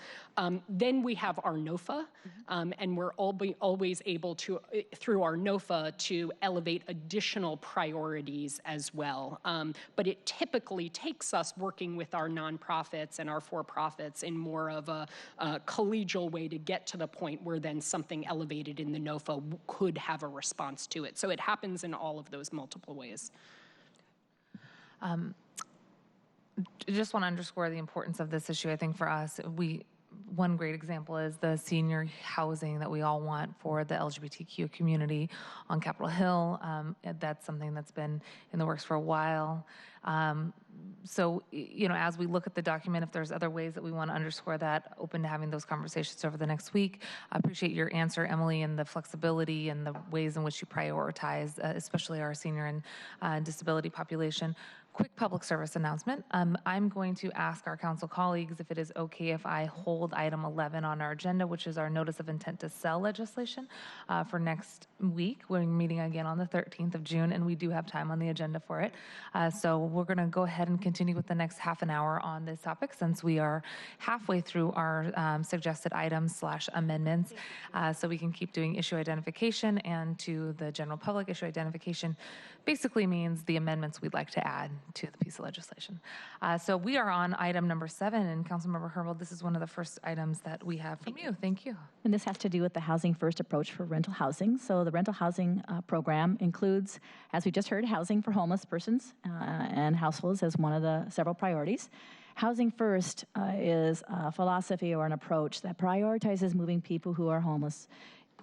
Then we have our NOFA, and we're always able to, through our NOFA, to elevate additional priorities as well. But it typically takes us working with our nonprofits and our for-profits in more of a collegial way to get to the point where then something elevated in the NOFA could have a response to it. So it happens in all of those multiple ways. I just want to underscore the importance of this issue. I think for us, one great example is the senior housing that we all want for the LGBTQ community on Capitol Hill. That's something that's been in the works for a while. So, as we look at the document, if there's other ways that we want to underscore that, open to having those conversations over the next week. I appreciate your answer, Emily, and the flexibility and the ways in which you prioritize, especially our senior and disability population. Quick public service announcement. I'm going to ask our council colleagues if it is okay if I hold item 11 on our agenda, which is our notice of intent to sell legislation for next week. We're meeting again on the 13th of June, and we do have time on the agenda for it. So we're going to go ahead and continue with the next half an hour on this topic since we are halfway through our suggested items / amendments. So we can keep doing issue identification, and to the general public, issue identification basically means the amendments we'd like to add to the piece of legislation. So we are on item number 7, and Councilmember Herbold, this is one of the first items that we have from you. Thank you. And this has to do with the housing first approach for rental housing. So the rental housing program includes, as we just heard, housing for homeless persons and households as one of the several priorities. Housing first is a philosophy or an approach that prioritizes moving people who are homeless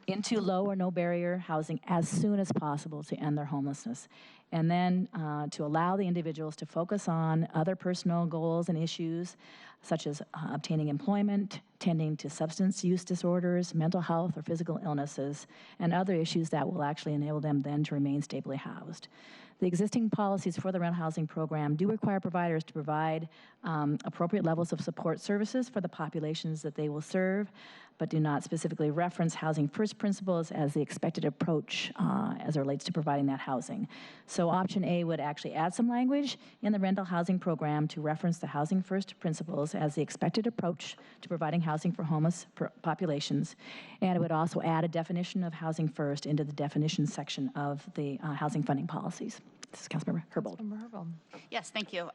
into low or no barrier housing as soon as possible to end their homelessness. And then to allow the individuals to focus on other personal goals and issues, such as obtaining employment, tending to substance use disorders, mental health or physical illnesses, and other issues that will actually enable them then to remain stably housed. The existing policies for the rental housing program do require providers to provide appropriate levels of support services for the populations that they will serve, but do not specifically reference housing first principles as the expected approach as it relates to providing that housing. So option A would actually add some language in the rental housing program to reference the housing first principles as the expected approach to providing housing for homeless populations. And it would also add a definition of housing first into the definition section of the housing funding policies. This is Councilmember Herbold. Yes, thank you.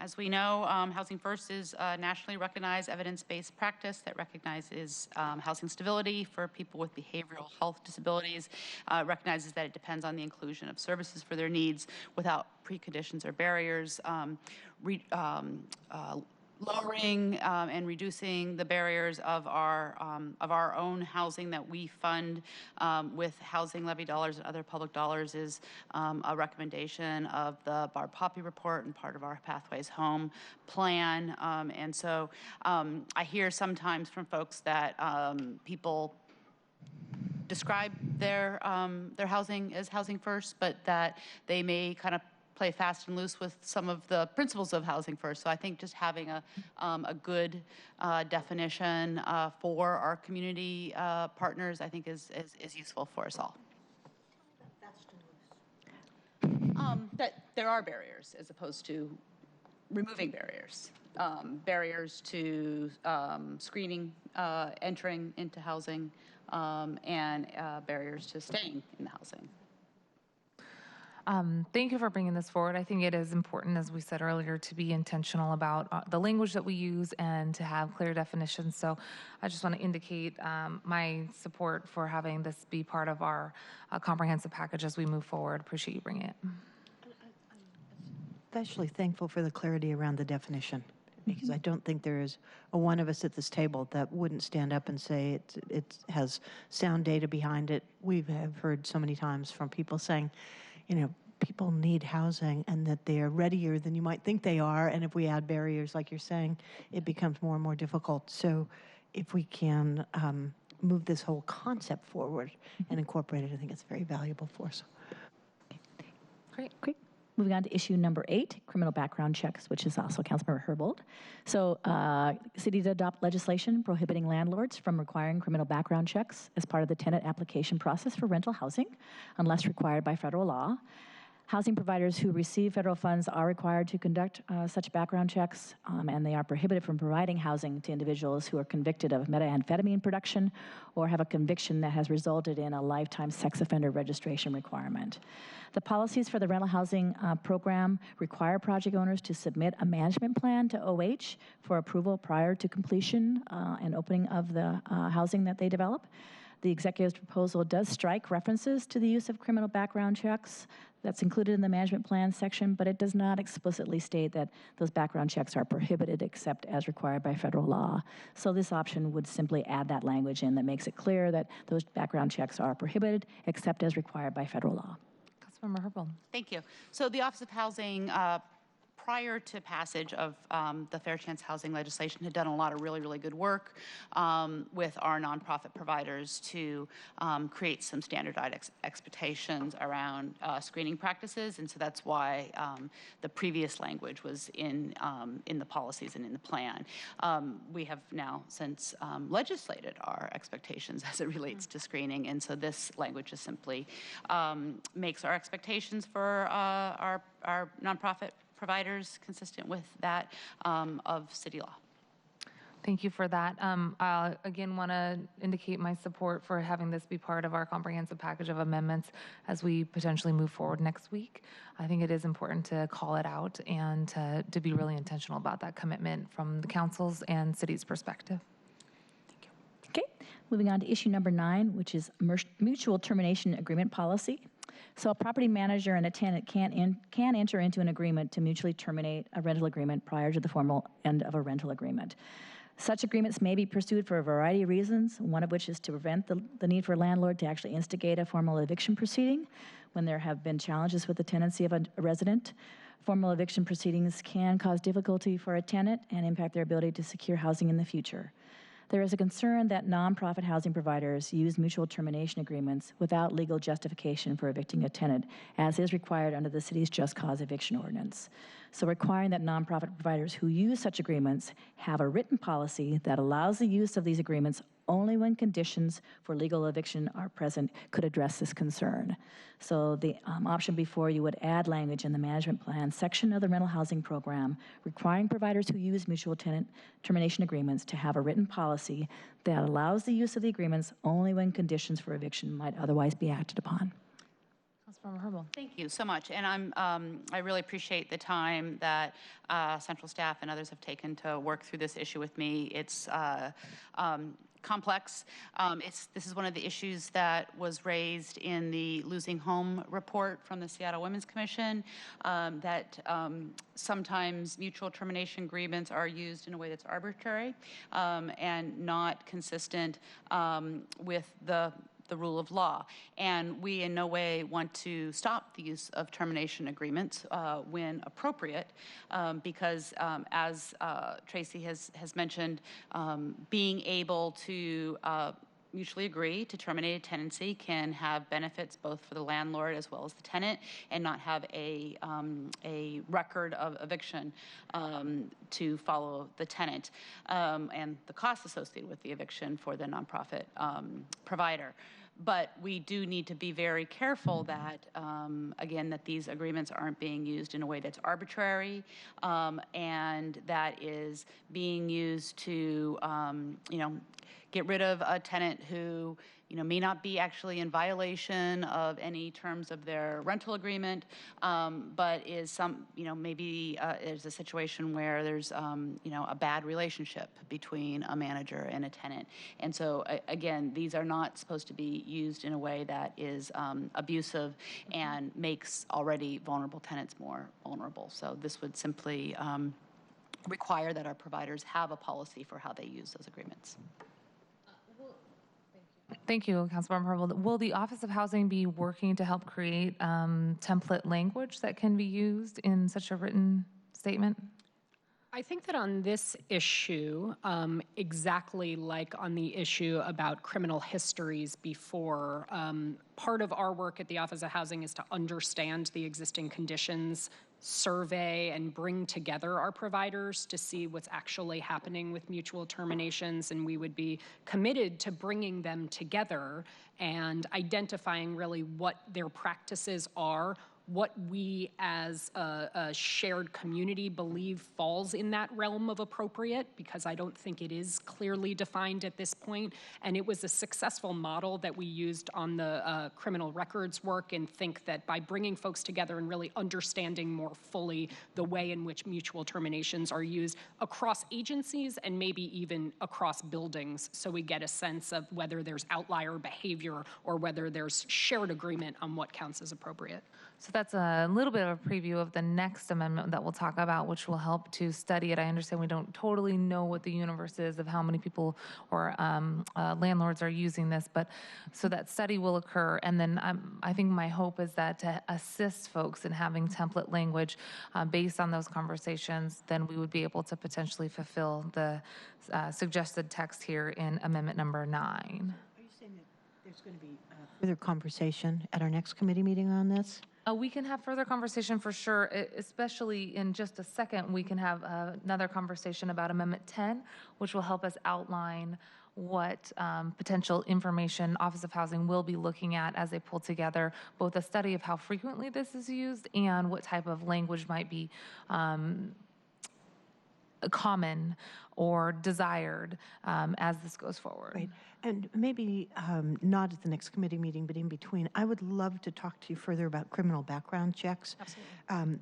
As we know, Housing First is a nationally recognized evidence-based practice that recognizes housing stability for people with behavioral health disabilities, recognizes that it depends on the inclusion of services for their needs without preconditions or barriers, lowering and reducing the barriers of our own housing that we fund with housing levy dollars and other public dollars is a recommendation of the Barb Poppy report and part of our Pathways Home plan. And so I hear sometimes from folks that people describe their housing as housing first, but that they may kind of play fast and loose with some of the principles of housing first. So I think just having a good definition for our community partners, I think is useful for us all. That there are barriers as opposed to removing barriers. Barriers to screening, entering into housing, and barriers to staying in the housing. Thank you for bringing this forward. I think it is important, as we said earlier, to be intentional about the language that we use and to have clear definitions. So I just want to indicate my support for having this be part of our comprehensive package as we move forward. Appreciate you bringing it. Especially thankful for the clarity around the definition, because I don't think there is a one of us at this table that wouldn't stand up and say it has sound data behind it. We have heard so many times from people saying, you know, people need housing and that they are readier than you might think they are. And if we add barriers, like you're saying, it becomes more and more difficult. So if we can move this whole concept forward and incorporate it, I think it's very valuable for us. Great. Moving on to issue number 8, criminal background checks, which is also Councilmember Herbold. So, city to adopt legislation prohibiting landlords from requiring criminal background checks as part of the tenant application process for rental housing, unless required by federal law. Housing providers who receive federal funds are required to conduct such background checks, and they are prohibited from providing housing to individuals who are convicted of methamphetamine production or have a conviction that has resulted in a lifetime sex offender registration requirement. The policies for the rental housing program require project owners to submit a management plan to OH for approval prior to completion and opening of the housing that they develop. The executive's proposal does strike references to the use of criminal background checks. That's included in the management plan section, but it does not explicitly state that those background checks are prohibited except as required by federal law. So this option would simply add that language in that makes it clear that those background checks are prohibited except as required by federal law. Councilmember Herbold. Thank you. So the Office of Housing, prior to passage of the Fair Chance Housing legislation, had done a lot of really good work with our nonprofit providers to create some standardized expectations around screening practices, and so that's why the previous language was in the policies and in the plan. We have now since legislated our expectations as it relates to screening, and so this language just simply makes our expectations for our nonprofit providers consistent with that of city law. Thank you for that. I again want to indicate my support for having this be part of our comprehensive package of amendments as we potentially move forward next week. I think it is important to call it out and to be really intentional about that commitment from the council's and city's perspective. Thank you. Okay, moving on to issue number 9, which is mutual termination agreement policy. So a property manager and a tenant can enter into an agreement to mutually terminate a rental agreement prior to the formal end of a rental agreement. Such agreements may be pursued for a variety of reasons, one of which is to prevent the need for a landlord to actually instigate a formal eviction proceeding when there have been challenges with the tenancy of a resident. Formal eviction proceedings can cause difficulty for a tenant and impact their ability to secure housing in the future. There is a concern that nonprofit housing providers use mutual termination agreements without legal justification for evicting a tenant, as is required under the city's just cause eviction ordinance. So requiring that nonprofit providers who use such agreements have a written policy that allows the use of these agreements only when conditions for legal eviction are present could address this concern. So the option before you would add language in the management plan section of the rental housing program requiring providers who use mutual tenant termination agreements to have a written policy that allows the use of the agreements only when conditions for eviction might otherwise be acted upon. Councilmember Herbold. Thank you so much, and I really appreciate the time that central staff and others have taken to work through this issue with me. It's complex. This is one of the issues that was raised in the Losing Home report from the Seattle Women's Commission, that sometimes mutual termination agreements are used in a way that's arbitrary and not consistent with the rule of law. And we in no way want to stop the use of termination agreements when appropriate, because as Tracy has mentioned, being able to mutually agree to terminate a tenancy can have benefits both for the landlord as well as the tenant, and not have a record of eviction to follow the tenant, and the costs associated with the eviction for the nonprofit provider. But we do need to be very careful that, again, that these agreements aren't being used in a way that's arbitrary, and that is being used to, get rid of a tenant who, may not be actually in violation of any terms of their rental agreement, but is maybe is a situation where there's, a bad relationship between a manager and a tenant. And so, again, these are not supposed to be used in a way that is abusive and makes already vulnerable tenants more vulnerable. So this would simply require that our providers have a policy for how they use those agreements. Thank you, Councilmember Harville. Will the Office of Housing be working to help create template language that can be used in such a written statement? I think that on this issue, exactly like on the issue about criminal histories before, part of our work at the Office of Housing is to understand the existing conditions, survey, and bring together our providers to see what's actually happening with mutual terminations. And we would be committed to bringing them together and identifying really what their practices are, what we as a shared community believe falls in that realm of appropriate, because I don't think it is clearly defined at this point. And it was a successful model that we used on the criminal records work, and think that by bringing folks together and really understanding more fully the way in which mutual terminations are used across agencies and maybe even across buildings, so we get a sense of whether there's outlier behavior or whether there's shared agreement on what counts as appropriate. So that's a little bit of a preview of the next amendment that we'll talk about, which will help to study it. I understand we don't totally know what the universe is of how many people or landlords are using this, but so that study will occur. And then I think my hope is that to assist folks in having template language based on those conversations, then we would be able to potentially fulfill the suggested text here in amendment number 9. Are you saying that there's going to be further conversation at our next committee meeting on this? We can have further conversation for sure, especially in just a second. We can have another conversation about Amendment 10, which will help us outline what potential information Office of Housing will be looking at as they pull together both a study of how frequently this is used and what type of language might be common or desired as this goes forward. Right. And maybe not at the next committee meeting, but in between, I would love to talk to you further about criminal background checks. Absolutely.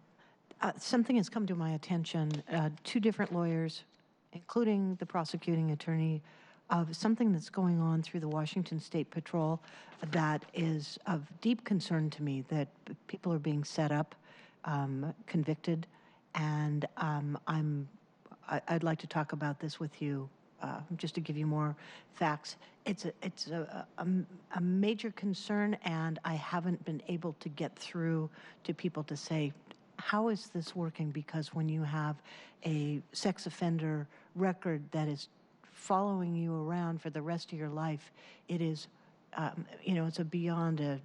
Something has come to my attention, 2 different lawyers, including the prosecuting attorney, of something that's going on through the Washington State Patrol that is of deep concern to me, that people are being set up, convicted, and I'd like to talk about this with you, just to give you more facts. It's a major concern, and I haven't been able to get through to people to say, how is this working? Because when you have a sex offender record that is following you around for the rest of your life, it is, it's a beyond a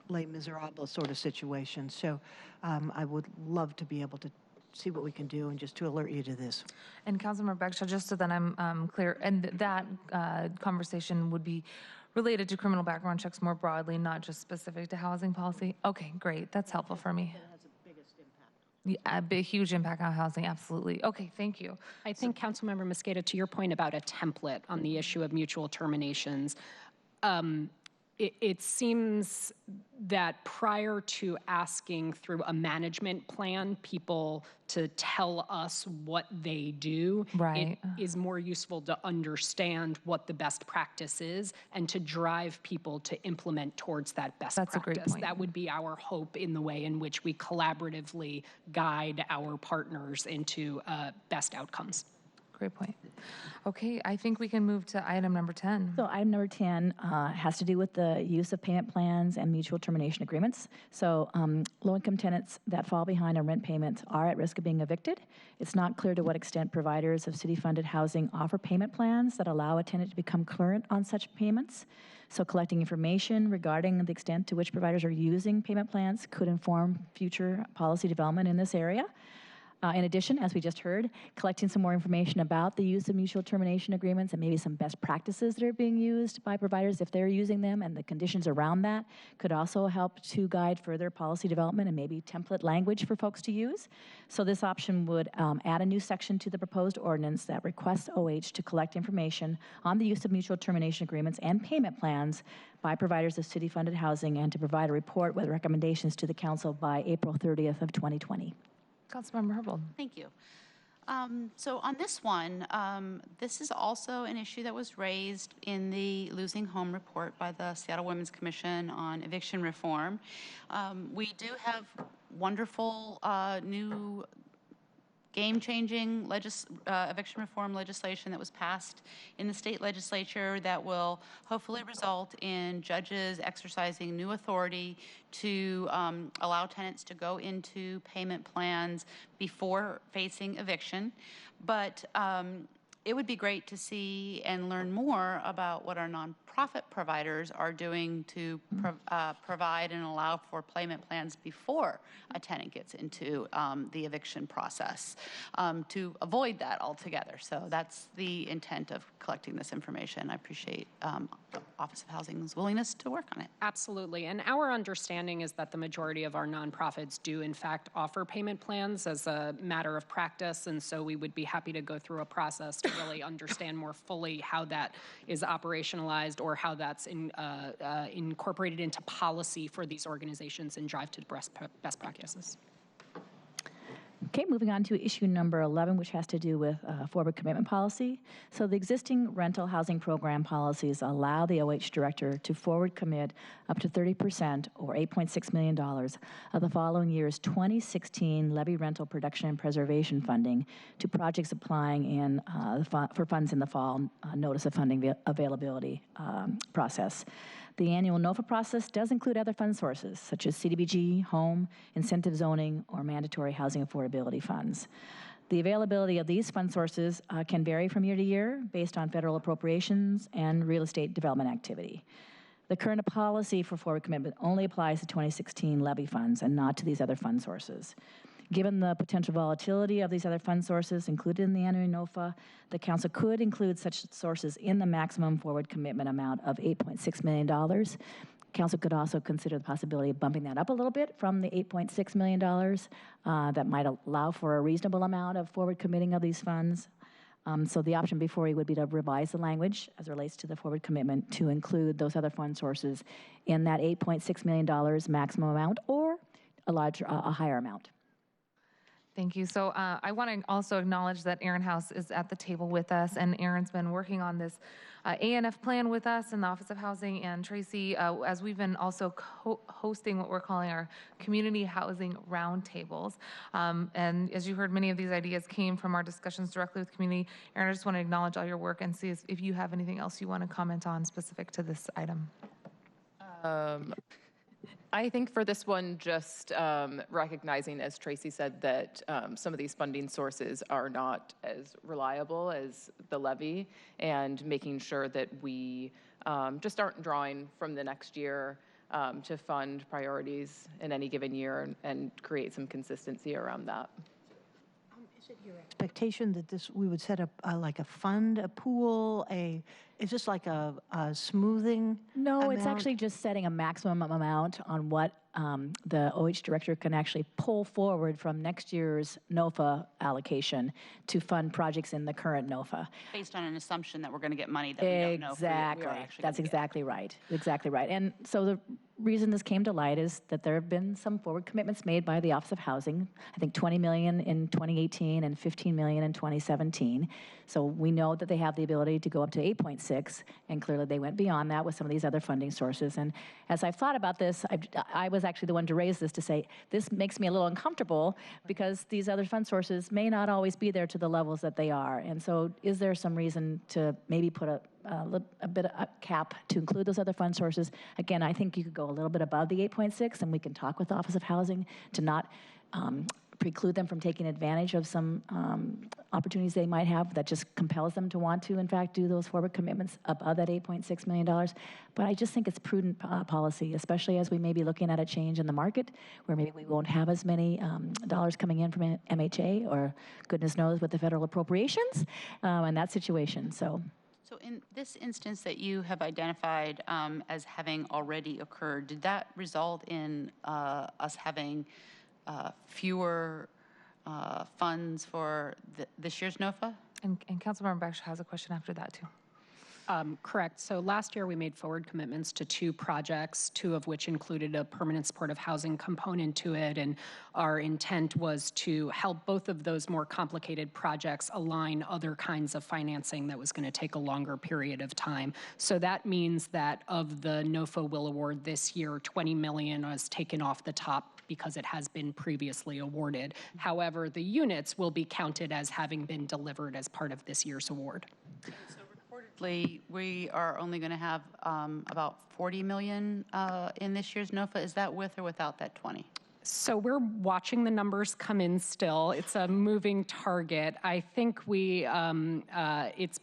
Les Miserables sort of situation. So I would love to be able to see what we can do and just to alert you to this. And Councilmember Bagshaw, just so that I'm clear, and that conversation would be related to criminal background checks more broadly, not just specific to housing policy? Okay, great. That's helpful for me. Yeah, a big, huge impact on housing, absolutely. Okay, thank you. I think, Councilmember Mosqueda, to your point about a template on the issue of mutual terminations, it seems that prior to asking through a management plan people to tell us what they do, right, it is more useful to understand what the best practice is and to drive people to implement towards that best practice. That's a great point. That would be our hope in the way in which we collaboratively guide our partners into best outcomes. Great point. Okay, I think we can move to item number 10. So item number 10 has to do with the use of payment plans and mutual termination agreements. So low-income tenants that fall behind on rent payments are at risk of being evicted. It's not clear to what extent providers of city-funded housing offer payment plans that allow a tenant to become current on such payments. So collecting information regarding the extent to which providers are using payment plans could inform future policy development in this area. In addition, as we just heard, collecting some more information about the use of mutual termination agreements and maybe some best practices that are being used by providers if they're using them, and the conditions around that could also help to guide further policy development and maybe template language for folks to use. So this option would add a new section to the proposed ordinance that requests OH to collect information on the use of mutual termination agreements and payment plans by providers of city-funded housing, and to provide a report with recommendations to the council by April 30th of 2020. Councilmember Herbold. Thank you. So on this one, this is also an issue that was raised in the Losing Home report by the Seattle Women's Commission on eviction reform. We do have wonderful new game-changing eviction reform legislation that was passed in the state legislature that will hopefully result in judges exercising new authority to allow tenants to go into payment plans before facing eviction. But it would be great to see and learn more about what our nonprofit providers are doing to provide and allow for payment plans before a tenant gets into the eviction process, to avoid that altogether. So that's the intent of collecting this information. I appreciate the Office of Housing's willingness to work on it. Absolutely. And our understanding is that the majority of our nonprofits do, in fact, offer payment plans as a matter of practice. And so we would be happy to go through a process to really understand more fully how that is operationalized, or how that's incorporated into policy for these organizations and drive to best practices. Okay, moving on to issue number 11, which has to do with forward commitment policy. So the existing rental housing program policies allow the OH director to forward commit up to 30% or $8.6 million of the following year's 2016 levy rental production and preservation funding to projects applying in for funds in the fall notice of funding availability process. The annual NOFA process does include other fund sources, such as CDBG, home, incentive zoning, or mandatory housing affordability funds. The availability of these fund sources can vary from year to year based on federal appropriations and real estate development activity. The current policy for forward commitment only applies to 2016 levy funds and not to these other fund sources. Given the potential volatility of these other fund sources included in the annual NOFA, the council could include such sources in the maximum forward commitment amount of $8.6 million. Council could also consider the possibility of bumping that up a little bit from the $8.6 million that might allow for a reasonable amount of forward committing of these funds. So the option before you would be to revise the language as it relates to the forward commitment to include those other fund sources in that $8.6 million maximum amount, or a higher amount. Thank you. So I want to also acknowledge that Aaron House is at the table with us, and Aaron's been working on this ANF plan with us in the Office of Housing, and Tracy, as we've been also hosting what we're calling our community housing roundtables. And as you heard, many of these ideas came from our discussions directly with community. Aaron, I just want to acknowledge all your work and see if you have anything else you want to comment on specific to this item. I think for this one, just recognizing, as Tracy said, that some of these funding sources are not as reliable as the levy, and making sure that we just aren't drawing from the next year to fund priorities in any given year, and create some consistency around that. Is it your expectation that we would set up like a fund, a pool, is this like a smoothing No, amount? it's actually just setting a maximum amount on what the OH director can actually pull forward from next year's NOFA allocation to fund projects in the current NOFA. Based on an assumption that we're going to get money that we don't know if we are actually That's exactly right. Exactly right. And so the reason this came to light is that there have been some forward commitments made by the Office of Housing, I think $20 million in 2018 and $15 million in 2017. So we know that they have the ability to go up to 8.6, and clearly they went beyond that with some of these other funding sources. And as I've thought about this, I was actually the one to raise this, to say this makes me a little uncomfortable because these other fund sources may not always be there to the levels that they are. And so is there some reason to maybe put a bit of a cap to include those other fund sources? Again, I think you could go a little bit above the 8.6, and we can talk with the Office of Housing to not preclude them from taking advantage of some opportunities they might have that just compels them to want to, in fact, do those forward commitments above that $8.6 million. But I just think it's prudent policy, especially as we may be looking at a change in the market where maybe we won't have as many dollars coming in from MHA or goodness knows with the federal appropriations in that situation. So in this instance that you have identified as having already occurred, did that result in us having fewer funds for this year's NOFA? And Councilmember Baxter has a question after that, too. Correct. So last year we made forward commitments to 2 projects, 2 of which included a permanent supportive housing component to it. And our intent was to help both of those more complicated projects align other kinds of financing that was going to take a longer period of time. So that means that of the NOFA will award this year, $20 million was taken off the top because it has been previously awarded. However, the units will be counted as having been delivered as part of this year's award. We are only going to have about $40 million in this year's NOFA. Is that with or without that 20? So we're watching the numbers come in still. It's a moving target. I think it's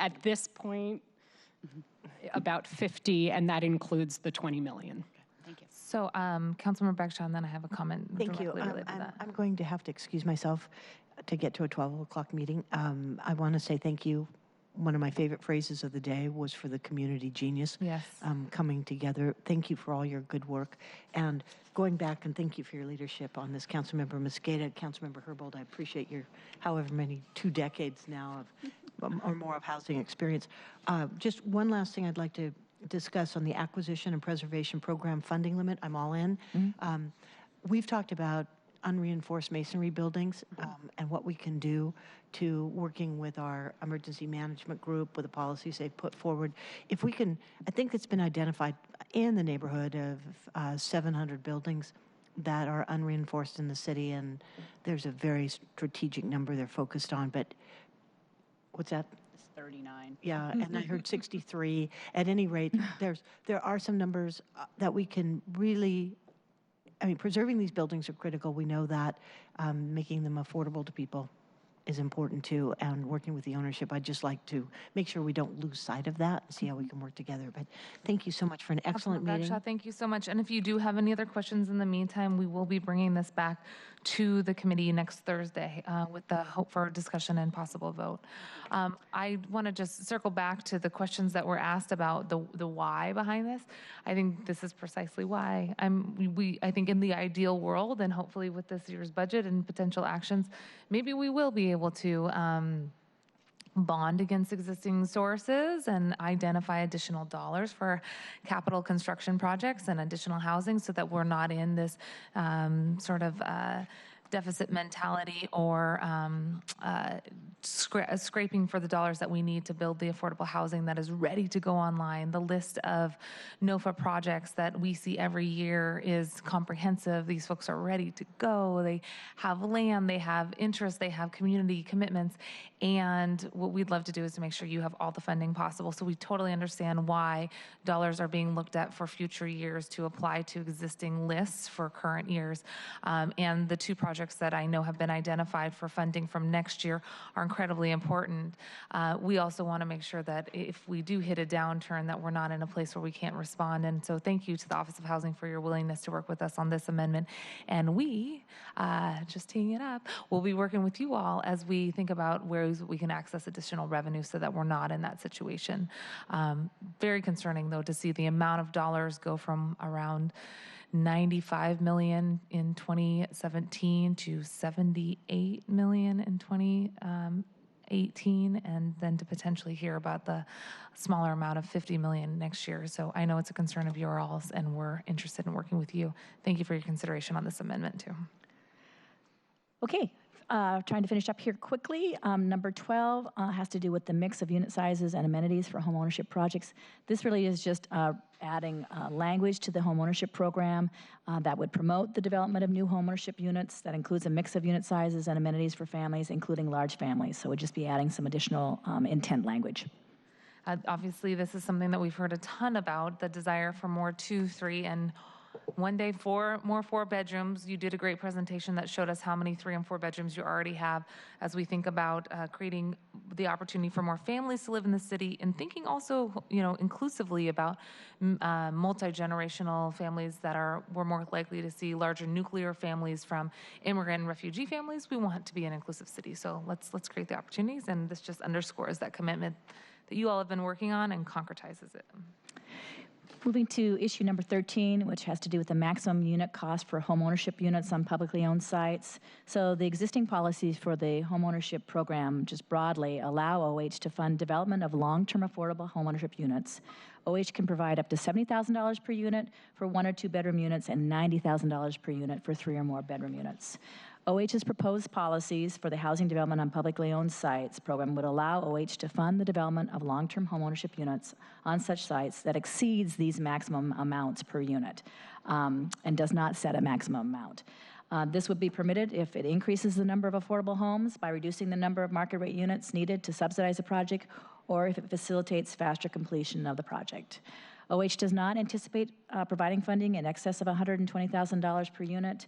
at this point about 50, and that includes the 20 million. Thank you. So Councilmember Baxter, and then I have a comment Thank you. related to that. I'm going to have to excuse myself to get to a 12 o'clock meeting. I want to say thank you. One of my favorite phrases of the day was for the community genius coming together. Thank you for all your good work. And going back, and thank you for your leadership on this, Councilmember Mosqueda, Councilmember Herbold. I appreciate your however many 2 decades now of or more of housing experience. Just one last thing I'd like to discuss on the acquisition and preservation program funding limit. I'm all in. We've talked about unreinforced masonry buildings and what we can do to working with our emergency management group with the policies they've put forward. If we can, I think it's been identified in the neighborhood of 700 buildings that are unreinforced in the city, and there's a very strategic number they're focused on, but what's that? 39. Yeah, and I heard 63. At any rate, there are some numbers that we can really, I mean, preserving these buildings are critical. We know that. Making them affordable to people is important too, and working with the ownership. I'd just like to make sure we don't lose sight of that and see how we can work together. But thank you so much for an excellent meeting. Bagshaw, thank you so much. And if you do have any other questions in the meantime, we will be bringing this back to the committee next Thursday with the hope for a discussion and possible vote. I want to just circle back to the questions that were asked about the why behind this. I think this is precisely why. I think in the ideal world, and hopefully with this year's budget and potential actions, maybe we will be able to bond against existing sources and identify additional dollars for capital construction projects and additional housing so that we're not in this sort of deficit mentality or scraping for the dollars that we need to build the affordable housing that is ready to go online. The list of NOFA projects that we see every year is comprehensive. These folks are ready to go. They have land, they have interest, they have community commitments. And what we'd love to do is to make sure you have all the funding possible. So we totally understand why dollars are being looked at for future years to apply to existing lists for current years. And the 2 projects that I know have been identified for funding from next year are incredibly important. We also want to make sure that if we do hit a downturn, that we're not in a place where we can't respond. And so thank you to the Office of Housing for your willingness to work with us on this amendment. And we, just teeing it up, will be working with you all as we think about ways we can access additional revenue so that we're not in that situation. Very concerning, though, to see the amount of dollars go from around $95 million in 2017 to $78 million in 2018, and then to potentially hear about the smaller amount of $50 million next year. So I know it's a concern of your all's, and we're interested in working with you. Thank you for your consideration on this amendment, too. Okay. Trying to finish up here quickly. Number 12 has to do with the mix of unit sizes and amenities for home ownership projects. This really is just adding language to the home ownership program that would promote the development of new home ownership units. That includes a mix of unit sizes and amenities for families, including large families. So we'd just be adding some additional intent language. Obviously, this is something that we've heard a ton about, the desire for more 2, 3, and One day, more 4-bedrooms. You did a great presentation that showed us how many 3 and 4 bedrooms you already have as we think about creating the opportunity for more families to live in the city, and thinking also, inclusively about multi-generational families that we're more likely to see larger nuclear families from immigrant and refugee families. We want to be an inclusive city, so let's create the opportunities, and this just underscores that commitment that you all have been working on and concretizes it. Moving to issue number 13, which has to do with the maximum unit cost for homeownership units on publicly owned sites. So the existing policies for the homeownership program just broadly allow OH to fund development of long-term affordable homeownership units. OH can provide up to $70,000 per unit for 1 or 2 bedroom units and $90,000 per unit for 3 or more bedroom units. OH's proposed policies for the Housing Development on Publicly Owned Sites program would allow OH to fund the development of long-term homeownership units on such sites that exceeds these maximum amounts per unit and does not set a maximum amount. This would be permitted if it increases the number of affordable homes by reducing the number of market rate units needed to subsidize a project, or if it facilitates faster completion of the project. OH does not anticipate providing funding in excess of $120,000 per unit.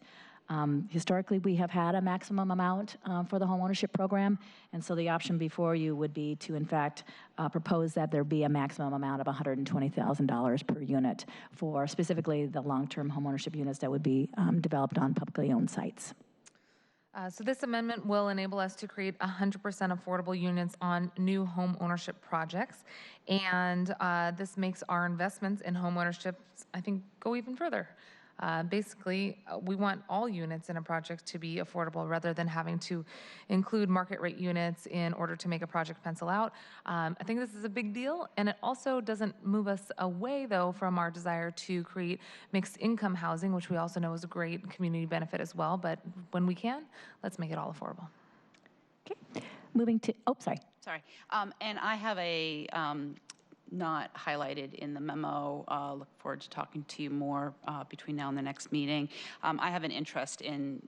Historically, we have had a maximum amount for the homeownership program, and so the option before you would be to, in fact, propose that there be a maximum amount of $120,000 per unit for specifically the long-term homeownership units that would be developed on publicly owned sites. So this amendment will enable us to create 100% affordable units on new home ownership projects, and this makes our investments in home ownership, I think, go even further. Basically, we want all units in a project to be affordable rather than having to include market rate units in order to make a project pencil out. I think this is a big deal, and it also doesn't move us away, though, from our desire to create mixed income housing, which we also know is a great community benefit as well. But when we can, let's make it all affordable. Okay, moving to, sorry. And I have a not highlighted in the memo. Look forward to talking to you more between now and the next meeting. I have an interest in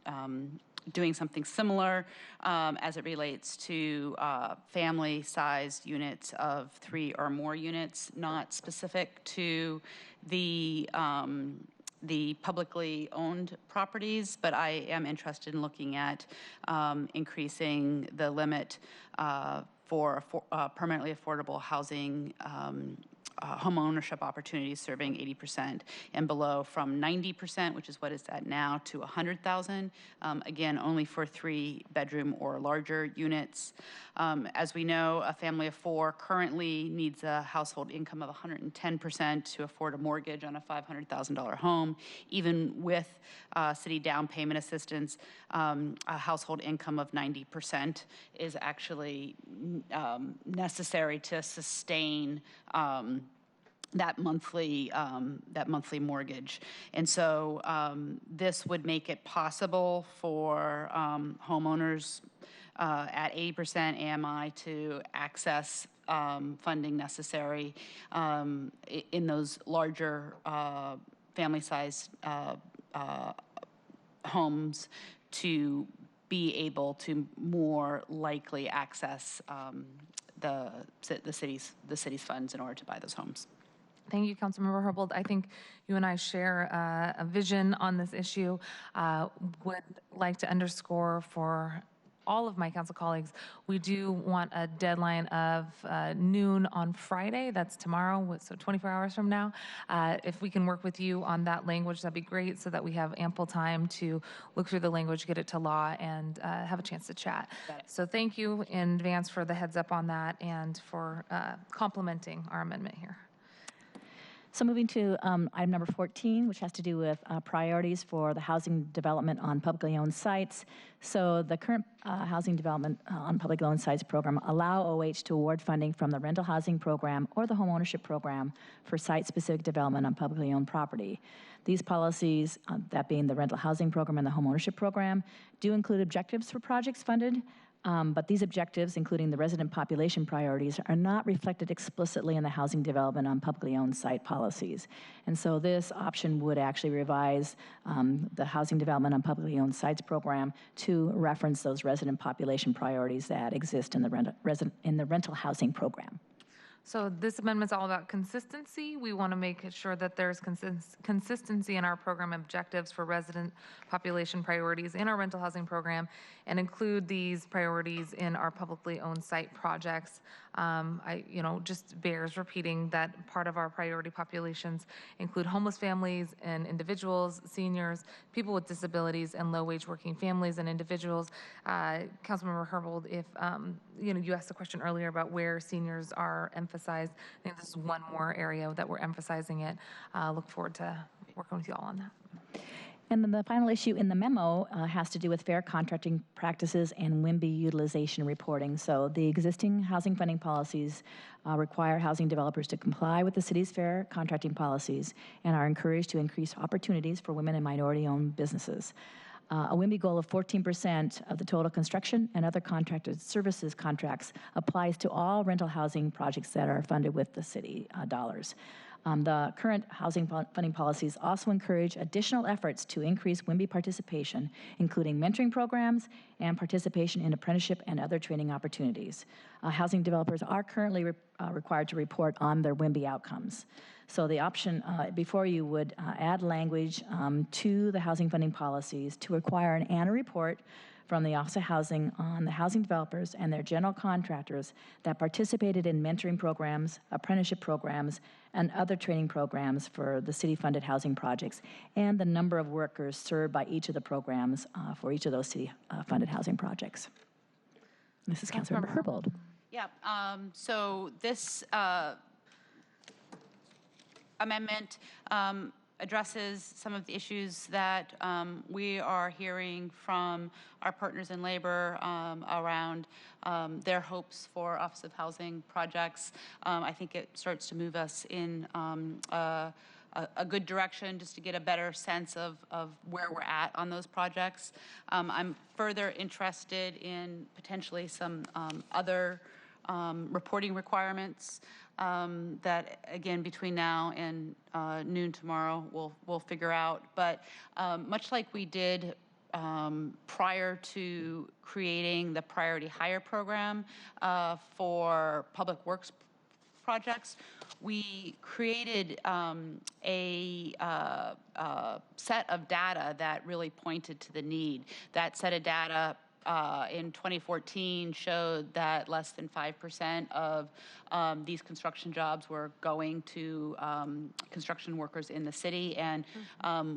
doing something similar as it relates to family-sized units of 3 or more units, not specific to the publicly owned properties, but I am interested in looking at increasing the limit for permanently affordable housing home ownership opportunities serving 80% and below from 90%, which is what it's at now, to 100,000. Again, only for 3-bedroom or larger units. As we know, a family of 4 currently needs a household income of 110% to afford a mortgage on a $500,000 home. Even with city down payment assistance, a household income of 90% is actually necessary to sustain that monthly mortgage. And so this would make it possible for homeowners at 80% AMI to access funding necessary in those larger family-sized homes to be able to more likely access the city's funds in order to buy those homes. Thank you, Councilmember Herbold. I think you and I share a vision on this issue. Would like to underscore for all of my council colleagues, we do want a deadline of noon on Friday. That's tomorrow, so 24 hours from now. If we can work with you on that language, that'd be great, so that we have ample time to look through the language, get it to law, and have a chance to chat. So thank you in advance for the heads up on that and for complementing our amendment here. So moving to item number 14, which has to do with priorities for the housing development on publicly owned sites. So the current housing development on publicly owned sites program allow OH to award funding from the rental housing program or the home ownership program for site-specific development on publicly owned property. These policies, that being the rental housing program and the home ownership program, do include objectives for projects funded. But these objectives, including the resident population priorities, are not reflected explicitly in the housing development on publicly owned site policies. And so this option would actually revise the housing development on publicly owned sites program to reference those resident population priorities that exist in the rental housing program. So this amendment's all about consistency. We want to make sure that there's consistency in our program objectives for resident population priorities in our rental housing program and include these priorities in our publicly owned site projects. Just bears repeating that part of our priority populations include homeless families and individuals, seniors, people with disabilities, and low-wage working families and individuals. Councilmember Herbold, if you asked a question earlier about where seniors are emphasized. I think this is one more area that we're emphasizing it. Look forward to working with you all on that. And then the final issue in the memo has to do with fair contracting practices and WIMBY utilization reporting. So the existing housing funding policies require housing developers to comply with the city's fair contracting policies and are encouraged to increase opportunities for women and minority-owned businesses. A WIMBY goal of 14% of the total construction and other contracted services contracts applies to all rental housing projects that are funded with the city dollars. The current housing funding policies also encourage additional efforts to increase WIMBY participation, including mentoring programs and participation in apprenticeship and other training opportunities. Housing developers are currently required to report on their WIMBY outcomes. So the option before you would add language to the housing funding policies to require an annual report from the Office of Housing on the housing developers and their general contractors that participated in mentoring programs, apprenticeship programs, and other training programs for the city-funded housing projects, and the number of workers served by each of the programs for each of those city-funded housing projects. This is Councilmember Herbold. Yeah, so this amendment addresses some of the issues that we are hearing from our partners in labor around their hopes for Office of Housing projects. I think it starts to move us in a good direction just to get a better sense of where we're at on those projects. I'm further interested in potentially some other reporting requirements that, again, between now and noon tomorrow, we'll figure out. But much like we did prior to creating the Priority Hire Program for public works projects, we created a set of data that really pointed to the need. That set of data in 2014 showed that less than 5% of these construction jobs were going to construction workers in the city, and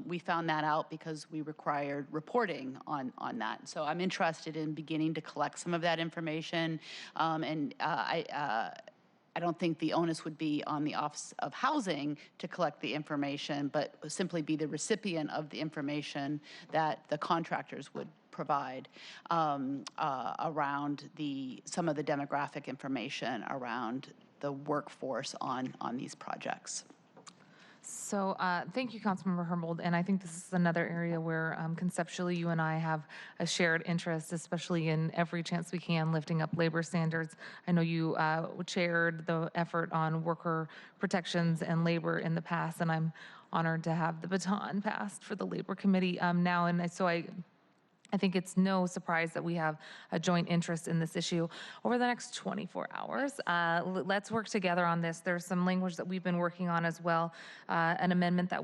we found that out because we required reporting on that. So I'm interested in beginning to collect some of that information, and I don't think the onus would be on the Office of Housing to collect the information, but simply be the recipient of the information that the contractors would provide around some of the demographic information around the workforce on these projects. So thank you, Councilmember Herbold, and I think this is another area where conceptually you and I have a shared interest, especially in every chance we can lifting up labor standards. I know you chaired the effort on worker protections and labor in the past, and I'm honored to have the baton passed for the Labor Committee now, and so I think it's no surprise that we have a joint interest in this issue. Over the next 24 hours, let's work together on this. There's some language that we've been working on as well, an amendment that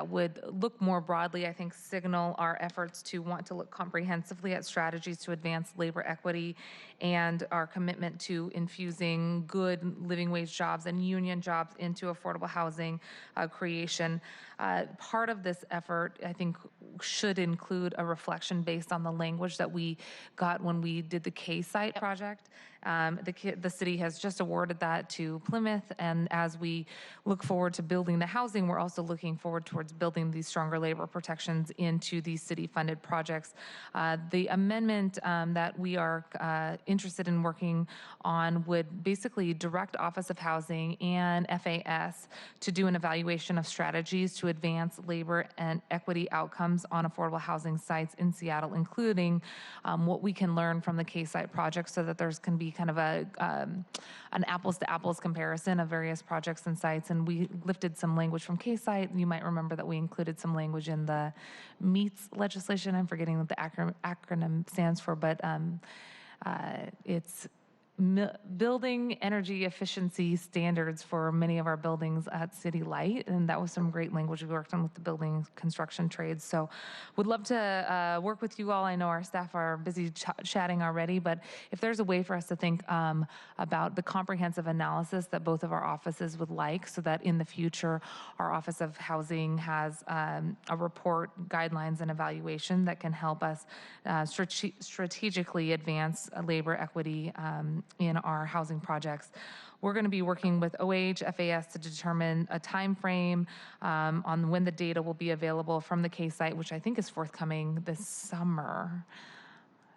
would look more broadly, I think, signal our efforts to want to look comprehensively at strategies to advance labor equity and our commitment to infusing good living wage jobs and union jobs into affordable housing creation. Part of this effort, I think, should include a reflection based on the language that we got when we did the K-Site project. The city has just awarded that to Plymouth, and as we look forward to building the housing, we're also looking forward towards building these stronger labor protections into these city-funded projects. The amendment that we are interested in working on would basically direct Office of Housing and FAS to do an evaluation of strategies to advance labor and equity outcomes on affordable housing sites in Seattle, including what we can learn from the K-Site project so that there's can be kind of an apples-to-apples comparison of various projects and sites. And we lifted some language from K-Site. You might remember that we included some language in the MEETS legislation. I'm forgetting what the acronym stands for, but it's building energy efficiency standards for many of our buildings at City Light, and that was some great language we worked on with the building construction trades. So would love to work with you all. I know our staff are busy chatting already, but if there's a way for us to think about the comprehensive analysis that both of our offices would like, so that in the future our Office of Housing has a report, guidelines, and evaluation that can help us strategically advance labor equity in our housing projects. We're going to be working with OH, FAS to determine a time frame on when the data will be available from the case site, which I think is forthcoming this summer.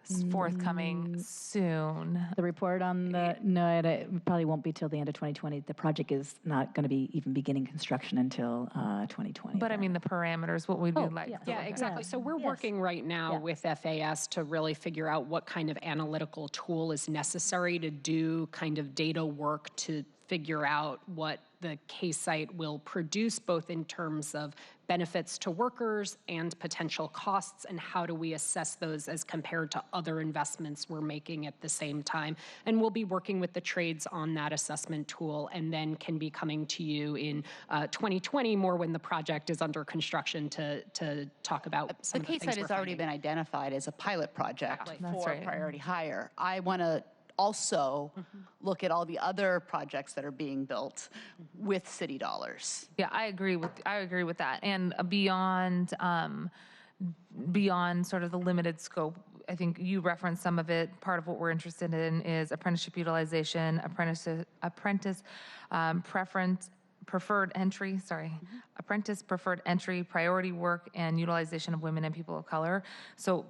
It's forthcoming soon. The report on the, no, it probably won't be till the end of 2020. The project is not going to be even beginning construction until 2020. But I mean the parameters, what we'd like. Yeah, exactly. So we're working right now with FAS to really figure out what kind of analytical tool is necessary to do kind of data work to figure out what the case site will produce, both in terms of benefits to workers and potential costs, and how do we assess those as compared to other investments we're making at the same time. And we'll be working with the trades on that assessment tool, and then can be coming to you in 2020 more when the project is under construction to talk about some of the case things site has we're already finding. been identified as a pilot project That's for right. priority hire. I want to also look at all the other projects that are being built with city dollars. Yeah, I agree with that. And beyond sort of the limited scope, I think you referenced some of it. Part of what we're interested in is apprenticeship utilization, apprentice preferred entry, apprentice preferred entry, priority work, and utilization of women and people of color. So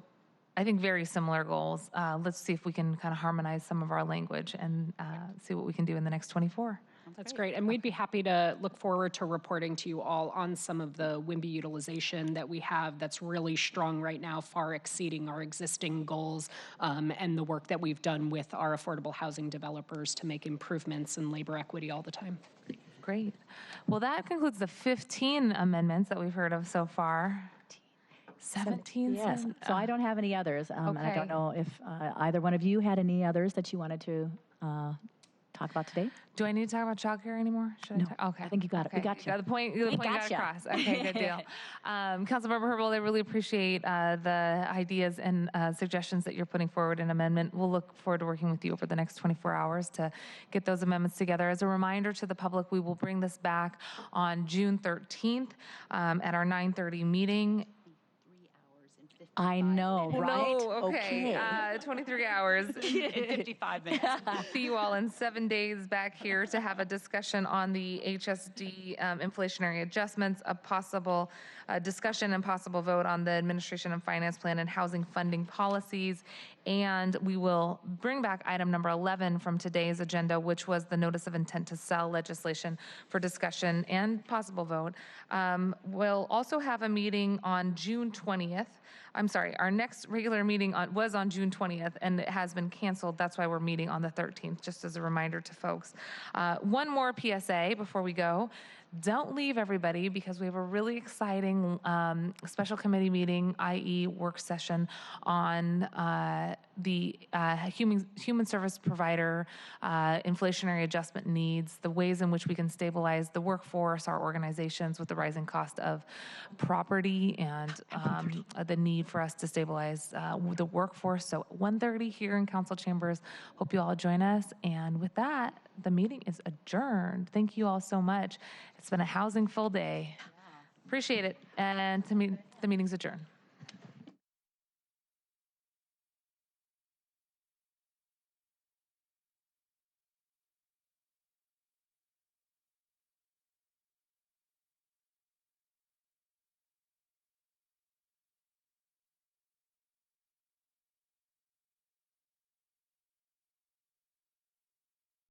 I think very similar goals. Let's see if we can kind of harmonize some of our language and see what we can do in the next 24. That's great. And we'd be happy to look forward to reporting to you all on some of the WIMBY utilization that we have that's really strong right now, far exceeding our existing goals, and the work that we've done with our affordable housing developers to make improvements in labor equity all the time. Great. Well, that concludes the 15 amendments that we've heard of so far. 17? Yes. So I don't have any others. And I Okay. don't know if either one of you had any others that you wanted to talk about today. Do I need to talk about childcare anymore? Should No. Okay. I think you got it. We got you. The point got gotcha. across. Okay, good deal. Councilmember Herbold, I really appreciate the ideas and suggestions that you're putting forward in amendment. We'll look forward to working with you over the next 24 hours to get those amendments together. As a reminder to the public, we will bring this back on June 13th at our 9:30 meeting. I know, right? No, okay. 23 hours. 55 minutes. See you all in 7 days back here to have a discussion on the HSD inflationary adjustments, a possible discussion and possible vote on the administration and finance plan and housing funding policies. And we will bring back item number 11 from today's agenda, which was the notice of intent to sell legislation for discussion and possible vote. We'll also have a meeting on June 20th. I'm sorry, our next regular meeting was on June 20th, and it has been canceled. That's why we're meeting on the 13th, just as a reminder to folks. One more PSA before we go. Don't leave, everybody, because we have a really exciting special committee meeting, i.e. work session, on the human service provider inflationary adjustment needs, the ways in which we can stabilize the workforce, our organizations, with the rising cost of property and the need for us to stabilize the workforce. So 1:30 here in council chambers. Hope you all join us. And with that, the meeting is adjourned. Thank you all so much. It's been a housing full day. Appreciate it. And the meeting's adjourned.